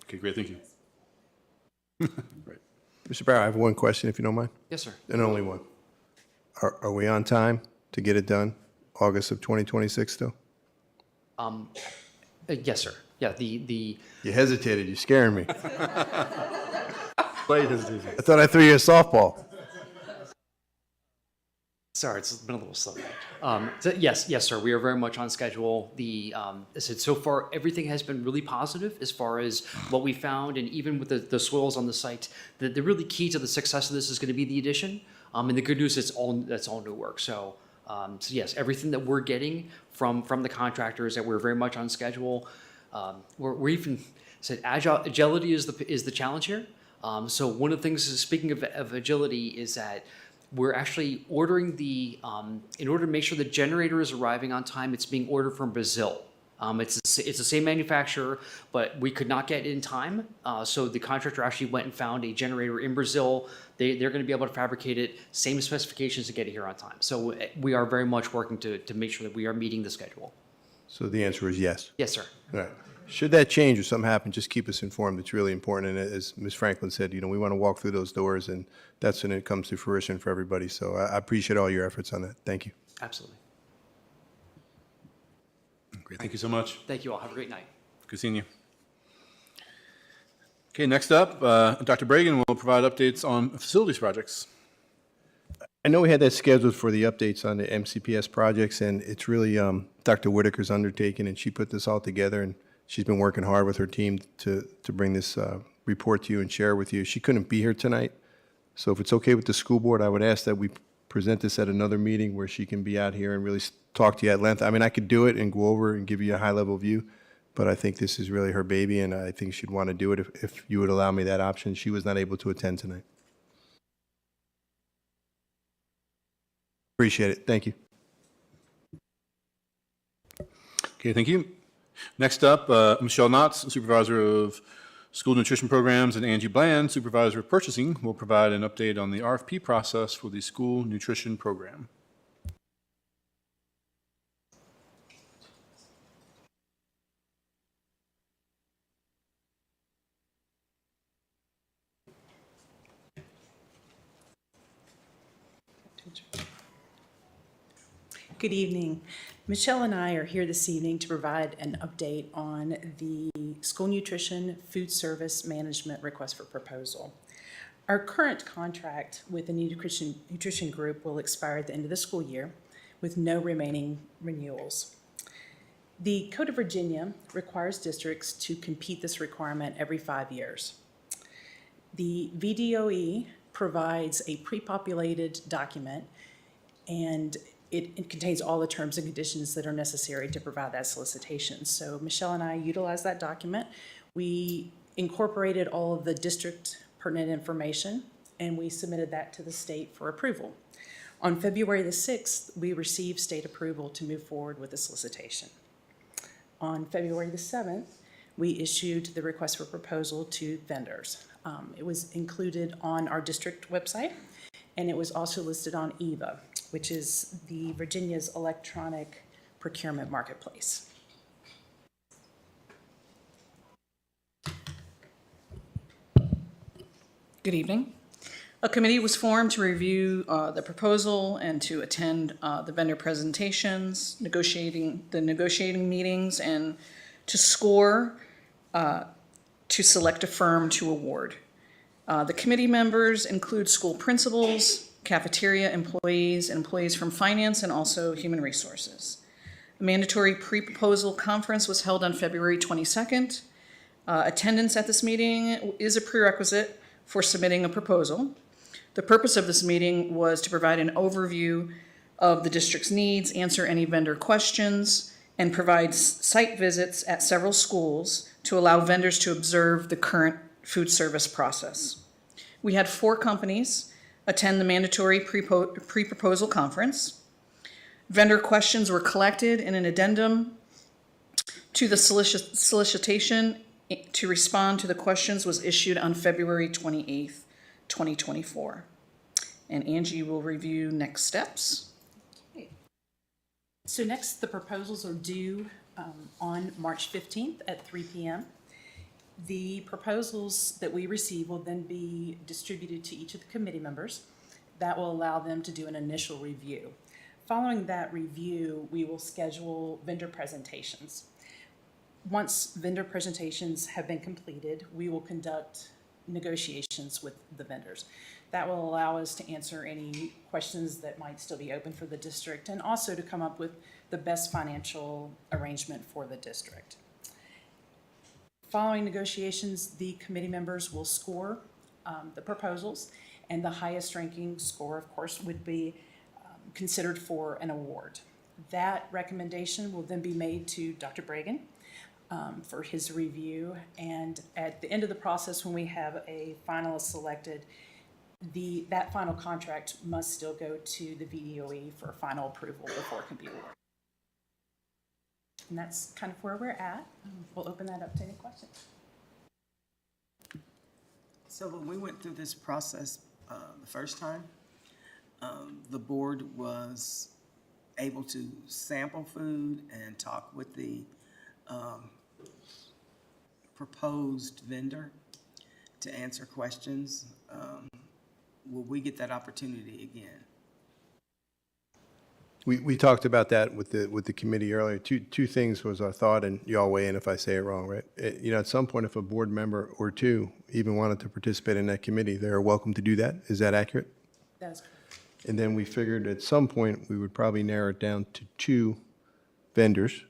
Okay, great, thank you. Right. Mr. Barrow, I have one question, if you don't mind. Yes, sir. And only one. Are we on time to get it done, August of 2026 still? Yes, sir. Yeah, the You hesitated, you're scaring me. I thought I threw you a softball. Sorry, it's been a little slow. So yes, sir, we are very much on schedule. I said, so far, everything has been really positive as far as what we found, and even with the soils on the site, the really key to the success of this is going to be the addition. And the good news is that's all new work. So yes, everything that we're getting from the contractors, that we're very much on schedule. We're even said agility is the challenge here. So one of the things, speaking of agility, is that we're actually ordering in order to make sure the generator is arriving on time, it's being ordered from Brazil. It's the same manufacturer, but we could not get it in time. So the contractor actually went and found a generator in Brazil. They're going to be able to fabricate it, same specifications, to get it here on time. So we are very much working to make sure that we are meeting the schedule. So the answer is yes. Yes, sir. All right. Should that change or something happen, just keep us informed. It's really important. And as Ms. Franklin said, we want to walk through those doors, and that's when it comes to fruition for everybody. So I appreciate all your efforts on that. Thank you. Absolutely. Great, thank you so much. Thank you all. Have a great night. Good seeing you. Okay, next up, Dr. Bragan will provide updates on facilities projects. I know we had that scheduled for the updates on the MCPS projects, and it's really Dr. Whitaker's undertaking, and she put this all together, and she's been working hard with her team to bring this report to you and share with you. She couldn't be here tonight, so if it's okay with the school board, I would ask that we present this at another meeting where she can be out here and really talk to you at length. I mean, I could do it and go over and give you a high-level view, but I think this is really her baby, and I think she'd want to do it if you would allow me that option. She was not able to attend tonight. Appreciate it. Thank you. Okay, thank you. Next up, Michelle Knotts, Supervisor of School Nutrition Programs, and Angie Bland, Supervisor of Purchasing, will provide an update on the RFP process for the School Nutrition Program. Good evening. Michelle and I are here this evening to provide an update on the School Nutrition Food Service Management Request for Proposal. Our current contract with the Nutrition Group will expire at the end of the school year with no remaining renewals. The Code of Virginia requires districts to compete this requirement every 5 years. The VDOE provides a pre-populated document, and it contains all the terms and conditions that are necessary to provide that solicitation. So Michelle and I utilized that document. We incorporated all of the district pertinent information, and we submitted that to the state for approval. On February the 6th, we received state approval to move forward with the solicitation. On February the 7th, we issued the request for proposal to vendors. It was included on our district website, and it was also listed on EVA, which is the Virginia's electronic procurement marketplace. Good evening. A committee was formed to review the proposal and to attend the vendor presentations, the negotiating meetings, and to score to select a firm to award. The committee members include school principals, cafeteria employees, and employees from finance and also human resources. A mandatory pre-proposal conference was held on February 22nd. Attendance at this meeting is a prerequisite for submitting a proposal. The purpose of this meeting was to provide an overview of the district's needs, answer any vendor questions, and provide site visits at several schools to allow vendors to observe the current food service process. We had 4 companies attend the mandatory pre-proposal conference. Vendor questions were collected in an addendum to the solicitation to respond to the questions was issued on February 28th, 2024. And Angie will review next steps. So next, the proposals are due on March 15th at 3 p.m. The proposals that we receive will then be distributed to each of the committee members. That will allow them to do an initial review. Following that review, we will schedule vendor presentations. Once vendor presentations have been completed, we will conduct negotiations with the vendors. That will allow us to answer any questions that might still be open for the district and also to come up with the best financial arrangement for the district. Following negotiations, the committee members will score the proposals, and the highest ranking score, of course, would be considered for an award. That recommendation will then be made to Dr. Bragan for his review, and at the end of the process, when we have a finalist selected, that final contract must still go to the VDOE for final approval before it can be awarded. And that's kind of where we're at. We'll open that up to any questions. So when we went through this process the first time, the board was able to sample food and talk with the proposed vendor to answer questions. Will we get that opportunity again? We talked about that with the committee earlier. Two things was our thought, and y'all weigh in if I say it wrong, right? At some point, if a board member or two even wanted to participate in that committee, they're welcome to do that. Is that accurate? That is correct. And then we figured at some point, we would probably narrow it down to 2 vendors,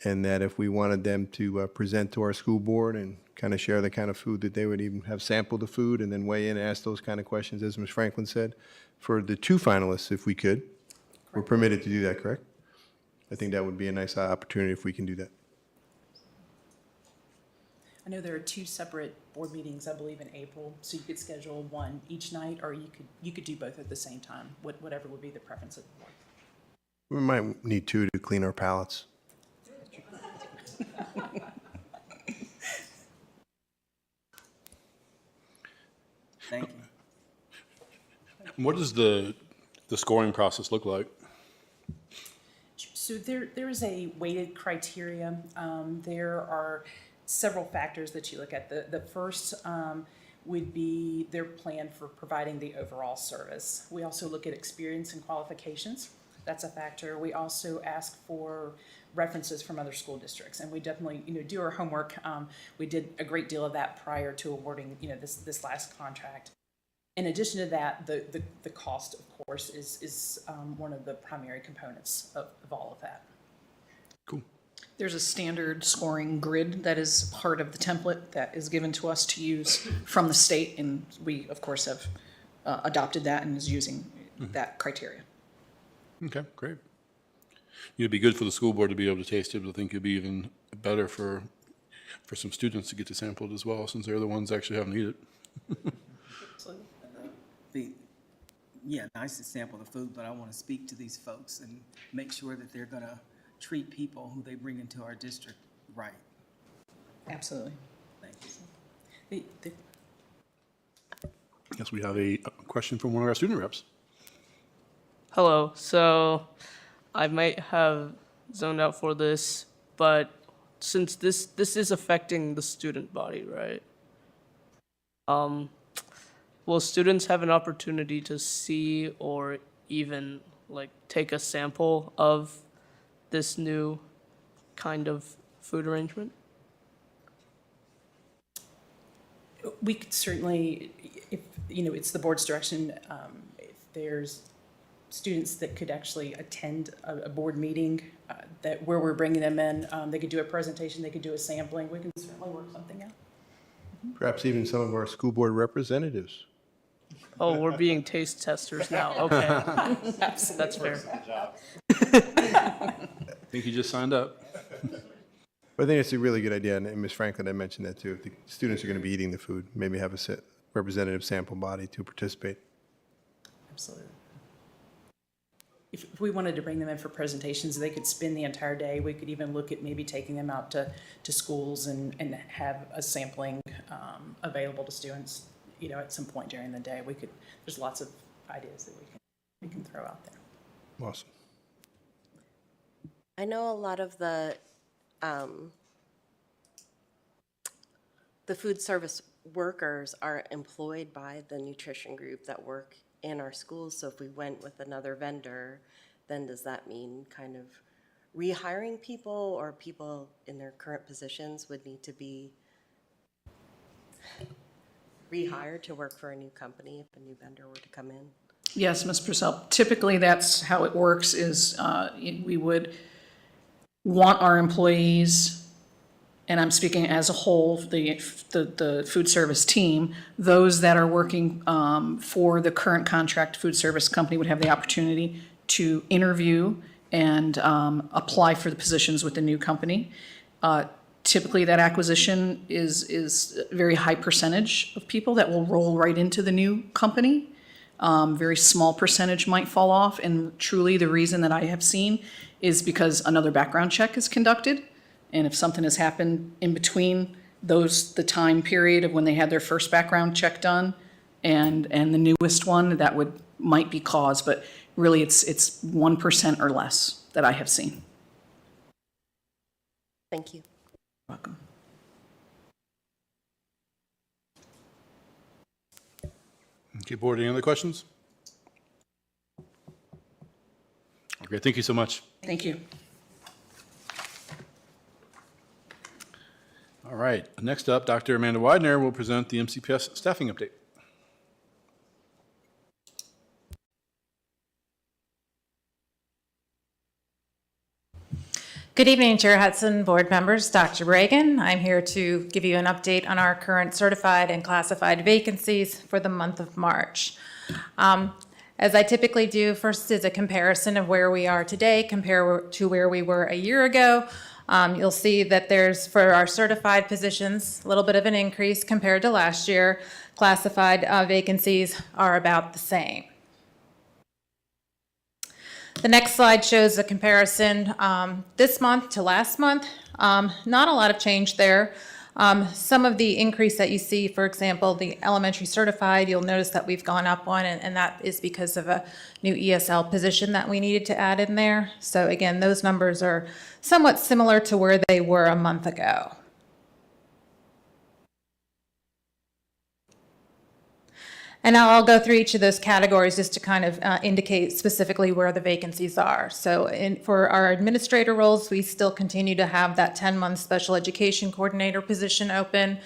and that if we wanted them to present to our school board and kind of share the kind of food that they would even have sampled the food and then weigh in and ask those kind of questions, as Ms. Franklin said, for the 2 finalists, if we could. We're permitted to do that, correct? I think that would be a nice opportunity if we can do that. I know there are 2 separate board meetings, I believe, in April, so you could schedule one each night, or you could do both at the same time, whatever would be the preference of the board. We might need 2 to clean our palates. Thank you. What does the scoring process look like? So there is a weighted criteria. There are several factors that you look at. The first would be their plan for providing the overall service. We also look at experience and qualifications. That's a factor. We also ask for references from other school districts, and we definitely do our homework. We did a great deal of that prior to awarding this last contract. In addition to that, the cost, of course, is one of the primary components of all of that. Cool. There's a standard scoring grid that is part of the template that is given to us to use from the state, and we, of course, have adopted that and is using that criteria. Okay, great. It'd be good for the school board to be able to taste it, but I think it'd be even better for some students to get to sample it as well, since they're the ones actually having to eat it. Nice to sample the food, but I want to speak to these folks and make sure that they're going to treat people who they bring into our district right. Absolutely. Thank you. Yes, we have a question from one of our student reps. Hello. So I might have zoned out for this, but since this is affecting the student body, right? Will students have an opportunity to see or even take a sample of this new kind of food arrangement? We could certainly, if it's the board's direction, if there's students that could actually attend a board meeting that where we're bringing them in. They could do a presentation, they could do a sampling. We can certainly work something out. Perhaps even some of our school board representatives. Oh, we're being taste testers now. Okay. That's fair. I think you just signed up. But I think it's a really good idea, and Ms. Franklin had mentioned that too. If the students are going to be eating the food, maybe have a representative sample body to participate. Absolutely. If we wanted to bring them in for presentations, they could spend the entire day. We could even look at maybe taking them out to schools and have a sampling available to students, you know, at some point during the day. There's lots of ideas that we can throw out there. Awesome. I know a lot of the food service workers are employed by the nutrition group that work in our schools. So if we went with another vendor, then does that mean kind of rehiring people, or people in their current positions would need to be rehired to work for a new company if a new vendor were to come in? Yes, Ms. Purcell. Typically, that's how it works is we would want our employees, and I'm speaking as a whole, the food service team, those that are working for the current contract food service company would have the opportunity to interview and apply for the positions with the new company. Typically, that acquisition is a very high percentage of people that will roll right into the new company. Very small percentage might fall off, and truly the reason that I have seen is because another background check is conducted, and if something has happened in between the time period of when they had their first background check done and the newest one, that might be cause, but really it's 1% or less that I have seen. Thank you. Welcome. Okay, board, any other questions? Okay, thank you so much. Thank you. All right, next up, Dr. Amanda Widener will present the MCPS staffing update. Good evening, Chair Hudson, board members, Dr. Reagan. I'm here to give you an update on our current certified and classified vacancies for the month of March. As I typically do, first is a comparison of where we are today compared to where we were a year ago. You'll see that there's, for our certified positions, a little bit of an increase compared to last year. Classified vacancies are about the same. The next slide shows a comparison this month to last month. Not a lot of change there. Some of the increase that you see, for example, the elementary certified, you'll notice that we've gone up one, and that is because of a new ESL position that we needed to add in there. So again, those numbers are somewhat similar to where they were a month ago. And now I'll go through each of those categories just to kind of indicate specifically where the vacancies are. So for our administrator roles, we still continue to have that 10-month special education coordinator position open.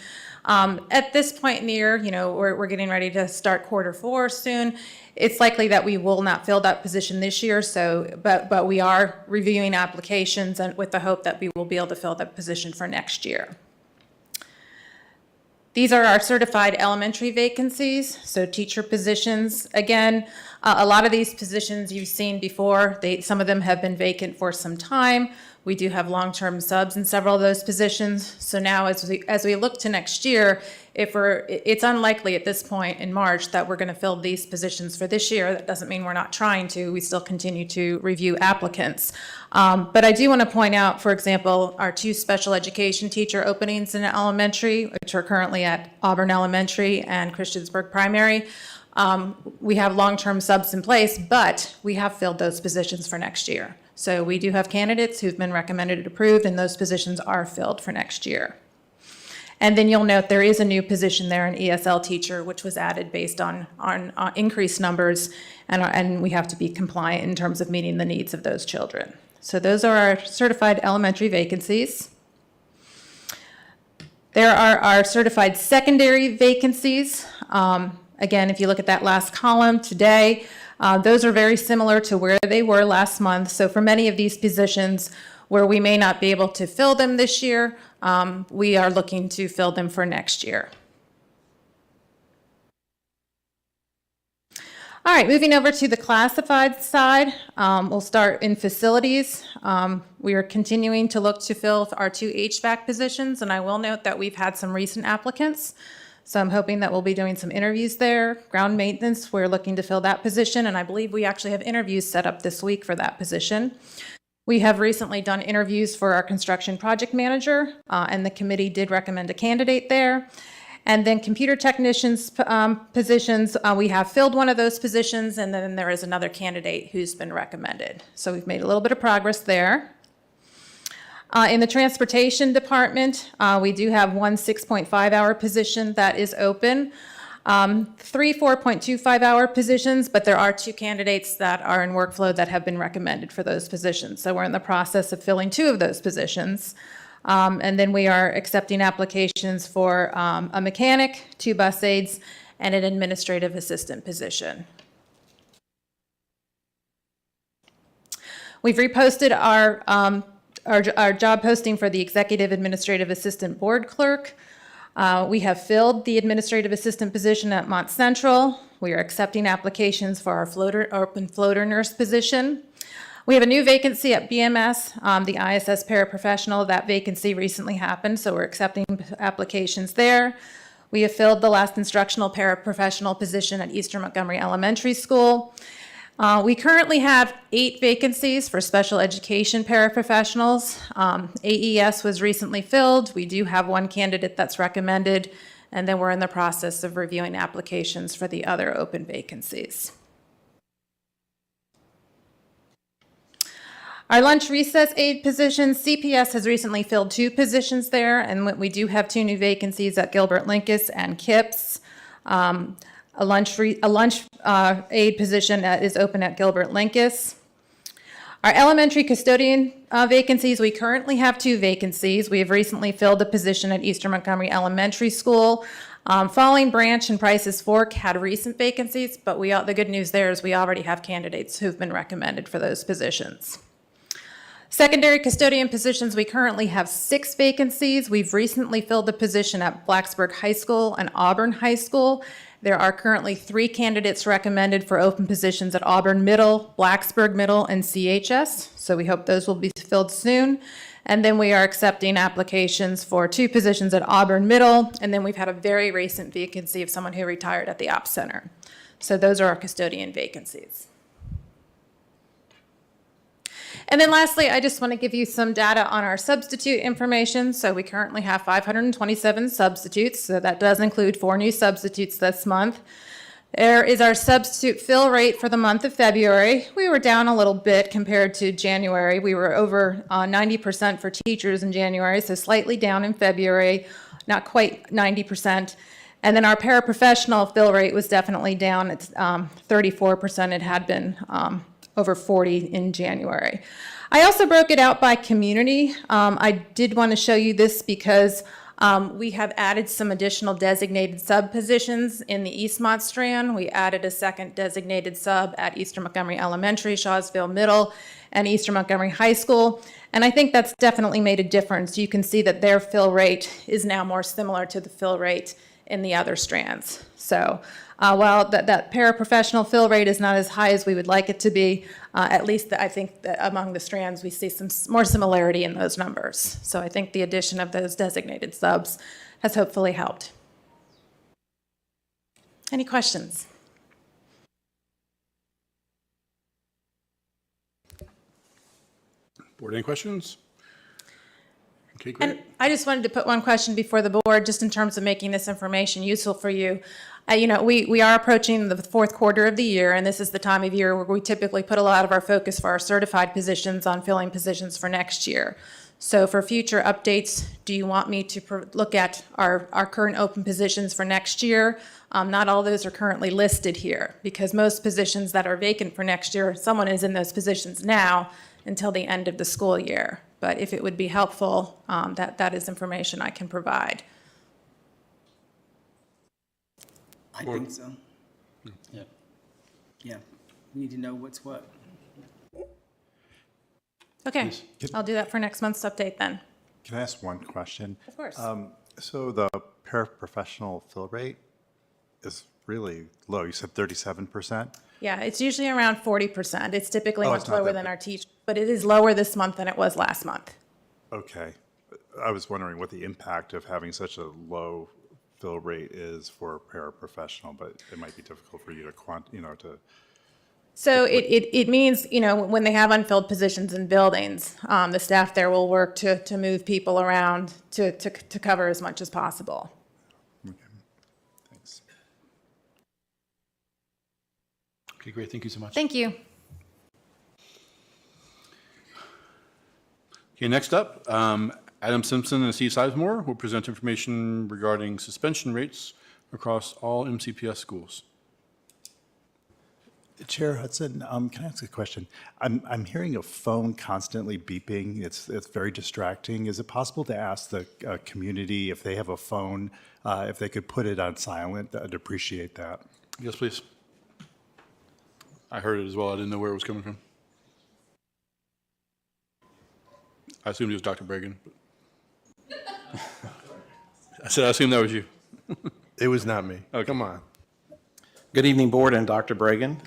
At this point in the year, you know, we're getting ready to start Q4 soon. It's likely that we will not fill that position this year, so but we are reviewing applications and with the hope that we will be able to fill that position for next year. These are our certified elementary vacancies, so teacher positions. Again, a lot of these positions you've seen before. Some of them have been vacant for some time. We do have long-term subs in several of those positions. So now as we look to next year, it's unlikely at this point in March that we're going to fill these positions for this year. That doesn't mean we're not trying to. We still continue to review applicants. But I do want to point out, for example, our 2 special education teacher openings in elementary, which are currently at Auburn Elementary and Christiansburg Primary. We have long-term subs in place, but we have filled those positions for next year. So we do have candidates who've been recommended and approved, and those positions are filled for next year. And then you'll note there is a new position there, an ESL teacher, which was added based on increased numbers, and we have to be compliant in terms of meeting the needs of those children. So those are our certified elementary vacancies. There are our certified secondary vacancies. Again, if you look at that last column today, Those are very similar to where they were last month. So for many of these positions where we may not be able to fill them this year, we are looking to fill them for next year. All right, moving over to the classified side, we'll start in facilities. We are continuing to look to fill our 2 HVAC positions, and I will note that we've had some recent applicants. So I'm hoping that we'll be doing some interviews there. Ground maintenance, we're looking to fill that position, and I believe we actually have interviews set up this week for that position. We have recently done interviews for our construction project manager, and the committee did recommend a candidate there. And then computer technicians positions, we have filled one of those positions, and then there is another candidate who's been recommended. So we've made a little bit of progress there. In the transportation department, we do have one 6.5-hour position that is open. 3 4.25-hour positions, but there are 2 candidates that are in workflow that have been recommended for those positions. So we're in the process of filling 2 of those positions. And then we are accepting applications for a mechanic, 2 bus aides, and an administrative assistant position. We've reposted our job posting for the executive administrative assistant board clerk. We have filled the administrative assistant position at Mont Central. We are accepting applications for our open floater nurse position. We have a new vacancy at BMS, the ISS paraprofessional. That vacancy recently happened, so we're accepting applications there. We have filled the last instructional paraprofessional position at Eastern Montgomery Elementary School. We currently have 8 vacancies for special education paraprofessionals. AES was recently filled. We do have 1 candidate that's recommended, and then we're in the process of reviewing applications for the other open vacancies. Our lunch recess aide positions, CPS has recently filled 2 positions there, and we do have 2 new vacancies at Gilbert Lincas and KIPS. A lunch aide position is open at Gilbert Lincas. Our elementary custodian vacancies, we currently have 2 vacancies. We have recently filled a position at Eastern Montgomery Elementary School. Falling Branch and Prices Fork had recent vacancies, but the good news there is we already have candidates who've been recommended for those positions. Secondary custodian positions, we currently have 6 vacancies. We've recently filled a position at Blacksburg High School and Auburn High School. There are currently 3 candidates recommended for open positions at Auburn Middle, Blacksburg Middle, and CHS. So we hope those will be filled soon. And then we are accepting applications for 2 positions at Auburn Middle. And then we've had a very recent vacancy of someone who retired at the Ops Center. So those are our custodian vacancies. And then lastly, I just want to give you some data on our substitute information. So we currently have 527 substitutes. So that does include 4 new substitutes this month. There is our substitute fill rate for the month of February. We were down a little bit compared to January. We were over 90% for teachers in January, so slightly down in February, not quite 90%. And then our paraprofessional fill rate was definitely down. It's 34%. It had been over 40 in January. I also broke it out by community. I did want to show you this because we have added some additional designated sub positions in the Eastmont strand. We added a 2nd designated sub at Eastern Montgomery Elementary, Shawsville Middle, and Eastern Montgomery High School. And I think that's definitely made a difference. You can see that their fill rate is now more similar to the fill rate in the other strands. So while that paraprofessional fill rate is not as high as we would like it to be, at least I think that among the strands we see some more similarity in those numbers. So I think the addition of those designated subs has hopefully helped. Any questions? Board, any questions? Okay, great. And I just wanted to put one question before the board, just in terms of making this information useful for you. We are approaching the 4th quarter of the year, and this is the time of year where we typically put a lot of our focus for our certified positions on filling positions for next year. So for future updates, do you want me to look at our current open positions for next year? Not all those are currently listed here, because most positions that are vacant for next year, someone is in those positions now until the end of the school year. But if it would be helpful, that is information I can provide. I think so. Yeah. Yeah. We need to know what's what. Okay, I'll do that for next month's update then. Can I ask one question? Of course. So the paraprofessional fill rate is really low. You said 37%? Yeah, it's usually around 40%. It's typically Oh, much it's not lower that than big. our teach, but it is lower this month than it was last month. Okay. I was wondering what the impact of having such a low fill rate is for paraprofessional, but it might be difficult for you to to. So it means, when they have unfilled positions in buildings, the staff there will work to move people around to cover as much as possible. Thanks. Okay, great. Thank you so much. Thank you. Okay, next up, Adam Simpson and Steve Sizemore will present information regarding suspension rates across all MCPS schools. Chair Hudson, can I ask a question? I'm hearing a phone constantly beeping. It's very distracting. Is it possible to ask the community if they have a phone, if they could put it on silent? I'd appreciate that. Yes, please. I heard it as well. I didn't know where it was coming from. I assumed it was Dr. Bregan. I said I assumed that was you. It was not me. Okay. Come on. Good evening, Board and Dr. Bregan.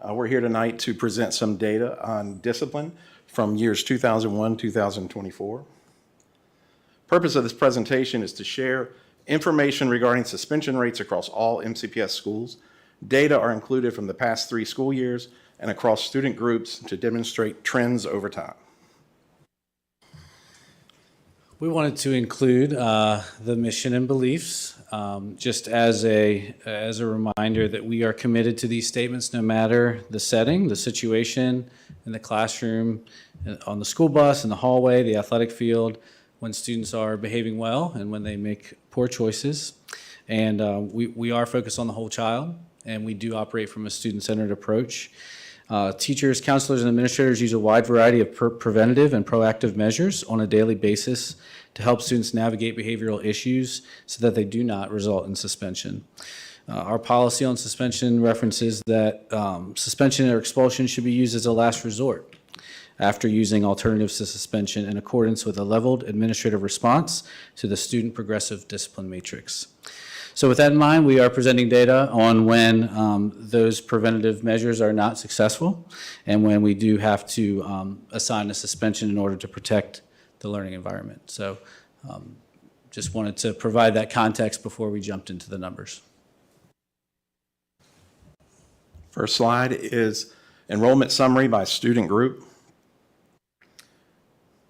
We're here tonight to present some data on discipline from years 2001, 2024. Purpose of this presentation is to share information regarding suspension rates across all MCPS schools. Data are included from the past 3 school years and across student groups to demonstrate trends over time. We wanted to include the mission and beliefs, just as a reminder that we are committed to these statements no matter the setting, the situation, in the classroom, on the school bus, in the hallway, the athletic field, when students are behaving well and when they make poor choices. And we are focused on the whole child, and we do operate from a student-centered approach. Teachers, counselors, and administrators use a wide variety of preventative and proactive measures on a daily basis to help students navigate behavioral issues so that they do not result in suspension. Our policy on suspension references that suspension or expulsion should be used as a last resort after using alternatives to suspension in accordance with a leveled administrative response to the student progressive discipline matrix. So with that in mind, we are presenting data on when those preventative measures are not successful and when we do have to assign a suspension in order to protect the learning environment. So just wanted to provide that context before we jumped into the numbers. First slide is enrollment summary by student group.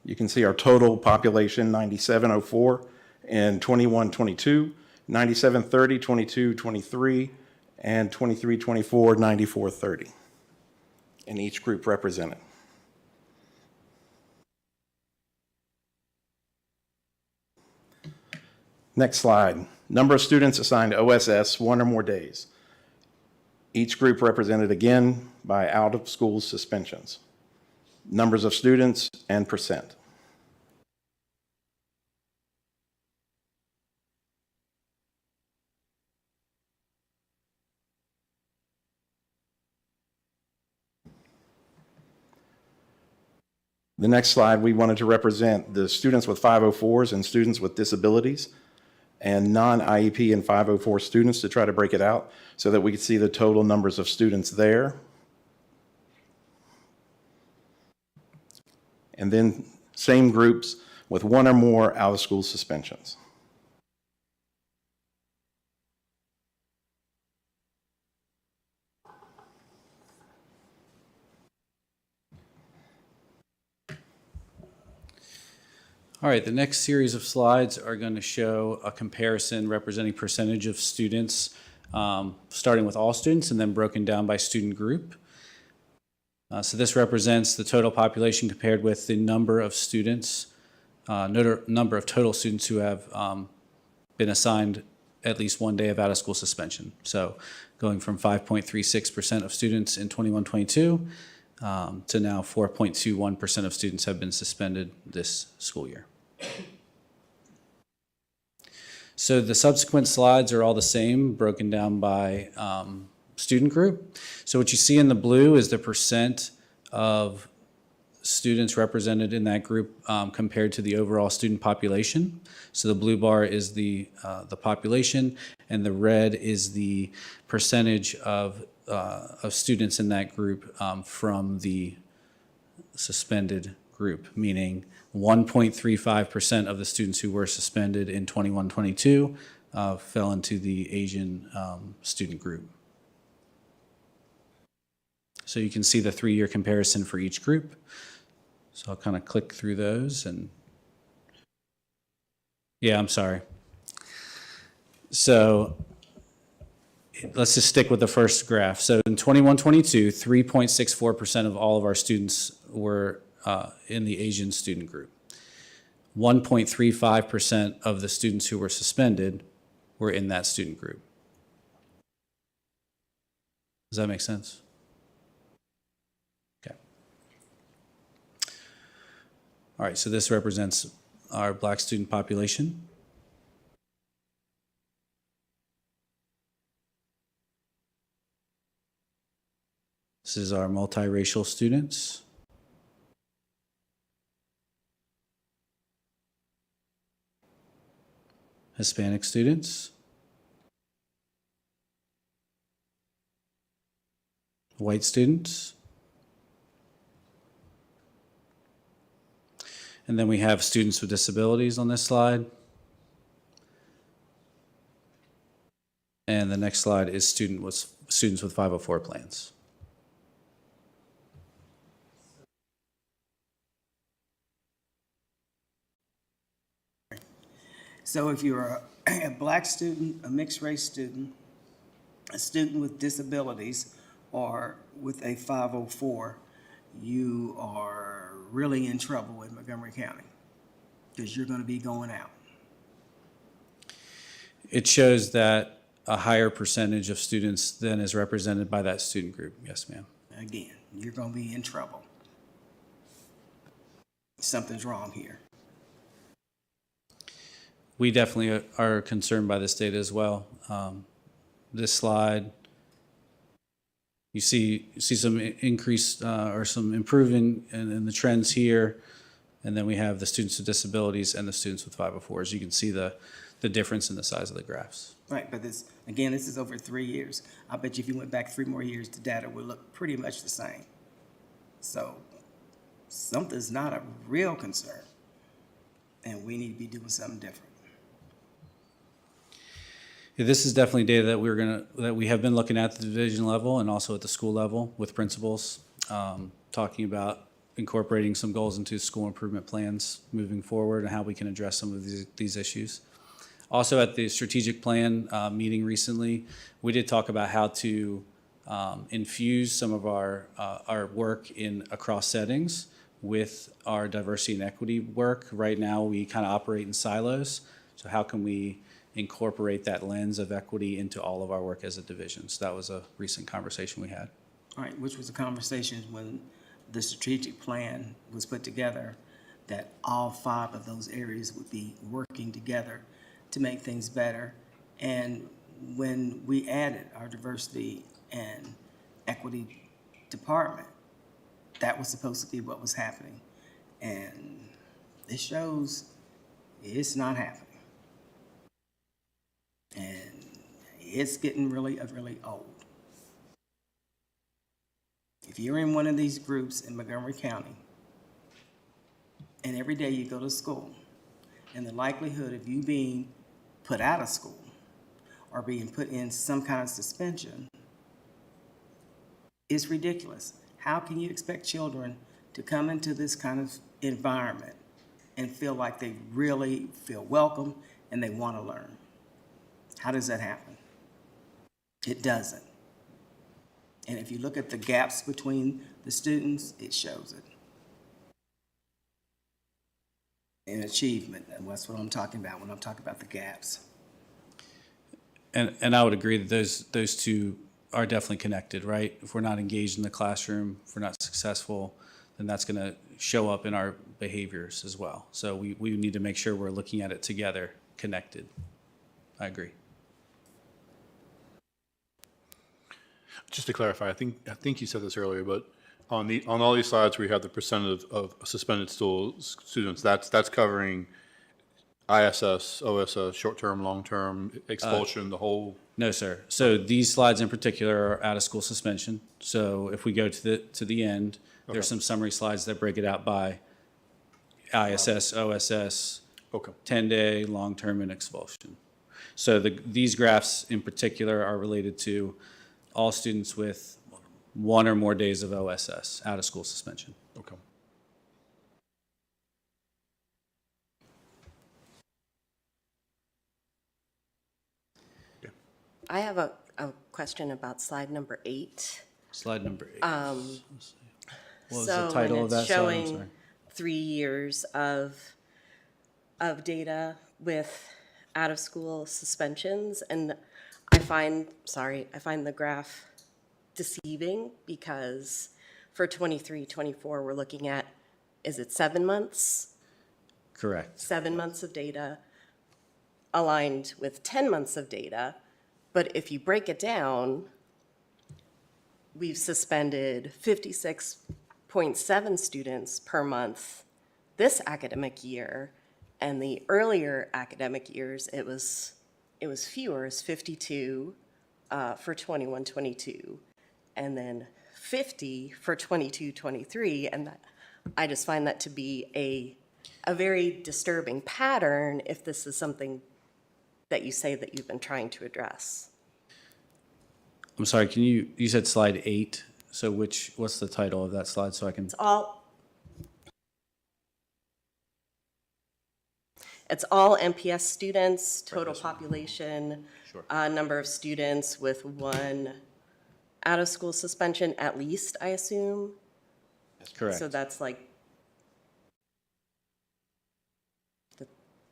You can see our total population, 9704 in 21-22. 9730, 2223, and 2324, 9430, and each group represented. Next slide. Number of students assigned OSS 1 or more days. Each group represented again by out-of-school suspensions. Numbers of students and percent. The next slide, we wanted to represent the students with 504s and students with disabilities and non-IEP and 504 students to try to break it out so that we could see the total numbers of students there. And then same groups with 1 or more out-of-school suspensions. All right, the next series of slides are going to show a comparison representing percentage of students, starting with all students and then broken down by student group. So this represents the total population compared with the number of students, number of total students who have been assigned at least 1 day of out-of-school suspension. So going from 5.36% of students in 21-22 to now 4.21% of students have been suspended this school year. So the subsequent slides are all the same, broken down by student group. So what you see in the blue is the percent of students represented in that group compared to the overall student population. So the blue bar is the population, and the red is the percentage of students in that group from the suspended group, meaning 1.35% of the students who were suspended in 21-22 fell into the Asian student group. So you can see the 3-year comparison for each group. So I'll kind of click through those and, yeah, I'm sorry. So let's just stick with the first graph. So in 21-22, 3.64% of all of our students were in the Asian student group. 1.35% of the students who were suspended were in that student group. Does that make sense? Okay. All right, so this represents our Black student population. This is our multiracial students. Hispanic students. White students. And then we have students with disabilities on this slide. And the next slide is students with 504 plans. So if you're a Black student, a mixed race student, a student with disabilities, or with a 504, you are really in trouble in Montgomery County because you're going to be going out. It shows that a higher percentage of students than is represented by that student group. Yes, ma'am. Again, you're going to be in trouble. Something's wrong here. We definitely are concerned by this data as well. This slide, you see some increase or some improvement in the trends here, and then we have the students with disabilities and the students with 504s. You can see the difference in the size of the graphs. Right, but this, again, this is over 3 years. I bet you if you went back 3 more years, the data would look pretty much the same. So something's not a real concern, and we need to be doing something different. Yeah, this is definitely data that we have been looking at the division level and also at the school level with principals, talking about incorporating some goals into school improvement plans moving forward and how we can address some of these issues. Also at the strategic plan meeting recently, we did talk about how to infuse some of our work in across settings with our diversity and equity work. Right now, we kind of operate in silos. So how can we incorporate that lens of equity into all of our work as a division? So that was a recent conversation we had. All right, which was a conversation when the strategic plan was put together, that all 5 of those areas would be working together to make things better. And when we added our diversity and equity department, that was supposed to be what was happening. And it shows it's not happening. And it's getting really old. If you're in one of these groups in Montgomery County, and every day you go to school, and the likelihood of you being put out of school or being put in some kind of suspension is ridiculous. How can you expect children to come into this kind of environment and feel like they really feel welcome and they want to learn? How does that happen? It doesn't. And if you look at the gaps between the students, it shows it. And achievement, and that's what I'm talking about when I'm talking about the gaps. And I would agree that those two are definitely connected, right? If we're not engaged in the classroom, if we're not successful, then that's going to show up in our behaviors as well. So we need to make sure we're looking at it together, connected. I agree. Just to clarify, I think you said this earlier, but on all these slides where you have the percent of suspended students, that's covering ISS, OSS, short-term, long-term, expulsion, the whole. No, sir. So these slides in particular are out-of-school suspension. So if we go to the end, there's some summary slides that break it out by ISS, OSS, 10-day, long-term, and expulsion. So these graphs in particular are related to all students with 1 or more days of OSS, out-of-school suspension. Okay. I have a question about slide number 8. Slide number 8. What was the title of that slide? I'm sorry. Showing 3 years of data with out-of-school suspensions, and I find the graph deceiving because for 23-24 we're looking at, is it 7 months? Correct. 7 months of data aligned with 10 months of data. But if you break it down, we've suspended 56.7 students per month this academic year, and the earlier academic years, it was fewer, it's 52 for 21-22, and then 50 for 22-23, and I just find that to be a very disturbing pattern if this is something that you say that you've been trying to address. I'm sorry, you said slide 8, so what's the title of that slide so I can? It's all MPS students, total population, number of students with 1 out-of-school suspension at least, I assume? That's correct. So that's like,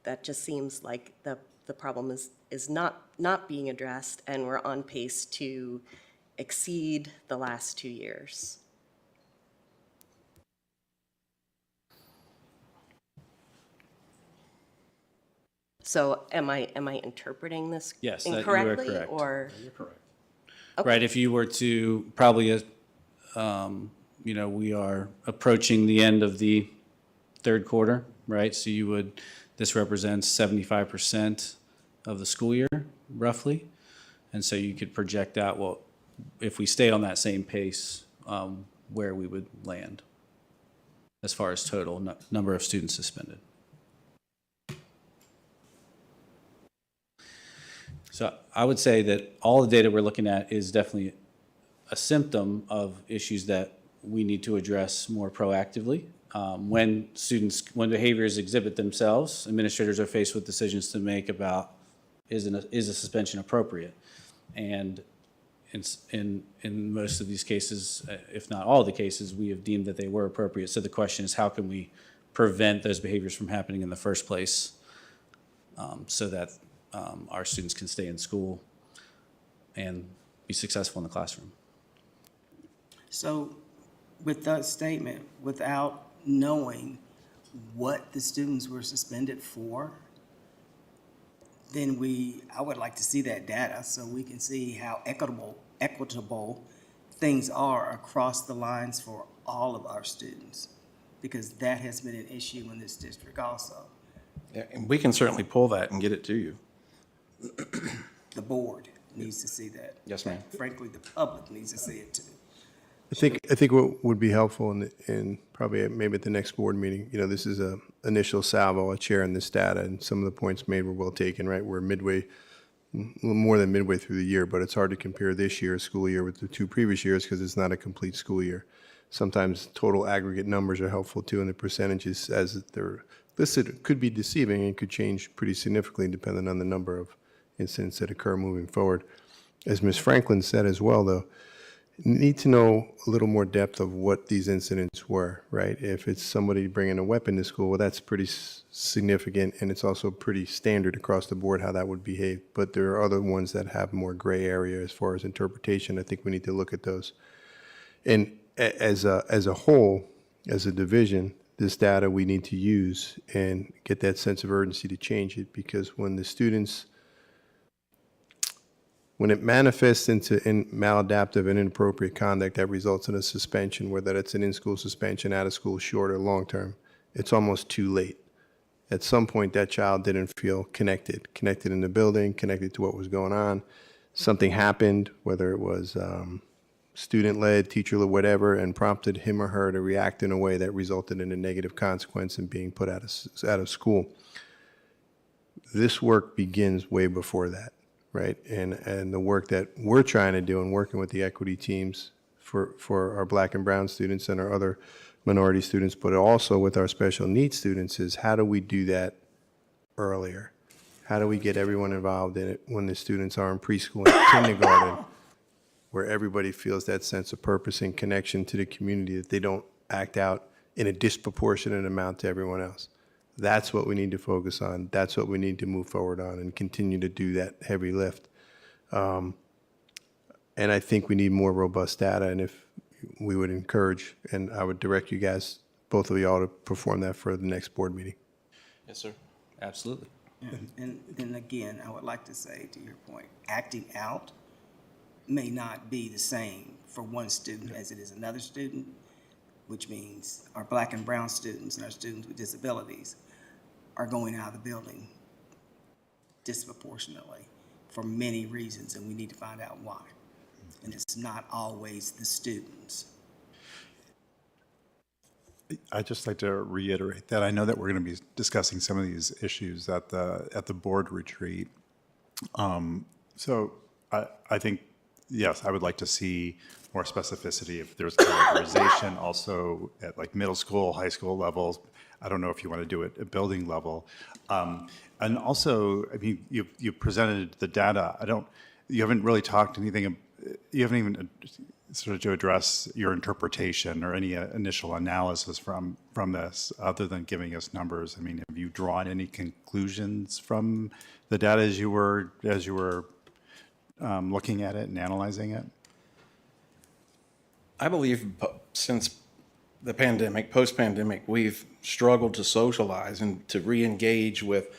that just seems like the problem is not being addressed, and we're on pace to exceed the last 2 years. So am I interpreting this Yes, incorrectly? you are correct. Or You're correct. Okay. Right, if you were to probably, we are approaching the end of the third quarter, right? So this represents 75% of the school year, roughly. And so you could project out, well, if we stay on that same pace, where we would land as far as total number of students suspended. So I would say that all the data we're looking at is definitely a symptom of issues that we need to address more proactively. When behaviors exhibit themselves, administrators are faced with decisions to make about is a suspension appropriate? And in most of these cases, if not all the cases, we have deemed that they were appropriate. So the question is, how can we prevent those behaviors from happening in the first place, so that our students can stay in school and be successful in the classroom? So with that statement, without knowing what the students were suspended for, then I would like to see that data so we can see how equitable things are across the lines for all of our students, because that has been an issue in this district also. Yeah, and we can certainly pull that and get it to you. The board needs to see that. Yes, ma'am. Frankly, the public needs to see it too. I think what would be helpful in probably maybe at the next board meeting, this is a initial salvo, a chair in this data, and some of the points made were well taken, right? We're a little more than midway through the year, but it's hard to compare this year's school year with the 2 previous years because it's not a complete school year. Sometimes total aggregate numbers are helpful too, and the percentages as they're listed could be deceiving and could change pretty significantly depending on the number of incidents that occur moving forward. As Ms. Franklin said as well, though, need to know a little more depth of what these incidents were, right? If it's somebody bringing a weapon to school, well, that's pretty significant, and it's also pretty standard across the board how that would behave. But there are other ones that have more gray area as far as interpretation. I think we need to look at those. And as a whole, as a division, this data we need to use and get that sense of urgency to change it, because when when it manifests into maladaptive and inappropriate conduct that results in a suspension, whether it's an in-school suspension, out of school, short or long-term, it's almost too late. At some point, that child didn't feel connected in the building, connected to what was going on. Something happened, whether it was student-led, teacher-led, whatever, and prompted him or her to react in a way that resulted in a negative consequence and being put out of school. This work begins way before that, right? And the work that we're trying to do and working with the equity teams for our Black and brown students and our other minority students, but also with our special needs students, is how do we do that earlier? How do we get everyone involved in it when the students are in preschool and kindergarten, where everybody feels that sense of purpose and connection to the community, that they don't act out in a disproportionate amount to everyone else? That's what we need to focus on. That's what we need to move forward on and continue to do that heavy lift. And I think we need more robust data, and if we would encourage, and I would direct you guys, both of y'all, to perform that for the next board meeting. Yes, sir. Absolutely. And then again, I would like to say, to your point, acting out may not be the same for one student as it is another student, which means our Black and brown students and our students with disabilities are going out of the building disproportionately for many reasons, and we need to find out why. And it's not always the students. I'd just like to reiterate that I know that we're going to be discussing some of these issues at the board retreat. So I think, yes, I would like to see more specificity if there's categorization also at like middle school, high school levels. I don't know if you want to do it at building level. And also, I mean, you presented the data. You haven't really talked anything, you haven't even sort of to address your interpretation or any initial analysis from this, other than giving us numbers. I mean, have you drawn any conclusions from the data as you were looking at it and analyzing it? I believe since the pandemic, post-pandemic, we've struggled to socialize and to re-engage with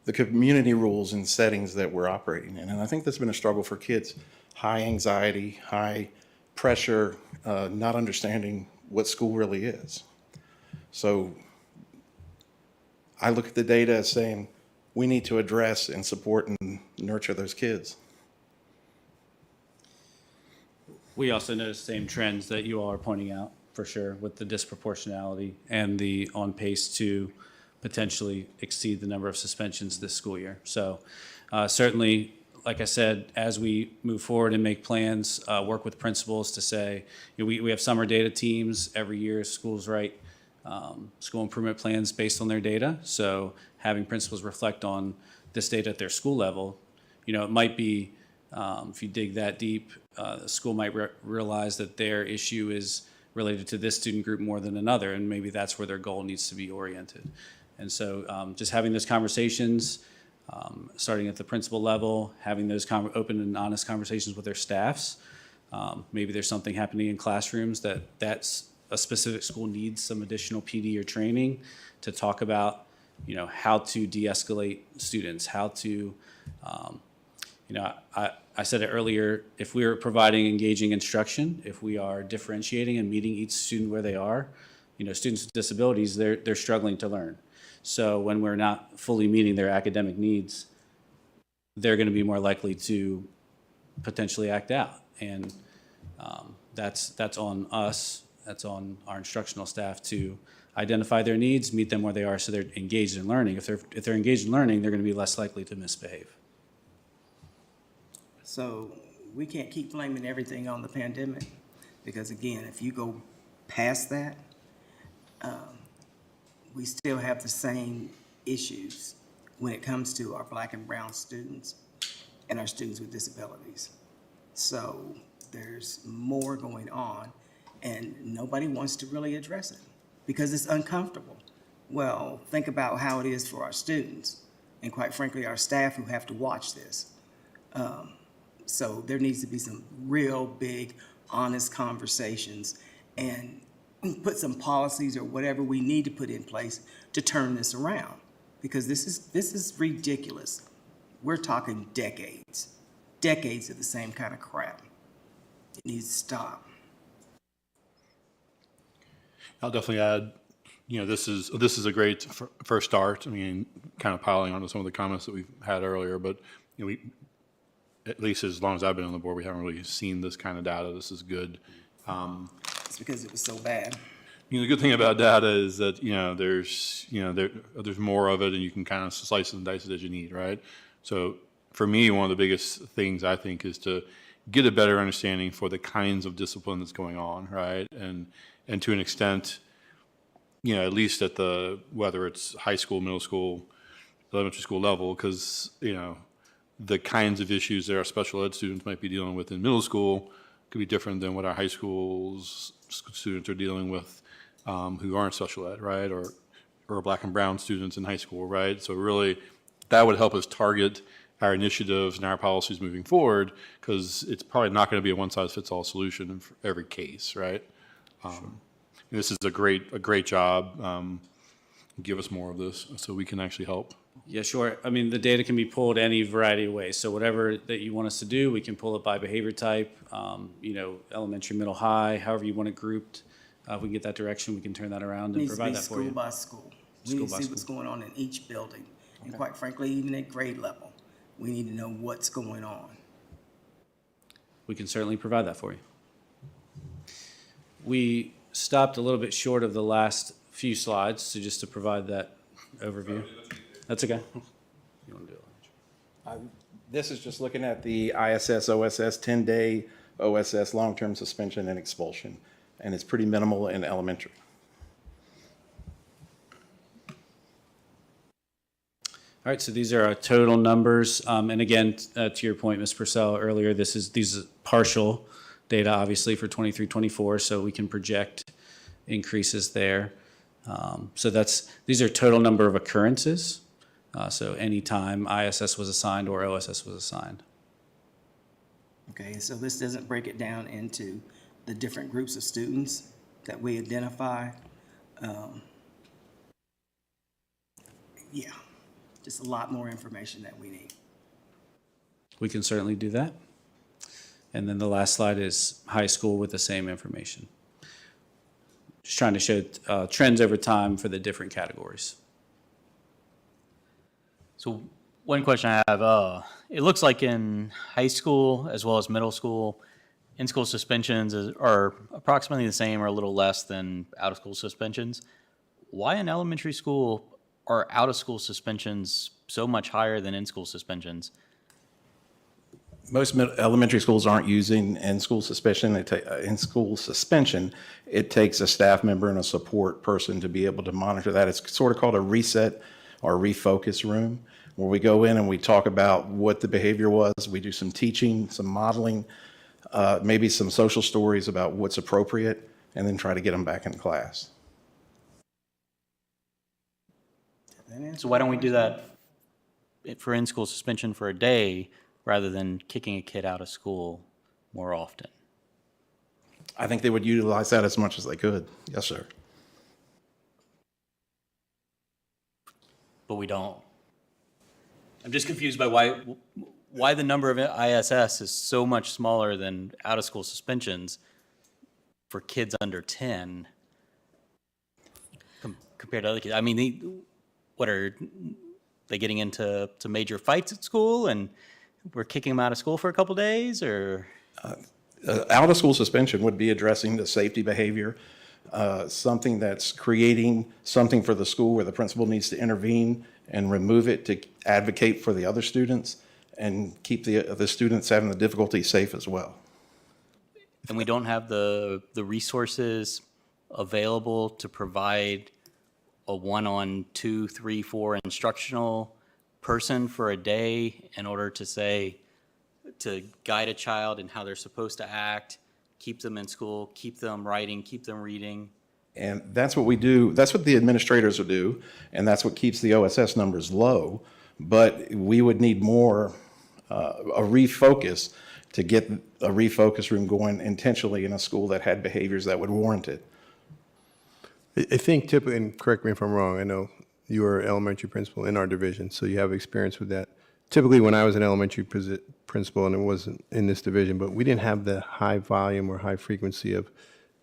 the community rules and settings that we're operating in. And I think that's been a struggle for kids. High anxiety, high pressure, not understanding what school really is. So I look at the data as saying we need to address and support and nurture those kids. We also notice the same trends that you all are pointing out, for sure, with the disproportionality and the on pace to potentially exceed the number of suspensions this school year. So certainly, like I said, as we move forward and make plans, work with principals to say, you know, we have summer data teams every year. Schools write school improvement plans based on their data. So having principals reflect on this data at their school level, you know, it might be, if you dig that deep, the school might realize that their issue is related to this student group more than another, and maybe that's where their goal needs to be oriented. And so just having those conversations, starting at the principal level, having those open and honest conversations with their staffs. Maybe there's something happening in classrooms that's a specific school needs some additional PD or training to talk about, you know, how to de-escalate students, how to, you know, I said it earlier, if we are providing engaging instruction, if we are differentiating and meeting each student where they are, you know, students with disabilities, they're struggling to learn. So when we're not fully meeting their academic needs, they're going to be more likely to potentially act out. And that's on us, that's on our instructional staff to identify their needs, meet them where they are so they're engaged in learning. If they're engaged in learning, they're going to be less likely to misbehave. So we can't keep blaming everything on the pandemic, because again, if you go past that, we still have the same issues when it comes to our Black and brown students and our students with disabilities. So there's more going on, and nobody wants to really address it because it's uncomfortable. Well, think about how it is for our students and, quite frankly, our staff who have to watch this. So there needs to be some real big, honest conversations and put some policies or whatever we need to put in place to turn this around, because this is ridiculous. We're talking decades decades of the same kind of crap. It needs to stop. I'll definitely add, this is a great first start. I mean, kind of piling onto some of the comments that we've had earlier, but we, at least as long as I've been on the board, we haven't really seen this kind of data. This is good. It's because it was so bad. The good thing about data is that there's more of it, and you can kind of slice and dice it as you need, right? So for me, one of the biggest things I think is to get a better understanding for the kinds of discipline that's going on, right? And to an extent, at least at whether it's high school, middle school, elementary school level, because the kinds of issues that our special ed students might be dealing with in middle school could be different than what our high school's students are dealing with who aren't special ed, right? Or black and brown students in high school, right? So really, that would help us target our initiatives and our policies moving forward, because it's probably not going to be a one-size-fits-all solution for every case, right? This is a great job. Give us more of this so we can actually help. Yeah, sure. I mean, the data can be pulled any variety of ways. So whatever that you want us to do, we can pull it by behavior type, elementary, middle, high, however you want it grouped. If we can get that direction, we can turn that around and provide that for you. School by school. We need to see what's going on in each building. And quite frankly, even at grade level, we need to know what's going on. We can certainly provide that for you. We stopped a little bit short of the last few slides, so just to provide that overview. That's okay. You want to do it? This is just looking at the ISS, OSS, 10-day OSS, long-term suspension and expulsion, and it's pretty minimal in elementary. All right, so these are our total numbers. And again, to your point, Ms. Purcell, earlier, these are partial data, obviously, for 23-24, so we can project increases there. So these are total number of occurrences. So anytime ISS was assigned or OSS was assigned. Okay, so this doesn't break it down into the different groups of students that we identify. Yeah, just a lot more information that we need. We can certainly do that. And then the last slide is high school with the same information. Just trying to show trends over time for the different categories. So one question I have, it looks like in high school as well as middle school, in-school suspensions are approximately the same or a little less than out-of-school suspensions. Why in elementary school are out-of-school suspensions so much higher than in-school suspensions? Most elementary schools aren't using in-school suspension. In-school suspension, it takes a staff member and a support person to be able to monitor that. It's sort of called a reset or refocus room, where we go in and we talk about what the behavior was. We do some teaching, some modeling, maybe some social stories about what's appropriate, and then try to get them back in class. So why don't we do that for in-school suspension for a day rather than kicking a kid out of school more often? I think they would utilize that as much as they could. Yes, sir. But we don't. I'm just confused by why the number of ISS is so much smaller than out-of-school suspensions for kids under 10 compared to other kids. I mean, what are they getting into major fights at school and we're kicking them out of school for a couple days, or? Out-of-school suspension would be addressing the safety behavior, something that's creating something for the school where the principal needs to intervene and remove it to advocate for the other students and keep the students having the difficulty safe as well. And we don't have the resources available to provide a 1-on 2, 3, 4 instructional person for a day in order to guide a child in how they're supposed to act, keep them in school, keep them writing, keep them reading. And that's what we do. That's what the administrators will do, and that's what keeps the OSS numbers low. But we would need more, a refocus to get a refocus room going intentionally in a school that had behaviors that would warrant it. I think typically, and correct me if I'm wrong, I know you are elementary principal in our division, so you have experience with that. typically when I was an elementary principal, and it wasn't in this division, but we didn't have the high volume or high frequency of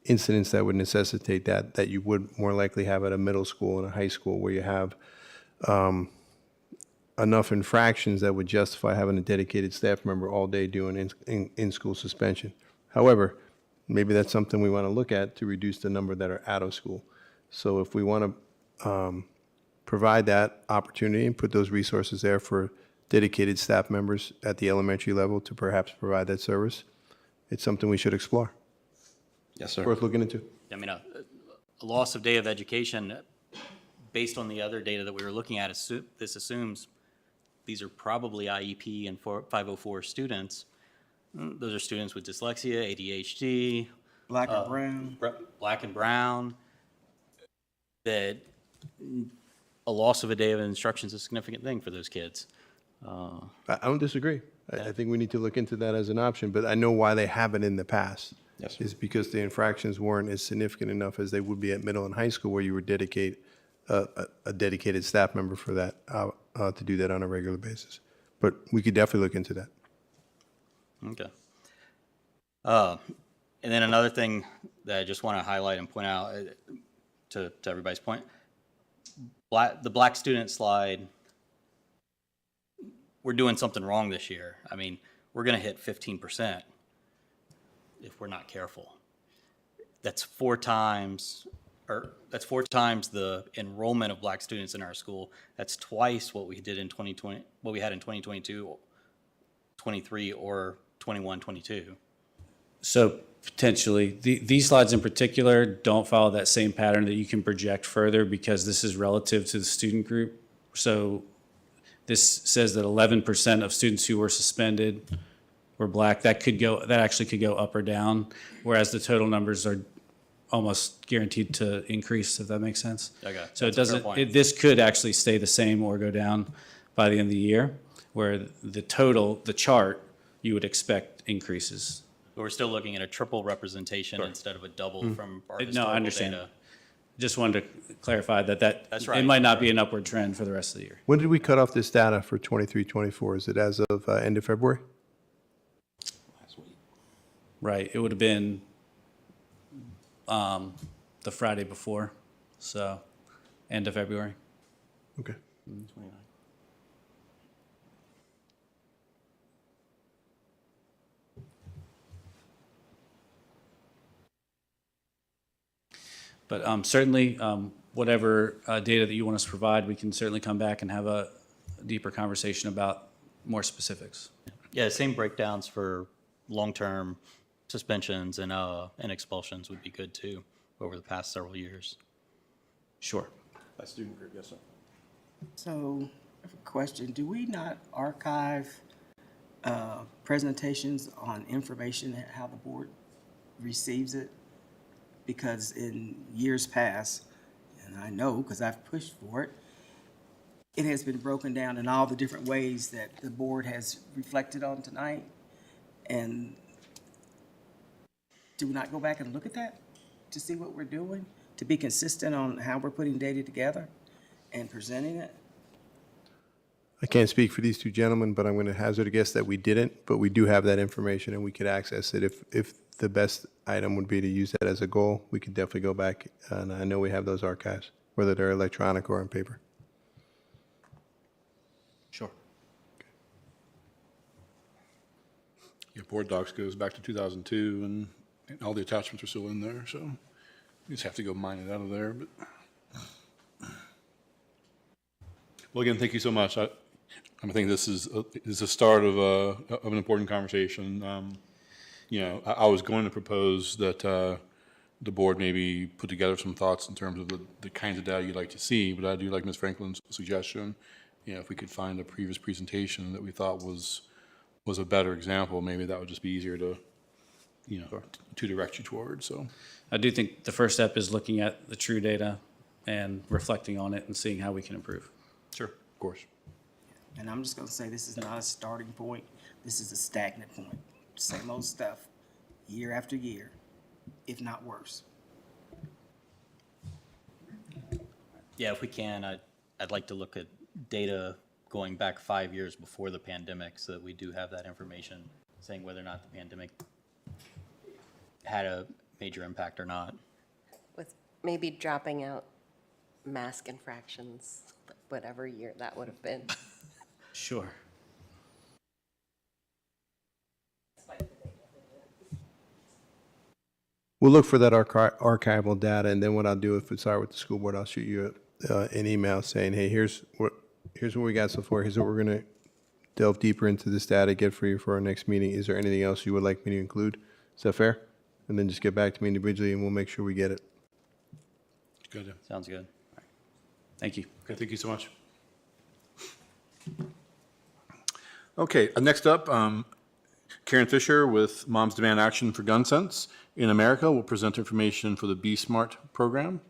incidents that would necessitate that you would more likely have at a middle school and a high school, where you have enough infractions that would justify having a dedicated staff member all day doing in-school suspension. However, maybe that's something we want to look at to reduce the number that are out of school. So if we want to provide that opportunity and put those resources there for dedicated staff members at the elementary level to perhaps provide that service, it's something we should explore. Yes, sir. Worth looking into. I mean, a loss of day of education, based on the other data that we were looking at, this assumes these are probably IEP and 504 students. Those are students with dyslexia, ADHD. Black and brown. Black and brown. That a loss of a day of instruction is a significant thing for those kids. I don't disagree. I think we need to look into that as an option, but I know why they haven't in the past. Yes, Is because the infractions weren't as significant enough as they would be at middle and high school, where you would dedicate a dedicated staff member for that, to do that on a regular basis. But we could definitely look into that. Okay. And then another thing that I just want to highlight and point out to everybody's point, the black student slide, we're doing something wrong this year. I mean, we're going to hit 15% if we're not careful. That's four times the enrollment of black students in our school. That's twice what we did in 2020, what we had in 2022, 23, or 21, 22. So potentially, these slides in particular don't follow that same pattern that you can project further, because this is relative to the student group. So this says that 11% of students who were suspended were black. That actually could go up or down, whereas the total numbers are almost guaranteed to increase, if that makes sense. Okay, So that's a fair point. this could actually stay the same or go down by the end of the year, where the chart, you would expect increases. But we're still looking at a triple representation instead of a double from our historical No, I understand. data. Just wanted to clarify that That's right. it might not be an upward trend for the rest of the year. When did we cut off this data for 23, 24? Is it as of end of February? Right, it would have been the Friday before, so end of February. Okay. But certainly, whatever data that you want us to provide, we can certainly come back and have a deeper conversation about more specifics. Yeah, same breakdowns for long-term suspensions and expulsions would be good too over the past several years. Sure. By student group, yes, sir. So, I have a question. Do we not archive presentations on information, how the board receives it? Because in years past, and I know because I've pushed for it, it has been broken down in all the different ways that the board has reflected on tonight. And do we not go back and look at that to see what we're doing, to be consistent on how we're putting data together and presenting it? I can't speak for these two gentlemen, but I'm going to hazard a guess that we didn't, but we do have that information and we could access it. If the best item would be to use that as a goal, we could definitely go back, and I know we have those archives, whether they're electronic or on paper. Sure. Your board docs goes back to 2002, and all the attachments are still in there, so you just have to go mine it out of there. But well, again, thank you so much. I think this is the start of an important conversation. You know, I was going to propose that the board maybe put together some thoughts in terms of the kinds of data you'd like to see, but I do like Ms. Franklin's suggestion. You know, if we could find a previous presentation that we thought was a better example, maybe that would just be easier to, you know, to direct you towards. So I do think the first step is looking at the true data and reflecting on it and seeing how we can improve. Sure, of course. And I'm just gonna say, this is not a starting point. This is a stagnant point. Same old stuff, year after year, if not worse. Yeah, if we can, I'd like to look at data going back 5 years before the pandemic so that we do have that information saying whether or not the pandemic had a major impact or not. With maybe dropping out mask infractions, whatever year that would have been. Sure. We'll look for that archival data, and then what I'll do, if it's all right with the school board, I'll shoot you an email saying, hey, here's what we got so far. Here's what we're going to delve deeper into this data, get for you for our next meeting. Is there anything else you would like me to include? Is that fair? And then just get back to me individually, and we'll make sure we get it. Good. Sounds good. Thank you. Okay, thank you so much. Okay, next up, Karen Fisher with Moms Demand Action for Gun Sense in America will present information for the Be Smart program.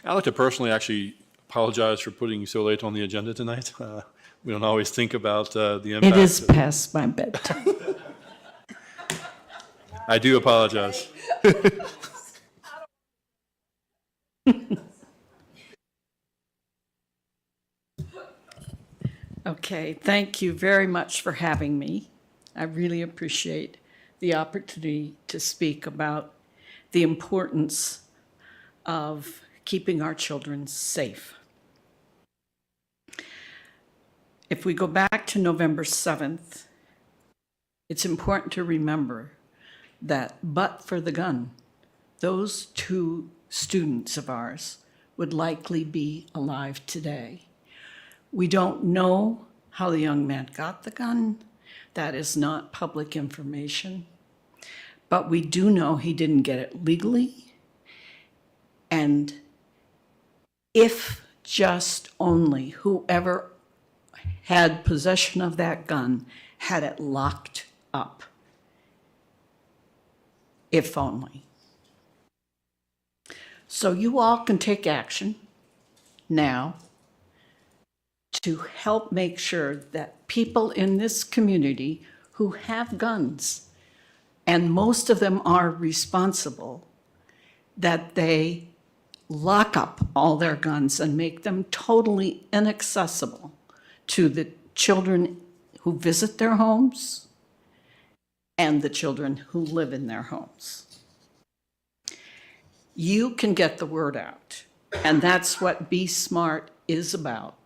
I'd like to personally actually apologize for putting you so late on the agenda tonight. We don't always think about the impact. It is past my bedtime. I do apologize. Okay, thank you very much for having me. I really appreciate the opportunity to speak about the importance of keeping our children safe. If we go back to November 7th, it's important to remember that but for the gun, those two students of ours would likely be alive today. We don't know how the young man got the gun. That is not public information. But we do know he didn't get it legally. And if just only whoever had possession of that gun had it locked up. If only. So you all can take action now to help make sure that people in this community who have guns, and most of them are responsible, that they lock up all their guns and make them totally inaccessible to the children who visit their homes and the children who live in their homes. You can get the word out, and that's what Be Smart is about.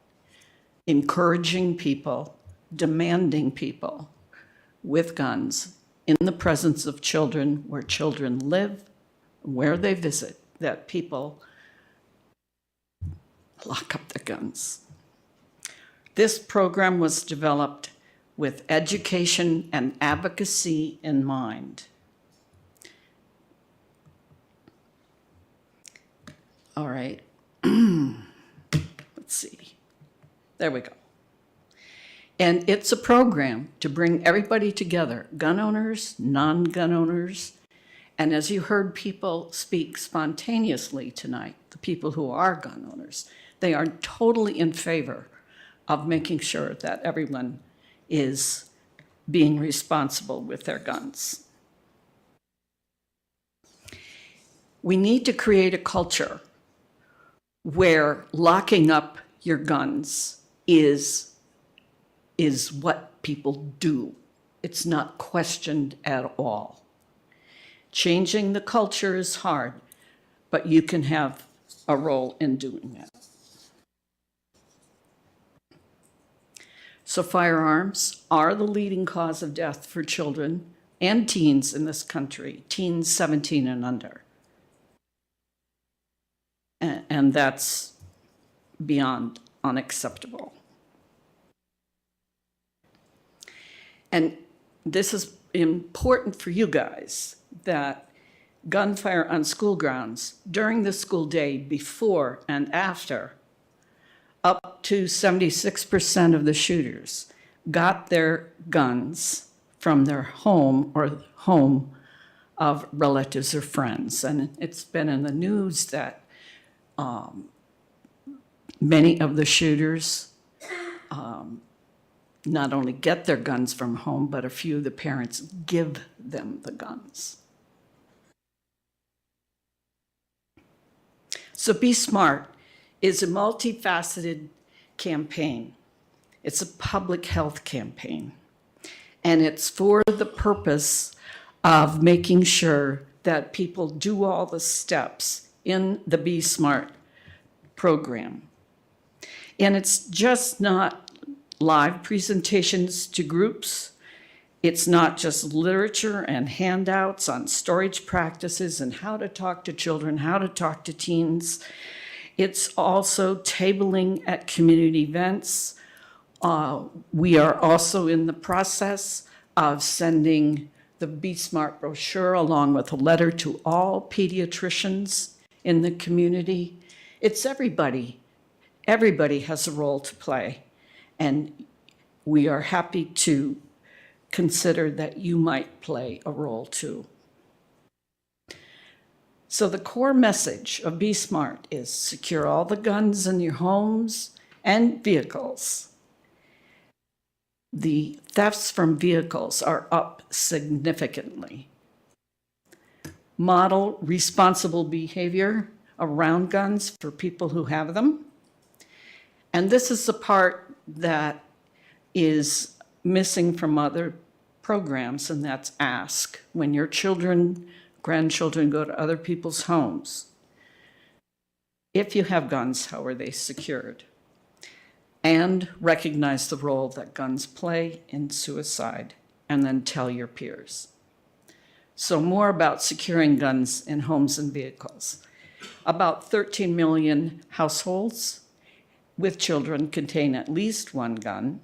Encouraging people, demanding people with guns in the presence of children, where children live, where they visit, that people lock up their guns. This program was developed with education and advocacy in mind. All right, let's see. There we go. And it's a program to bring everybody together, gun owners, non-gun owners, and as you heard people speak spontaneously tonight, the people who are gun owners, they are totally in favor of making sure that everyone is being responsible with their guns. We need to create a culture where locking up your guns is what people do. It's not questioned at all. Changing the culture is hard, but you can have a role in doing that. So firearms are the leading cause of death for children and teens in this country, teens 17 and under. And that's beyond unacceptable. And this is important for you guys, that gunfire on school grounds during the school day, before and after, up to 76% of the shooters got their guns from their home or home of relatives or friends. And it's been in the news that many of the shooters not only get their guns from home, but a few of the parents give them the guns. So Be Smart is a multifaceted campaign. It's a public health campaign. And it's for the purpose of making sure that people do all the steps in the Be Smart program. And it's just not live presentations to groups. It's not just literature and handouts on storage practices and how to talk to children, how to talk to teens. It's also tabling at community events. We are also in the process of sending the Be Smart brochure along with a letter to all pediatricians in the community. It's everybody. Everybody has a role to play. And we are happy to consider that you might play a role too. So the core message of Be Smart is secure all the guns in your homes and vehicles. The thefts from vehicles are up significantly. Model responsible behavior around guns for people who have them. And this is the part that is missing from other programs, and that's ask. When your children, grandchildren go to other people's homes, if you have guns, how are they secured? And recognize the role that guns play in suicide, and then tell your peers. So more about securing guns in homes and vehicles. About 13 million households with children contain at least one gun.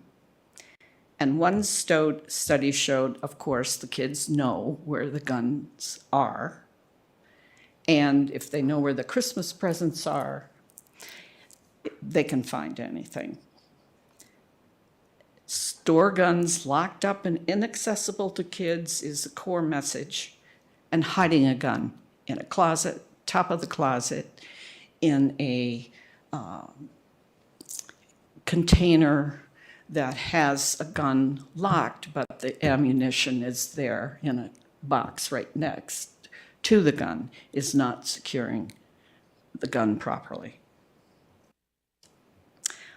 And one study showed, of course, the kids know where the guns are. And if they know where the Christmas presents are, they can find anything. Store guns locked up and inaccessible to kids is the core message. And hiding a gun in a closet, top of the closet, in a container that has a gun locked, but the ammunition is there in a box right next to the gun, is not securing the gun properly.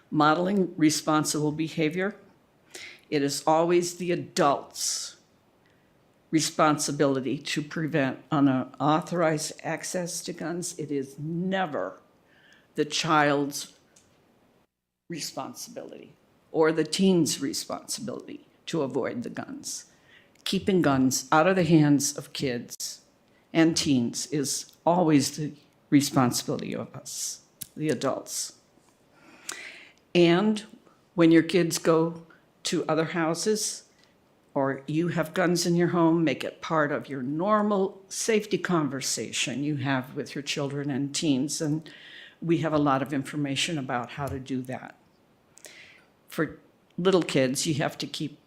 Modeling responsible behavior. It is always the adult's responsibility to prevent unauthorized access to guns. It is never the child's responsibility or the teen's responsibility to avoid the guns. Keeping guns out of the hands of kids and teens is always the responsibility of us, the adults. And when your kids go to other houses or you have guns in your home, make it part of your normal safety conversation you have with your children and teens. And we have a lot of information about how to do that. For little kids, you have to keep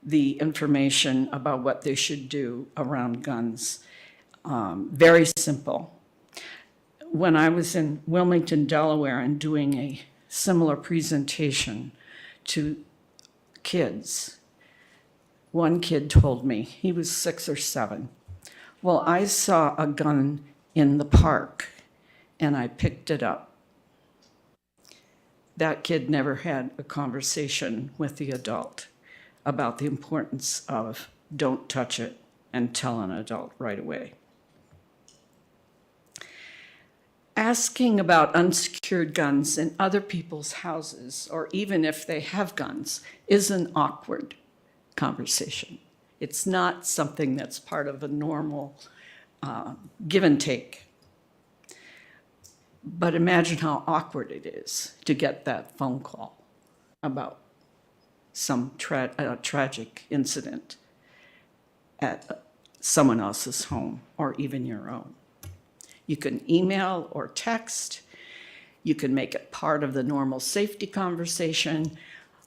the information about what they should do around guns very simple. When I was in Wilmington, Delaware, and doing a similar presentation to kids, one kid told me, he was 6 or 7, well, I saw a gun in the park and I picked it up. That kid never had a conversation with the adult about the importance of don't touch it and tell an adult right away. Asking about unsecured guns in other people's houses, or even if they have guns, is an awkward conversation. It's not something that's part of a normal give and take. But imagine how awkward it is to get that phone call about some tragic incident at someone else's home or even your own. You can email or text. You can make it part of the normal safety conversation.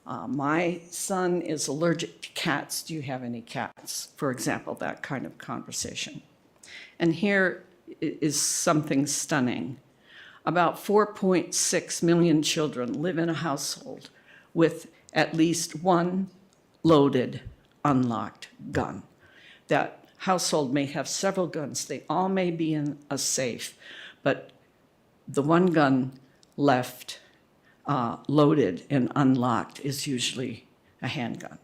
My son is allergic to cats. Do you have any cats? For example, that kind of conversation. And here is something stunning. About 4.6 million children live in a household with at least one loaded, unlocked gun. That household may have several guns. They all may be in a safe, but the one gun left loaded and unlocked is usually a handgun.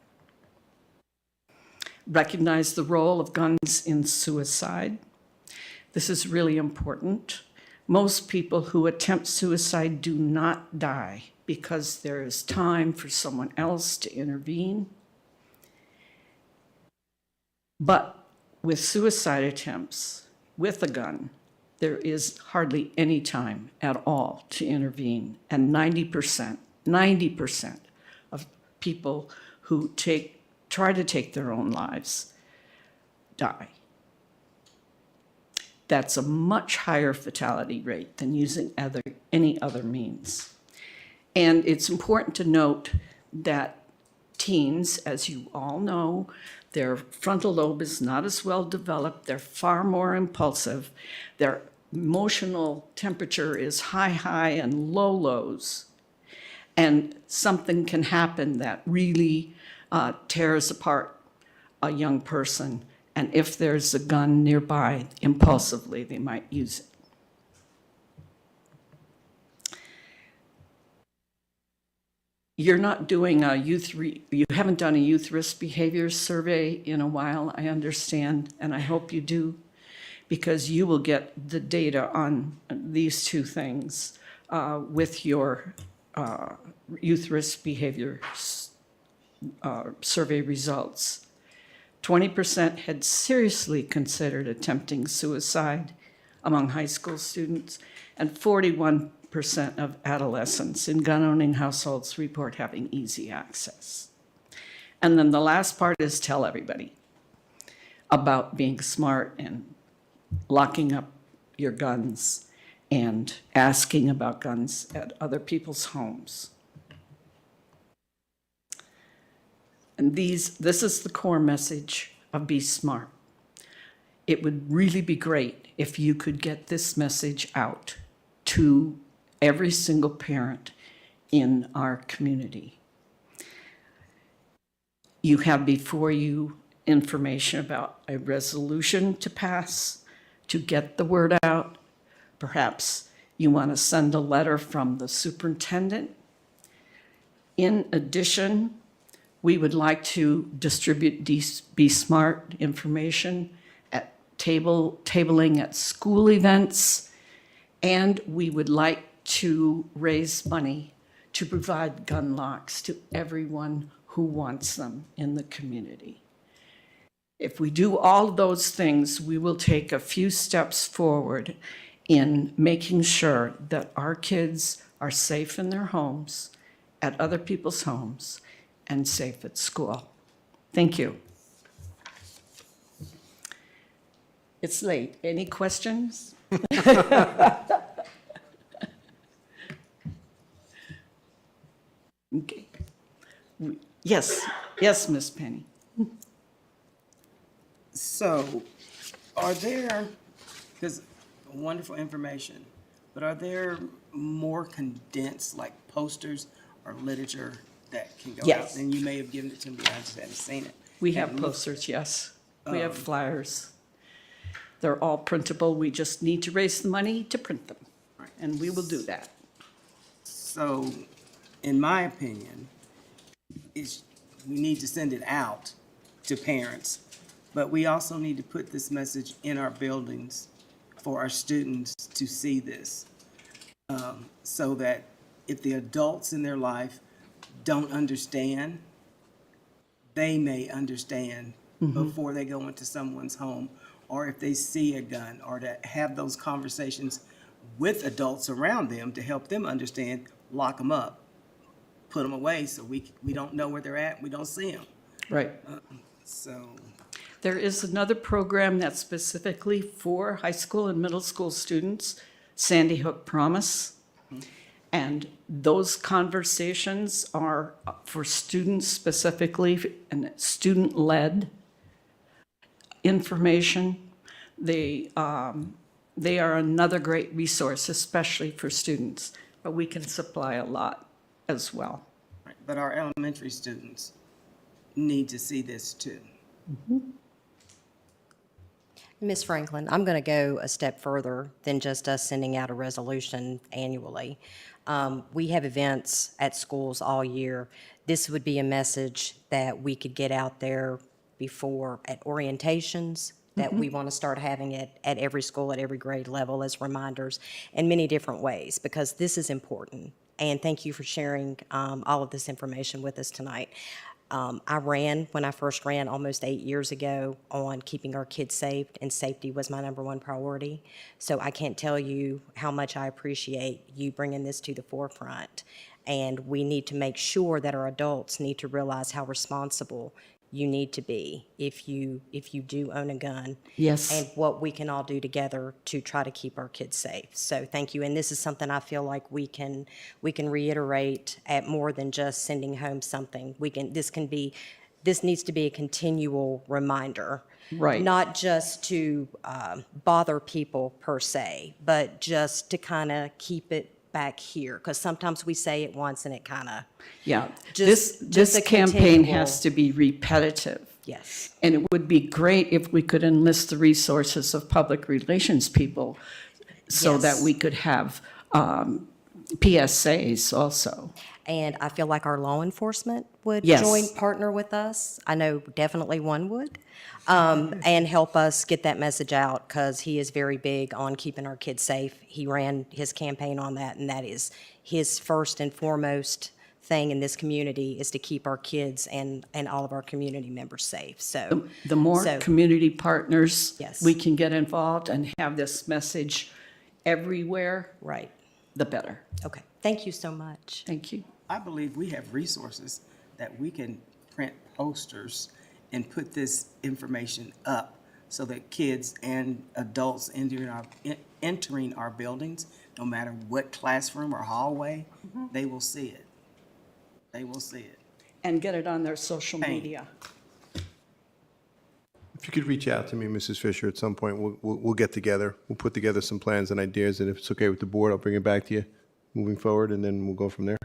Recognize the role of guns in suicide. This is really important. Most people who attempt suicide do not die because there is time for someone else to intervene. But with suicide attempts with a gun, there is hardly any time at all to intervene. And 90% of people who try to take their own lives die. That's a much higher fatality rate than using any other means. And it's important to note that teens, as you all know, their frontal lobe is not as well developed. They're far more impulsive. Their emotional temperature is high and lows. And something can happen that really tears apart a young person. And if there's a gun nearby, impulsively, they might use it. You're not doing you haven't done a youth risk behavior survey in a while, I understand, and I hope you do, because you will get the data on these two things with your youth risk behavior survey results. 20% had seriously considered attempting suicide among high school students, and 41% of adolescents in gun-owning households report having easy access. And then the last part is tell everybody about being smart and locking up your guns and asking about guns at other people's homes. And this is the core message of Be Smart. It would really be great if you could get this message out to every single parent in our community. You have before you information about a resolution to pass to get the word out. Perhaps you want to send a letter from the superintendent. In addition, we would like to distribute Be Smart information at tabling at school events, and we would like to raise money to provide gun locks to everyone who wants them in the community. If we do all of those things, we will take a few steps forward in making sure that our kids are safe in their homes, at other people's homes, and safe at school. Thank you. It's late. Any questions? Okay. Yes, Miss Penny. So, are there, because wonderful information, but are there more condensed, like posters or literature that can go Yes. out? And you may have given it to me, I just haven't seen it. We have posters, yes. We have flyers. They're all printable. We just need to raise the money to print them. And we will do that. So, in my opinion, we need to send it out to parents, but we also need to put this message in our buildings for our students to see this, so that if the adults in their life don't understand, they may understand before they go into someone's home, or if they see a gun, or to have those conversations with adults around them to help them understand, lock them up, put them away so we don't know where they're at, we don't see them. Right. So. There is another program that's specifically for high school and middle school students, Sandy Hook Promise. And those conversations are for students specifically and student-led information. They are another great resource, especially for students, but we can supply a lot as well. But our elementary students need to see this too. Ms. Franklin, I'm going to go a step further than just us sending out a resolution annually. We have events at schools all year. This would be a message that we could get out there before at orientations, that we want to start having it at every school, at every grade level as reminders in many different ways, because this is important. And thank you for sharing all of this information with us tonight. When I first ran almost 8 years ago on keeping our kids safe, and safety was my #1 priority. So I can't tell you how much I appreciate you bringing this to the forefront. And we need to make sure that our adults need to realize how responsible you need to be if you do own a gun. Yes. And what we can all do together to try to keep our kids safe. So thank you. And this is something I feel like we can reiterate at more than just sending home something. This needs to be a continual reminder. Right. Not just to bother people per se, but just to kind of keep it back here, because sometimes we say it once and it kind of, Yeah, Just this a campaign continual- has to be repetitive. yes. And it would be great if we could enlist the resources of public relations people so that Yes. we could have PSAs also. And I feel like our law enforcement would Yes. partner with us. I know definitely one would, and help us get that message out, because he is very big on keeping our kids safe. He ran his campaign on that, and that is his first and foremost thing in this community, is to keep our kids and all of our community members safe. So The more so- community partners Yes. we can get involved and have this message everywhere, right, the better. Okay, thank you so much. Thank you. I believe we have resources that we can print posters and put this information up so that kids and adults entering our buildings, no matter what classroom or hallway, they will see it. They will see it. And get it on their social media. If you could reach out to me, Mrs. Fisher, at some point, we'll get together. We'll put together some plans and ideas, and if it's okay with the board, I'll bring it back to you moving forward, and then we'll go from there.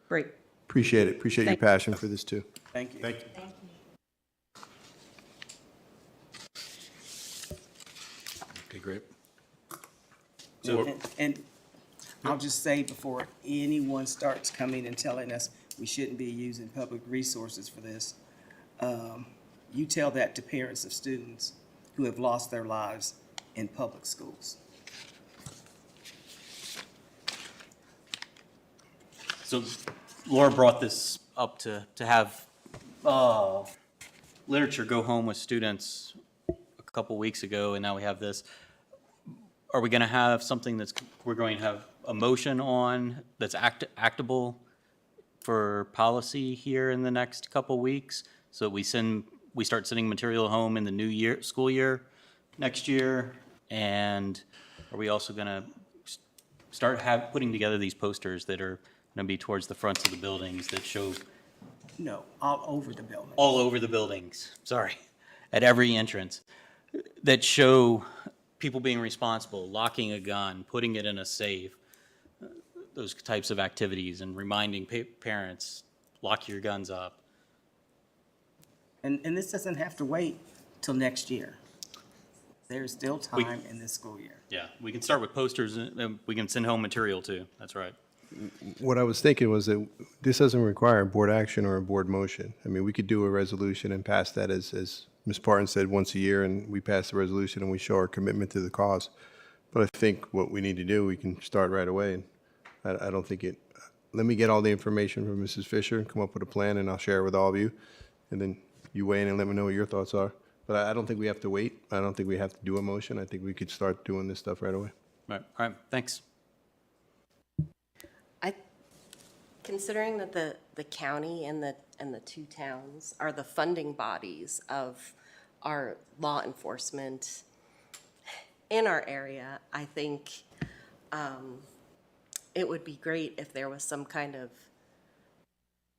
Great. Appreciate it. Appreciate your Thank you. passion for this, too. Thank you. Thank you. Okay, great. And I'll just say before anyone starts coming and telling us we shouldn't be using public resources for this, you tell that to parents of students who have lost their lives in public schools. So Laura brought this up to have literature go home with students a couple weeks ago, and now we have this. Are we going to have something we're going to have a motion on that's actable for policy here in the next couple weeks? So we start sending material home in the school year next year? And are we also going to start putting together these posters that are going to be towards the fronts of the buildings that show? No, all over the building. All over the buildings, sorry, at every entrance, that show people being responsible, locking a gun, putting it in a safe, those types of activities, and reminding parents, lock your guns up. And this doesn't have to wait till next year. There's still time in this school year. Yeah, we can start with posters, and we can send home material too, that's right. What I was thinking was that this doesn't require a board action or a board motion. I mean, we could do a resolution and pass that as Ms. Parton said, once a year, and we pass the resolution and we show our commitment to the cause. But I think what we need to do, we can start right away. And I don't think let me get all the information from Mrs. Fisher and come up with a plan, and I'll share it with all of you. And then you weigh in and let me know what your thoughts are. But I don't think we have to wait. I don't think we have to do a motion. I think we could start doing this stuff right away. All right, thanks. Considering that the county and the two towns are the funding bodies of our law enforcement in our area, I think it would be great if there was some kind of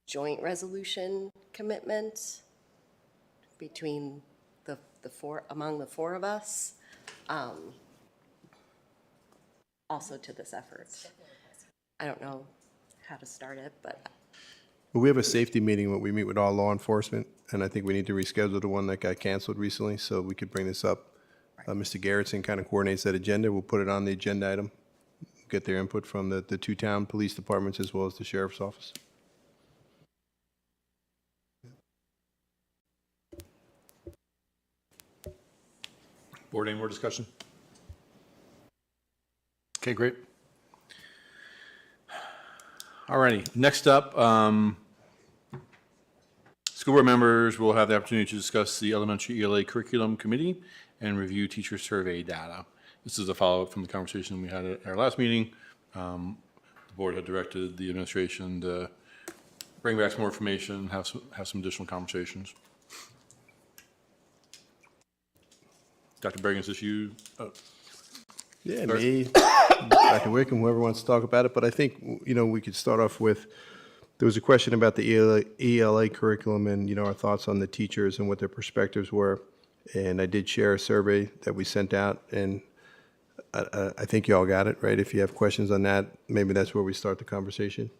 joint resolution commitment between among the four of us, also to this effort. I don't know how to start it, but Well, we have a safety meeting where we meet with all law enforcement, and I think we need to reschedule the one that got canceled recently, so we could bring this up. Mr. Garrettson kind of coordinates that agenda. We'll put it on the agenda item, get their input from the two town police departments as well as the sheriff's office. Board, any more discussion? Okay, great. All righty, next up, school board members will have the opportunity to discuss the elementary ELA curriculum committee and review teacher survey data. This is a follow-up from the conversation we had at our last meeting. The board had directed the administration to bring back some more information, have some additional conversations. Dr. Bergen, is this you? Oh. Yeah, me, Dr. Wickham, whoever wants to talk about it, but I think, we could start off with, there was a question about the ELA curriculum and, our thoughts on the teachers and what their perspectives were. And I did share a survey that we sent out, and I think you all got it, right? If you have questions on that, maybe that's where we start the conversation.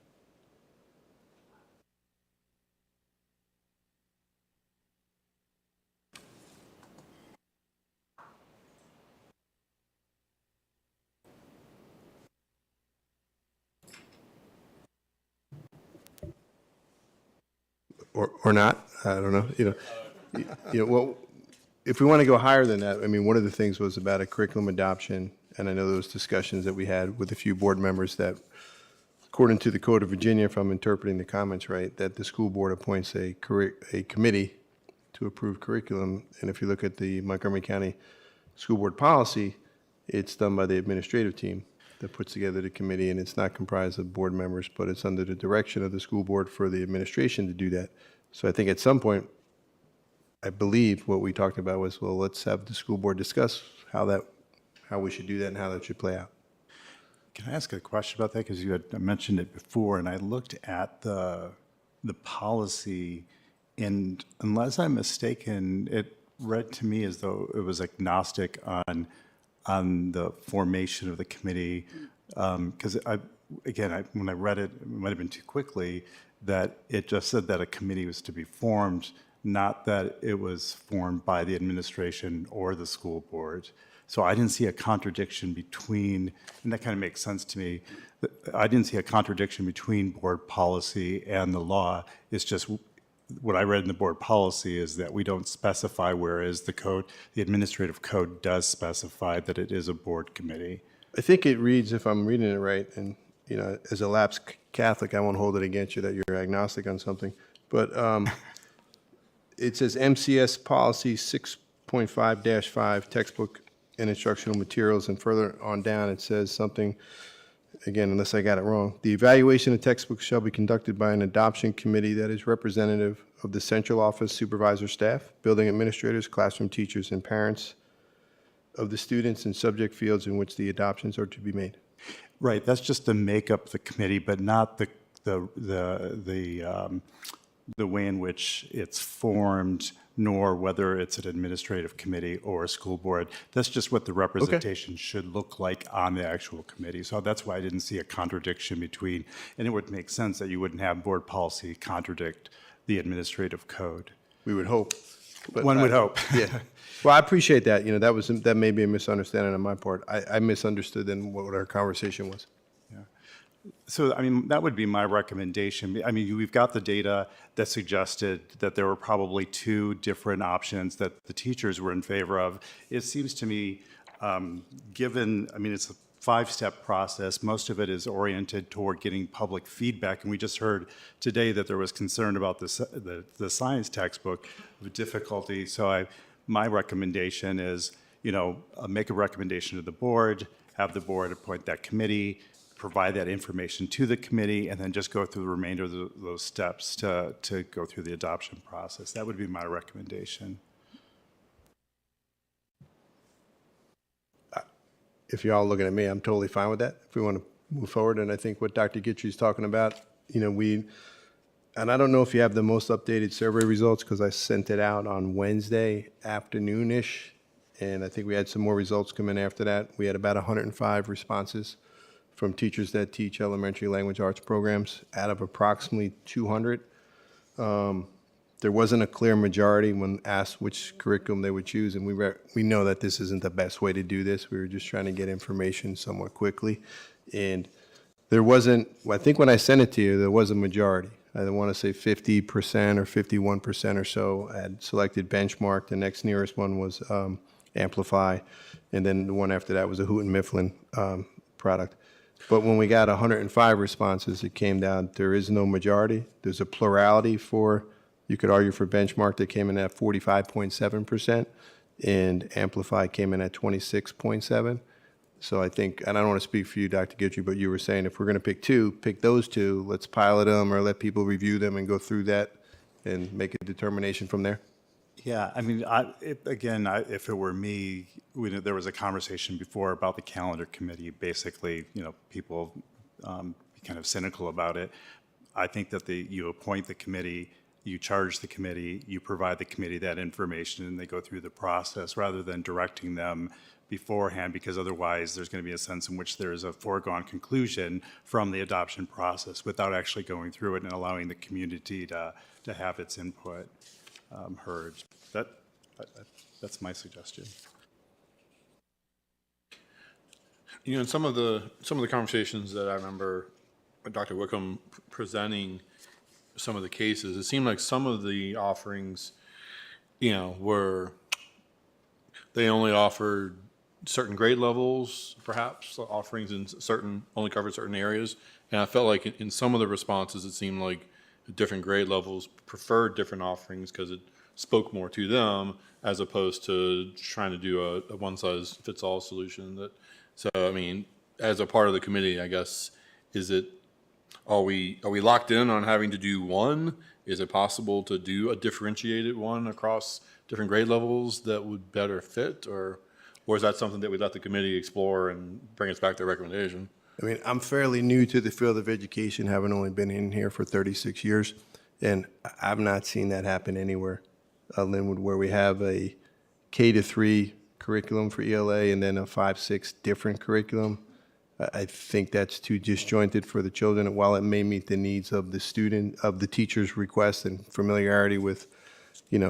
Or not, I don't know, well, if we want to go higher than that, I mean, one of the things was about a curriculum adoption, and I know those discussions that we had with a few board members that, according to the Code of Virginia, if I'm interpreting the comments right, that the school board appoints a committee to approve curriculum, and if you look at the Montgomery County School Board policy, it's done by the administrative team that puts together the committee, and it's not comprised of board members, but it's under the direction of the school board for the administration to do that. So I think at some point, I believe what we talked about was, well, let's have the school board discuss how we should do that and how that should play out. Can I ask a question about that? Because you had mentioned it before, and I looked at the policy, and unless I'm mistaken, it read to me as though it was agnostic on the formation of the committee. Because when I read it, it might have been too quickly, that it just said that a committee was to be formed, not that it was formed by the administration or the school board. So I didn't see a contradiction between, and that kind of makes sense to me, I didn't see a contradiction between board policy and the law. It's just what I read in the board policy is that we don't specify, whereas the administrative code does specify that it is a board committee. I think it reads, if I'm reading it right, and as a lapsed Catholic, I won't hold it against you that you're agnostic on something, but it says MCS policy 6.5-5 textbook and instructional materials, and further on down it says something, again, unless I got it wrong, the evaluation of textbooks shall be conducted by an adoption committee that is representative of the central office supervisor staff, building administrators, classroom teachers, and parents of the students in subject fields in which the adoptions are to be made. Right, that's just to make up the committee, but not the way in which it's formed, nor whether it's an administrative committee or a school board. That's just what the representation should look like on the actual committee. So that's why I didn't see a contradiction between, and it would make sense that you wouldn't have board policy contradict the administrative code. We would hope. But One would hope. Yeah. Well, I appreciate that. That may be a misunderstanding on my part. I misunderstood then what our conversation was. So, that would be my recommendation. We've got the data that suggested that there were probably two different options that the teachers were in favor of. It seems to me, it's a 5-step process. Most of it is oriented toward getting public feedback. And we just heard today that there was concern about the science textbook with difficulty. So my recommendation is, make a recommendation to the board, have the board appoint that committee, provide that information to the committee, and then just go through the remainder of those steps to go through the adoption process. That would be my recommendation. If you're all looking at me, I'm totally fine with that. If we want to move forward, and I think what Dr. Guidry's talking about, and I don't know if you have the most updated survey results because I sent it out on Wednesday afternoon-ish, and I think we had some more results come in after that. We had about 105 responses from teachers that teach elementary language arts programs out of approximately 200. The There wasn't a clear majority when asked which curriculum they would choose, and we know that this isn't the best way to do this. We were just trying to get information somewhat quickly. And there wasn't, I think when I sent it to you, there was a majority. I want to say 50% or 51% or so had selected Benchmark. The next nearest one was Amplify. And then the one after that was a Houghton Mifflin product. But when we got 105 responses, it came down, there is no majority. There's a plurality for, you could argue for Benchmark that came in at 45.7%, and Amplify came in at 26.7%. So I think, and I don't want to speak for you, Dr. Guidry, but you were saying if we're going to pick two, pick those two, let's pilot them or let people review them and go through that and make a determination from there. Yeah, I mean, if it were me, there was a conversation before about the calendar committee. Basically, people be kind of cynical about it. I think that you appoint the committee, you charge the committee, you provide the committee that information, and they go through the process rather than directing them beforehand, because otherwise there's going to be a sense in which there is a foregone conclusion from the adoption process without actually going through it and allowing the community to have its input heard. That's my suggestion. In some of the conversations that I remember Dr. Wickham presenting some of the cases, it seemed like some of the offerings, were, they only offered certain grade levels, perhaps, offerings in only covered certain areas. And I felt like in some of the responses, it seemed like different grade levels preferred different offerings because it spoke more to them as opposed to trying to do a one-size-fits-all solution. So, I mean, as a part of the committee, I guess, are we locked in on having to do one? Is it possible to do a differentiated one across different grade levels that would better fit, or is that something that we let the committee explore and bring us back to recommendation? I mean, I'm fairly new to the field of education, having only been in here for 36 years, and I've not seen that happen anywhere. Linwood, where we have a K-3 curriculum for ELA and then a 5-6 different curriculum. I think that's too disjointed for the children. And while it may meet the needs of the student, of the teacher's request and familiarity with,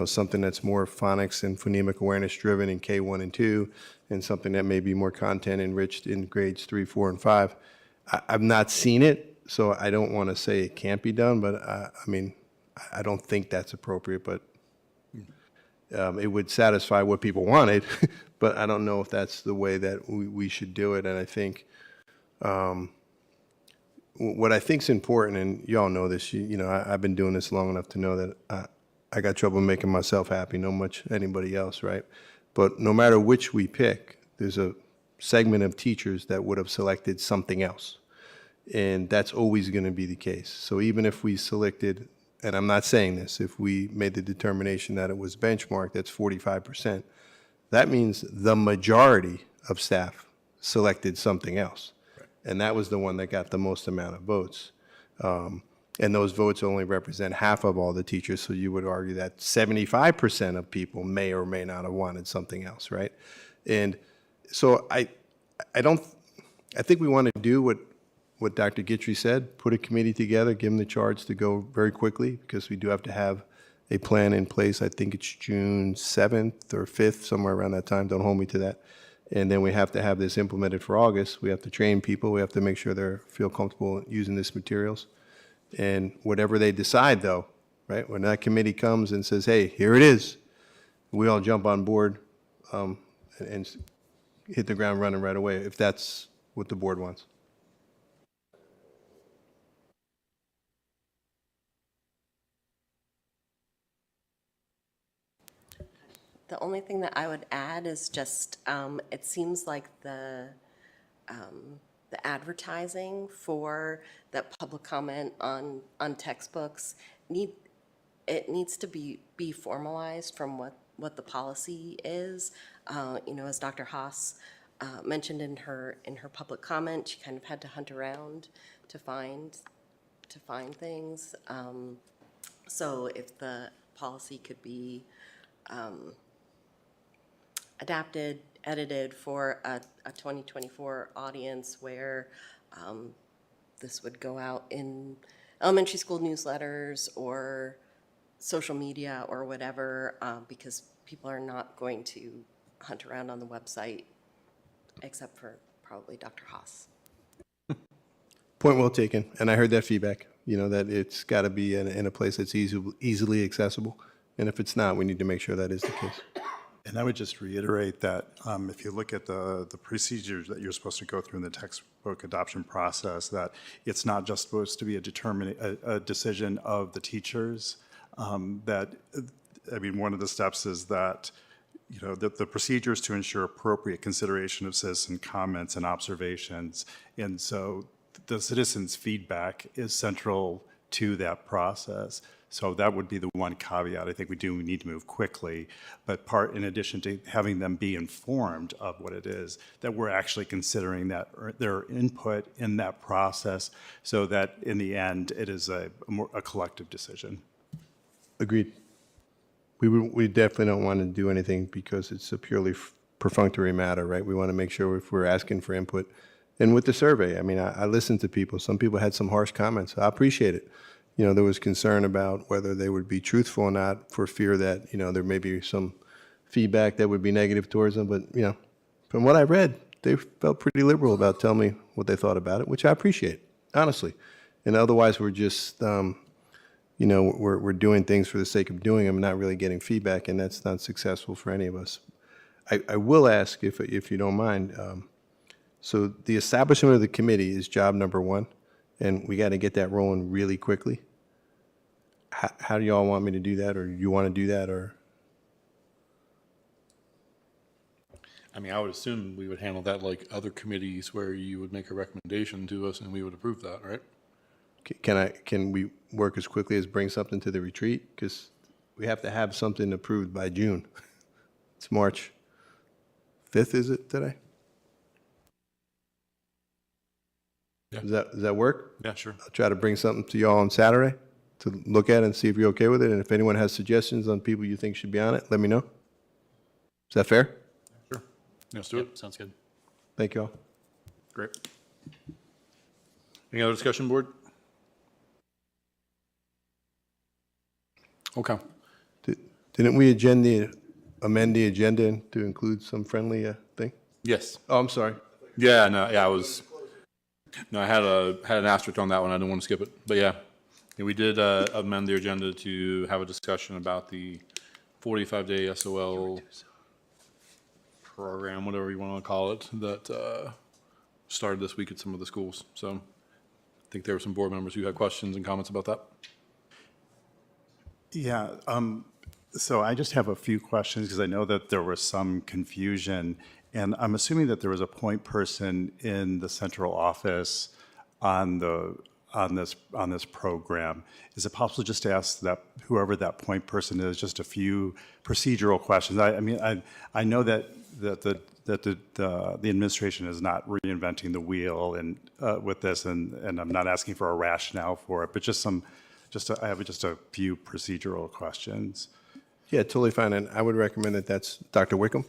something that's more phonics and phonemic awareness driven in K1 and 2, and something that may be more content enriched in grades 3, 4, and 5. I've not seen it, so I don't want to say it can't be done, but I mean, I don't think that's appropriate, but it would satisfy what people wanted, but I don't know if that's the way that we should do it. And I think what I think is important, and you all know this, I've been doing this long enough to know that I got trouble making myself happy, no much anybody else, right? But no matter which we pick, there's a segment of teachers that would have selected something else. And that's always going to be the case. So even if we selected, and I'm not saying this, if we made the determination that it was Benchmark, that's 45%, that means the majority of staff selected something else. Right. And that was the one that got the most amount of votes. And those votes only represent half of all the teachers, so you would argue that 75% of people may or may not have wanted something else, right? And so I think we want to do what Dr. Guidry said, put a committee together, give them the charge to go very quickly, because we do have to have a plan in place. I think it's June 7th or 5th, somewhere around that time. Don't hold me to that. And then we have to have this implemented for August. We have to train people. We have to make sure they feel comfortable using these materials. And whatever they decide, though, right, when that committee comes and says, hey, here it is, we all jump on board and hit the ground running right away, if that's what the board wants. The only thing that I would add is just, it seems like the advertising for that public comment on textbooks needs to be formalized from what the policy is. As Dr. Haas mentioned in her public comment, she kind of had to hunt around to find things. So if the policy could be adapted, edited for a 2024 audience where this would go out in elementary school newsletters or social media or whatever, because people are not going to hunt around on the website, except for probably Dr. Haas. Point well taken, and I heard that feedback, that it's got to be in a place that's easily accessible, and if it's not, we need to make sure that is the case. And I would just reiterate that if you look at the procedures that you're supposed to go through in the textbook adoption process, that it's not just supposed to be a decision of the teachers. One of the steps is that, the procedures to ensure appropriate consideration of citizen comments and observations. And so the citizens' feedback is central to that process. So that would be the one caveat. I think we need to move quickly, but in addition to having them be informed of what it is, that we're actually considering their input in that process, so that in the end, it is a collective decision. Agreed. We definitely don't want to do anything because it's a purely perfunctory matter, right? We want to make sure if we're asking for input. And with the survey, I listened to people. Some people had some harsh comments. I appreciate it. There was concern about whether they would be truthful or not for fear that, there may be some feedback that would be negative towards them. But, from what I read, they felt pretty liberal about telling me what they thought about it, which I appreciate, honestly. And otherwise, we're just, we're doing things for the sake of doing them and not really getting feedback, and that's not successful for any of us. I will ask, if you don't mind, so the establishment of the committee is job number one, and we got to get that rolling really quickly. How do y'all want me to do that, or you want to do that, or? I would assume we would handle that like other committees where you would make a recommendation to us and we would approve that, right? Can we work as quickly as bring something to the retreat? Because we have to have something approved by June. It's March 5th, is it today? Yeah. Does that work? Yeah, sure. I'll try to bring something to y'all on Saturday to look at and see if you're okay with it. And if anyone has suggestions on people you think should be on it, let me know. Is that fair? Sure. Let's do it. Sounds good. Thank you all. Great. Any other discussion, board? Okay. Didn't we amend the agenda to include some friendly thing? Yes. Oh, I'm sorry. Yeah, no, yeah, I had an asterisk on that one. I didn't want to skip it, but yeah, we did amend the agenda to have a discussion about the 45-day SOL program, whatever you want to call it, that started this week at some of the schools. So I think there were some board members who had questions and comments about that. Yeah, so I just have a few questions because I know that there was some confusion, and I'm assuming that there was a point person in the central office on this program. Is it possible just to ask that whoever that point person is just a few procedural questions? I know that the administration is not reinventing the wheel and with this, and I'm not asking for a rationale for it, but I have just a few procedural questions. Yeah, totally fine. And I would recommend that's Dr. Wickham.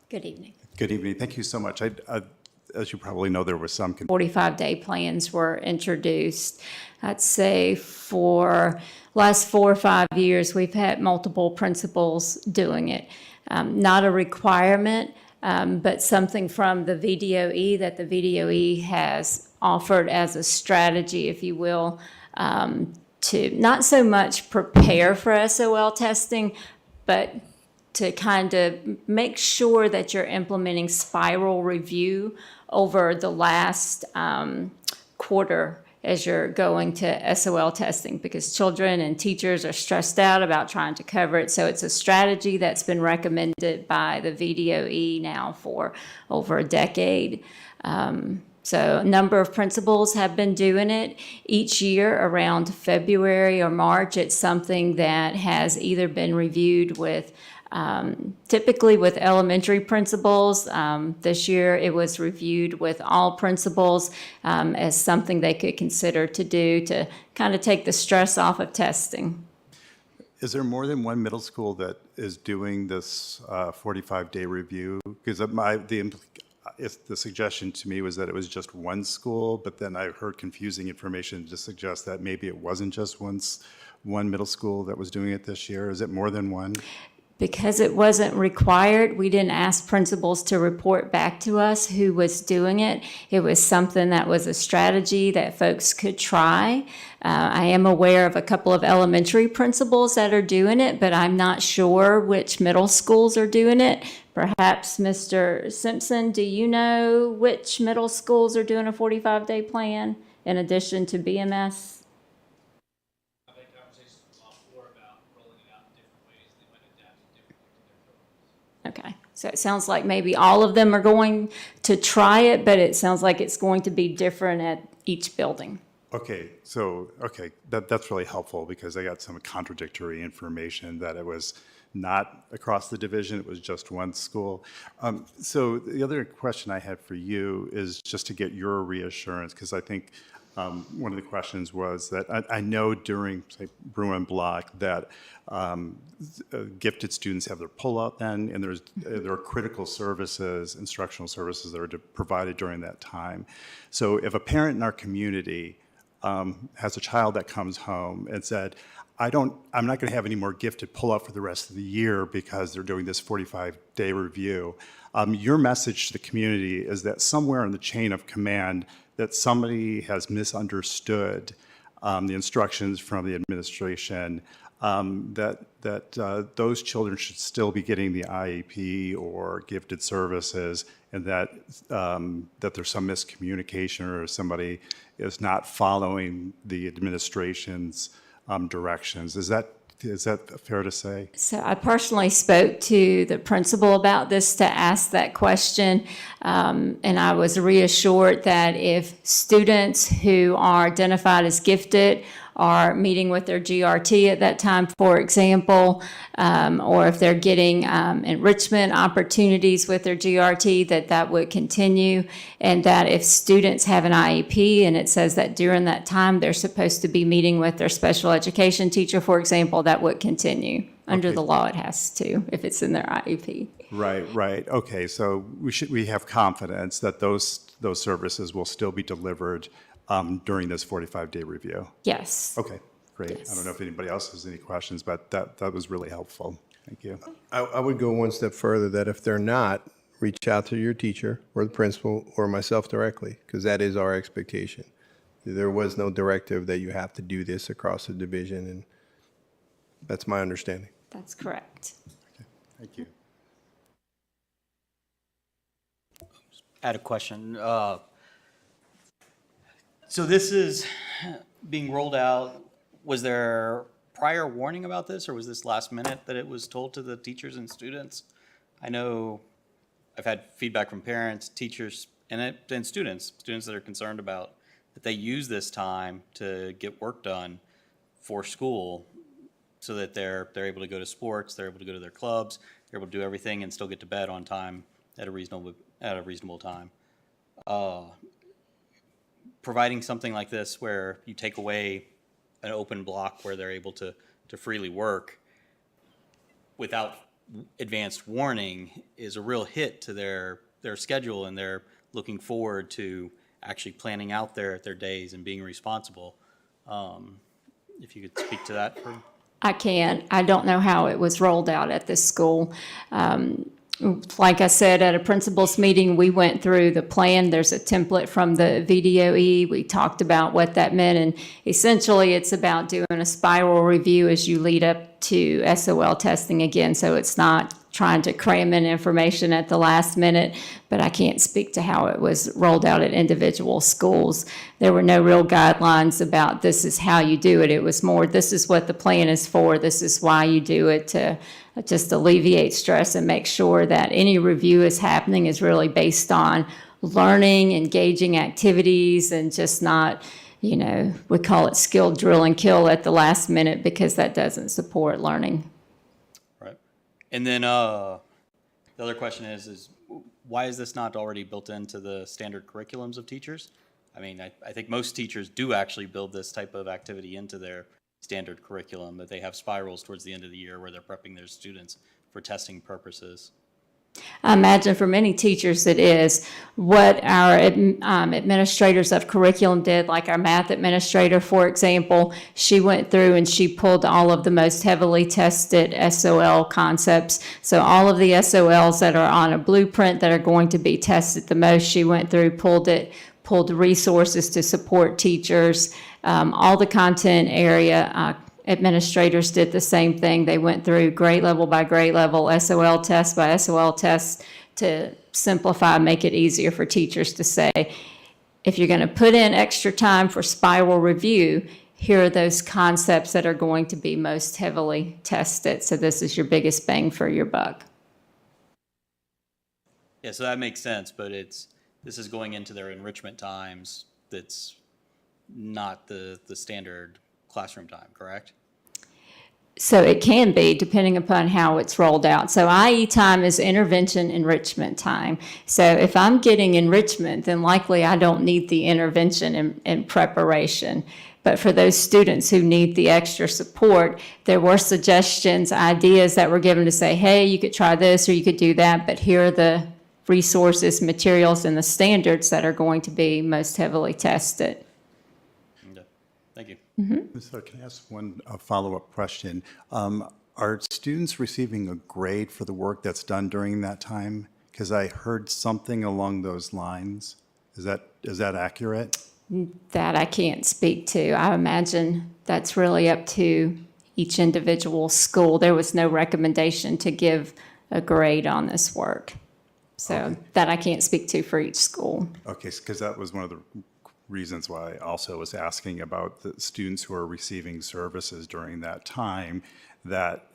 Good evening. Good evening. Thank you so much. As you probably know, there was some 45-day plans were introduced. I'd say for last 4 or 5 years, we've had multiple principals doing it. Not a requirement, but something from the VDOE that the VDOE has offered as a strategy, if you will, to not so much prepare for SOL testing, but to kind of make sure that you're implementing spiral review over the last quarter as you're going to SOL testing, because children and teachers are stressed out about trying to cover it. So it's a strategy that's been recommended by the VDOE now for over a decade. So a number of principals have been doing it each year around February or March. It's something that has either been reviewed with typically with elementary principals. This year it was reviewed with all principals as something they could consider to do to kind of take the stress off of testing. Is there more than one middle school that is doing this 45-day review? Because the suggestion to me was that it was just one school, but then I heard confusing information to suggest that maybe it wasn't just one middle school that was doing it this year. Is it more than one? Because it wasn't required, we didn't ask principals to report back to us who was doing it. It was something that was a strategy that folks could try. I am aware of a couple of elementary principals that are doing it, but I'm not sure which middle schools are doing it. Perhaps Mr. Simpson, do you know which middle schools are doing a 45-day plan in addition to BMS? Okay, so it sounds like maybe all of them are going to try it, but it sounds like it's going to be different at each building. Okay, that's really helpful because I got some contradictory information that it was not across the division, it was just one school. So the other question I had for you is just to get your reassurance, because I think one of the questions was that I know during, say, Bruin Block that gifted students have their pullout then, and there are critical services, instructional services that are provided during that time. So if a parent in our community has a child that comes home and said, I'm not going to have any more gifted pullout for the rest of the year because they're doing this 45-day review, your message to the community is that somewhere in the chain of command that somebody has misunderstood the instructions from the administration, that those children should still be getting the IEP or gifted services, and that there's some miscommunication or somebody is not following the administration's directions. Is that fair to say? So I personally spoke to the principal about this to ask that question, and I was reassured that if students who are identified as gifted are meeting with their GRT at that time, for example, or if they're getting enrichment opportunities with their GRT, that would continue, and that if students have an IEP and it says that during that time they're supposed to be meeting with their special education teacher, for example, that would continue. Under the law, it has to, if it's in their IEP. Right. Okay, so we have confidence that those services will still be delivered during this 45-day review? Yes. Okay, great. Yes. I don't know if anybody else has any questions, but that was really helpful. Thank you. I would go one step further, that if they're not, reach out to your teacher or the principal or myself directly, because that is our expectation. There was no directive that you have to do this across the division, and that's my understanding. That's correct. Thank you. I had a question. So this is being rolled out. Was there prior warning about this, or was this last minute that it was told to the teachers and students? I know I've had feedback from parents, teachers, and students that are concerned about that they use this time to get work done for school so that they're able to go to sports, they're able to go to their clubs, they're able to do everything and still get to bed on time at a reasonable time. Providing something like this where you take away an open block where they're able to freely work without advanced warning is a real hit to their schedule, and they're looking forward to actually planning out their days and being responsible. If you could speak to that for... I can. I don't know how it was rolled out at this school. Like I said, at a principals meeting, we went through the plan. There's a template from the VDOE. We talked about what that meant, and essentially it's about doing a spiral review as you lead up to SOL testing again. So it's not trying to cram in information at the last minute, but I can't speak to how it was rolled out at individual schools. There were no real guidelines about this is how you do it. It was more, this is what the plan is for, this is why you do it, to just alleviate stress and make sure that any review is happening is really based on learning, engaging activities, and just not, we call it skilled drill and kill at the last minute, because that doesn't support learning. Right. And then the other question is why is this not already built into the standard curriculums of teachers? I mean, I think most teachers do actually build this type of activity into their standard curriculum, that they have spirals towards the end of the year where they're prepping their students for testing purposes. I imagine for many teachers it is. What our administrators of curriculum did, like our math administrator, for example, she went through and she pulled all of the most heavily tested SOL concepts. So all of the SOLs that are on a blueprint that are going to be tested the most, she went through, pulled resources to support teachers. All the content area administrators did the same thing. They went through grade level by grade level, SOL test by SOL test to simplify, make it easier for teachers to say, if you're going to put in extra time for spiral review, here are those concepts that are going to be most heavily tested. So this is your biggest bang for your buck. Yeah, so that makes sense, but this is going into their enrichment times. That's not the standard classroom time, correct? So it can be, depending upon how it's rolled out. So IE time is intervention enrichment time. So if I'm getting enrichment, then likely I don't need the intervention in preparation. But for those students who need the extra support, there were suggestions, ideas that were given to say, hey, you could try this or you could do that, but here are the resources, materials, and the standards that are going to be most heavily tested. Thank you. So can I ask one follow-up question? Are students receiving a grade for the work that's done during that time? Because I heard something along those lines. Is that accurate? That I can't speak to. I imagine that's really up to each individual school. There was no recommendation to give a grade on this work. So that I can't speak to for each school. Okay, because that was one of the reasons why I also was asking about the students who are receiving services during that time, that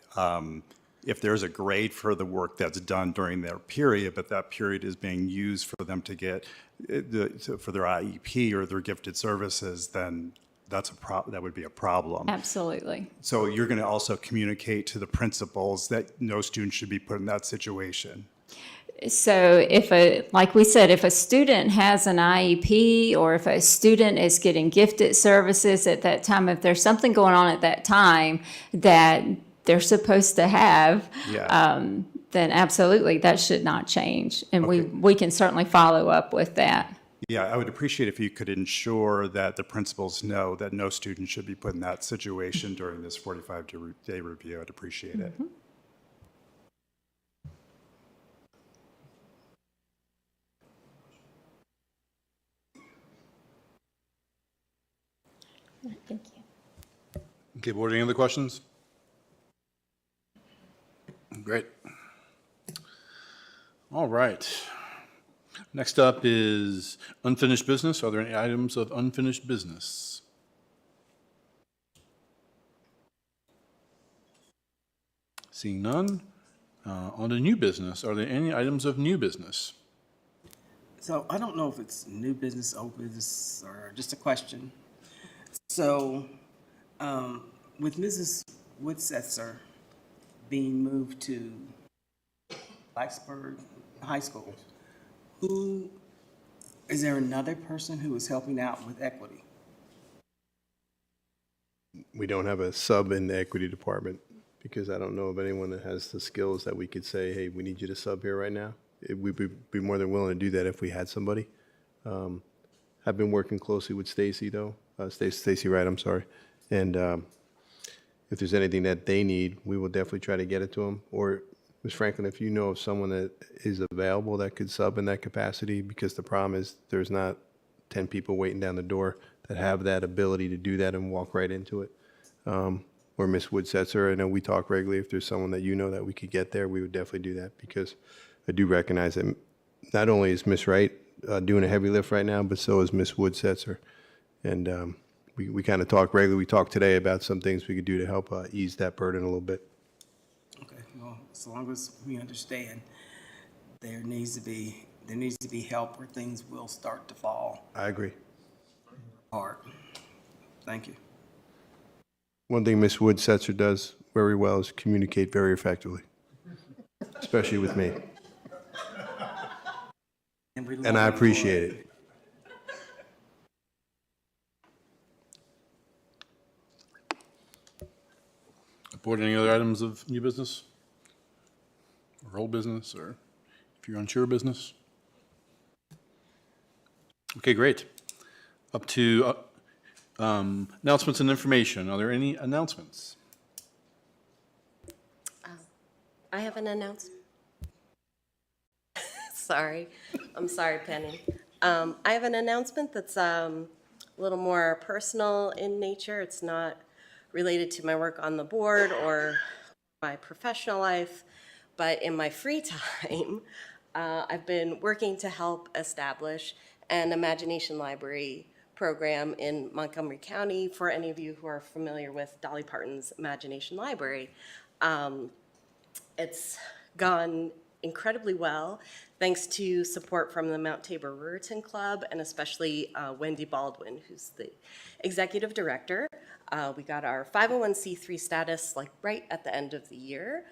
if there's a grade for the work that's done during their period, but that period is being used for them to get for their IEP or their gifted services, then that would be a problem. Absolutely. So you're going to also communicate to the principals that no student should be put in that situation. So like we said, if a student has an IEP or if a student is getting gifted services at that time, if there's something going on at that time that they're supposed to have, then absolutely that should not change. And we can certainly follow up with that. Yeah, I would appreciate if you could ensure that the principals know that no student should be put in that situation during this 45-day review. I'd appreciate it. Thank you. Okay, board, any other questions? Great. All right. Next up is unfinished business. Are there any items of unfinished business? Seeing none. On to new business. Are there any items of new business? So I don't know if it's new business, old business, or just a question. So with Mrs. Woodsetzer being moved to Blacksburg High School, is there another person who is helping out with equity? We don't have a sub in the equity department because I don't know of anyone that has the skills that we could say, hey, we need you to sub here right now. We'd be more than willing to do that if we had somebody. I've been working closely with Stacy though, Stacy Wright, I'm sorry. And if there's anything that they need, we will definitely try to get it to them. Or Ms. Franklin, if you know of someone that is available that could sub in that capacity, because the problem is there's not 10 people waiting down the door that have that ability to do that and walk right into it. Or Ms. Woodsetzer, I know we talk regularly. If there's someone that you know that we could get there, we would definitely do that, because I do recognize that not only is Ms. Wright doing a heavy lift right now, but so is Ms. Woodsetzer. And we kind of talk regularly. We talked today about some things we could do to help ease that burden a little bit. Okay, well, as long as we understand, there needs to be help, or things will start to fall I agree. apart. Thank you. One thing Ms. Woodsetzer does very well is communicate very effectively, especially with me. And I appreciate it. Board, any other items of new business? Or old business, or if you're unsure business? Okay, great. Up to announcements and information. Are there any announcements? I have an announcement. Sorry. I'm sorry, Penny. I have an announcement that's a little more personal in nature. It's not related to my work on the board or my professional life, but in my free time, I've been working to help establish an Imagination Library program in Montgomery County for any of you who are familiar with Dolly Parton's Imagination Library. It's gone incredibly well, thanks to support from the Mount Tabor Ruritan Club and especially Wendy Baldwin, who's the executive director. We got our 501c3 status like right at the end of the year.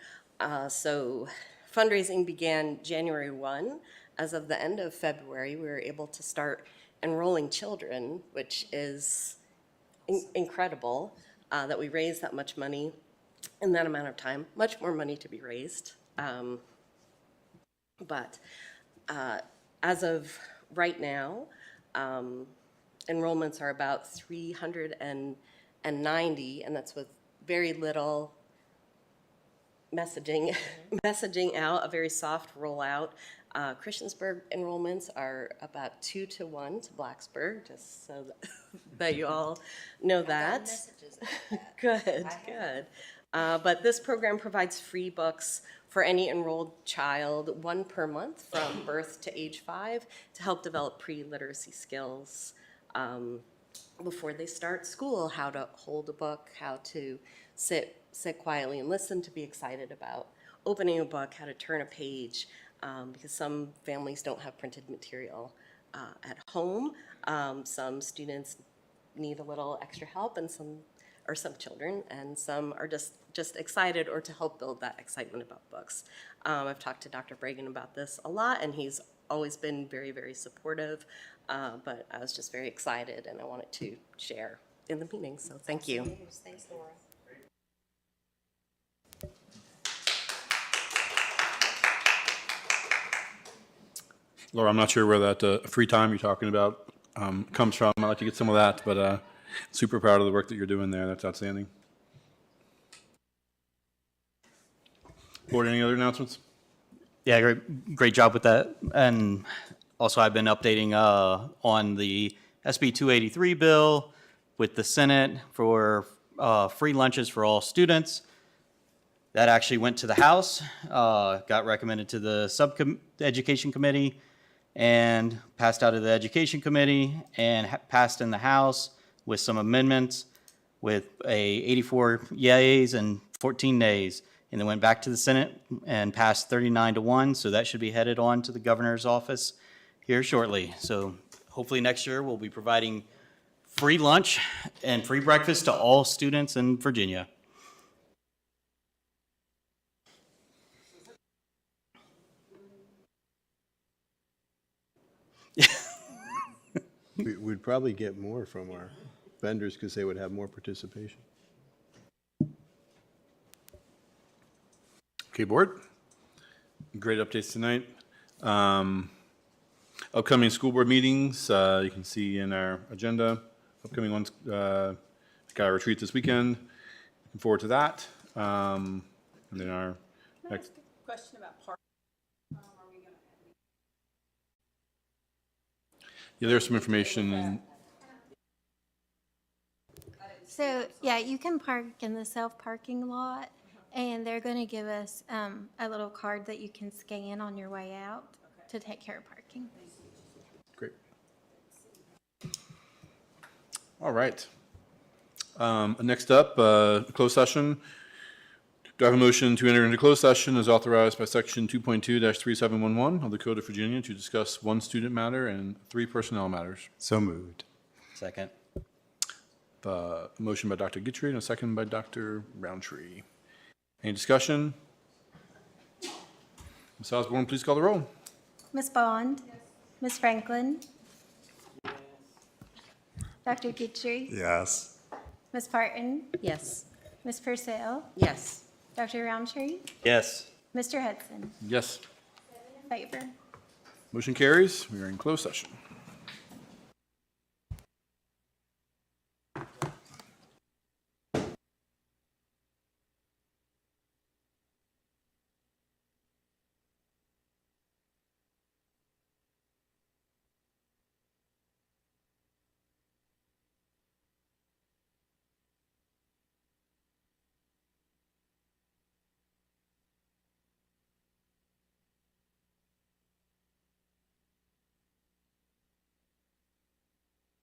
So fundraising began January 1. As of the end of February, we were able to start enrolling children, which is incredible that we raised that much money in that amount of time. Much more money to be raised. But as of right now, enrollments are about 390, and that's with very little messaging out, a very soft rollout. Christiansburg enrollments are about 2 to 1 to Blacksburg, just so that you all know that. Good. But this program provides free books for any enrolled child, 1 per month from birth to age 5, to help develop pre-literacy skills before they start school, how to hold a book, how to sit quietly and listen, to be excited about opening a book, how to turn a page, because some families don't have printed material at home. Some students need a little extra help, and some children, and some are just excited or to help build that excitement about books. I've talked to Dr. Bragan about this a lot, and he's always been very, very supportive, but I was just very excited, and I wanted to share in the meeting, so thank you. Thanks, Laura. Laura, I'm not sure where that free time you're talking about comes from. I'd like to get some of that, but super proud of the work that you're doing there. That's outstanding. Board, any other announcements? Yeah, great job with that. And also, I've been updating on the SB 283 bill with the Senate for free lunches for all students. That actually went to the House, got recommended to the Education Committee, and passed out of the Education Committee, and passed in the House with some amendments with 84 yeas and 14 nays. And then went back to the Senate and passed 39-1. So that should be headed on to the governor's office here shortly. So hopefully next year we'll be providing free lunch and free breakfast to all students in Virginia. We'd probably get more from our vendors because they would have more participation. Okay, board. Great updates tonight. Upcoming school board meetings, you can see in our agenda. Upcoming ones, got a retreat this weekend. Looking forward to that. And then our next. Question about parking. Yeah, there's some information. So, yeah, you can park in the self-parking lot, and they're going to give us a little card that you can scan on your way out to take care of parking. Great. All right. Next up, closed session. Do I have a motion to enter into closed session as authorized by Section 2.2-3711 of the Code of Virginia to discuss 1 student matter and 3 personnel matters? So moved. Second. Motion by Dr. Guitry and a second by Dr. Roundtree. Any discussion? Ms. Osborne, please call the roll. Ms. Bond? Ms. Franklin? Dr. Guitry? Yes. Ms. Parton? Yes. Ms. Purcell, Yes. Dr. Roundtree, Yes. Mr. Hudson. Yes. In favor. Motion carries. We are in closed session.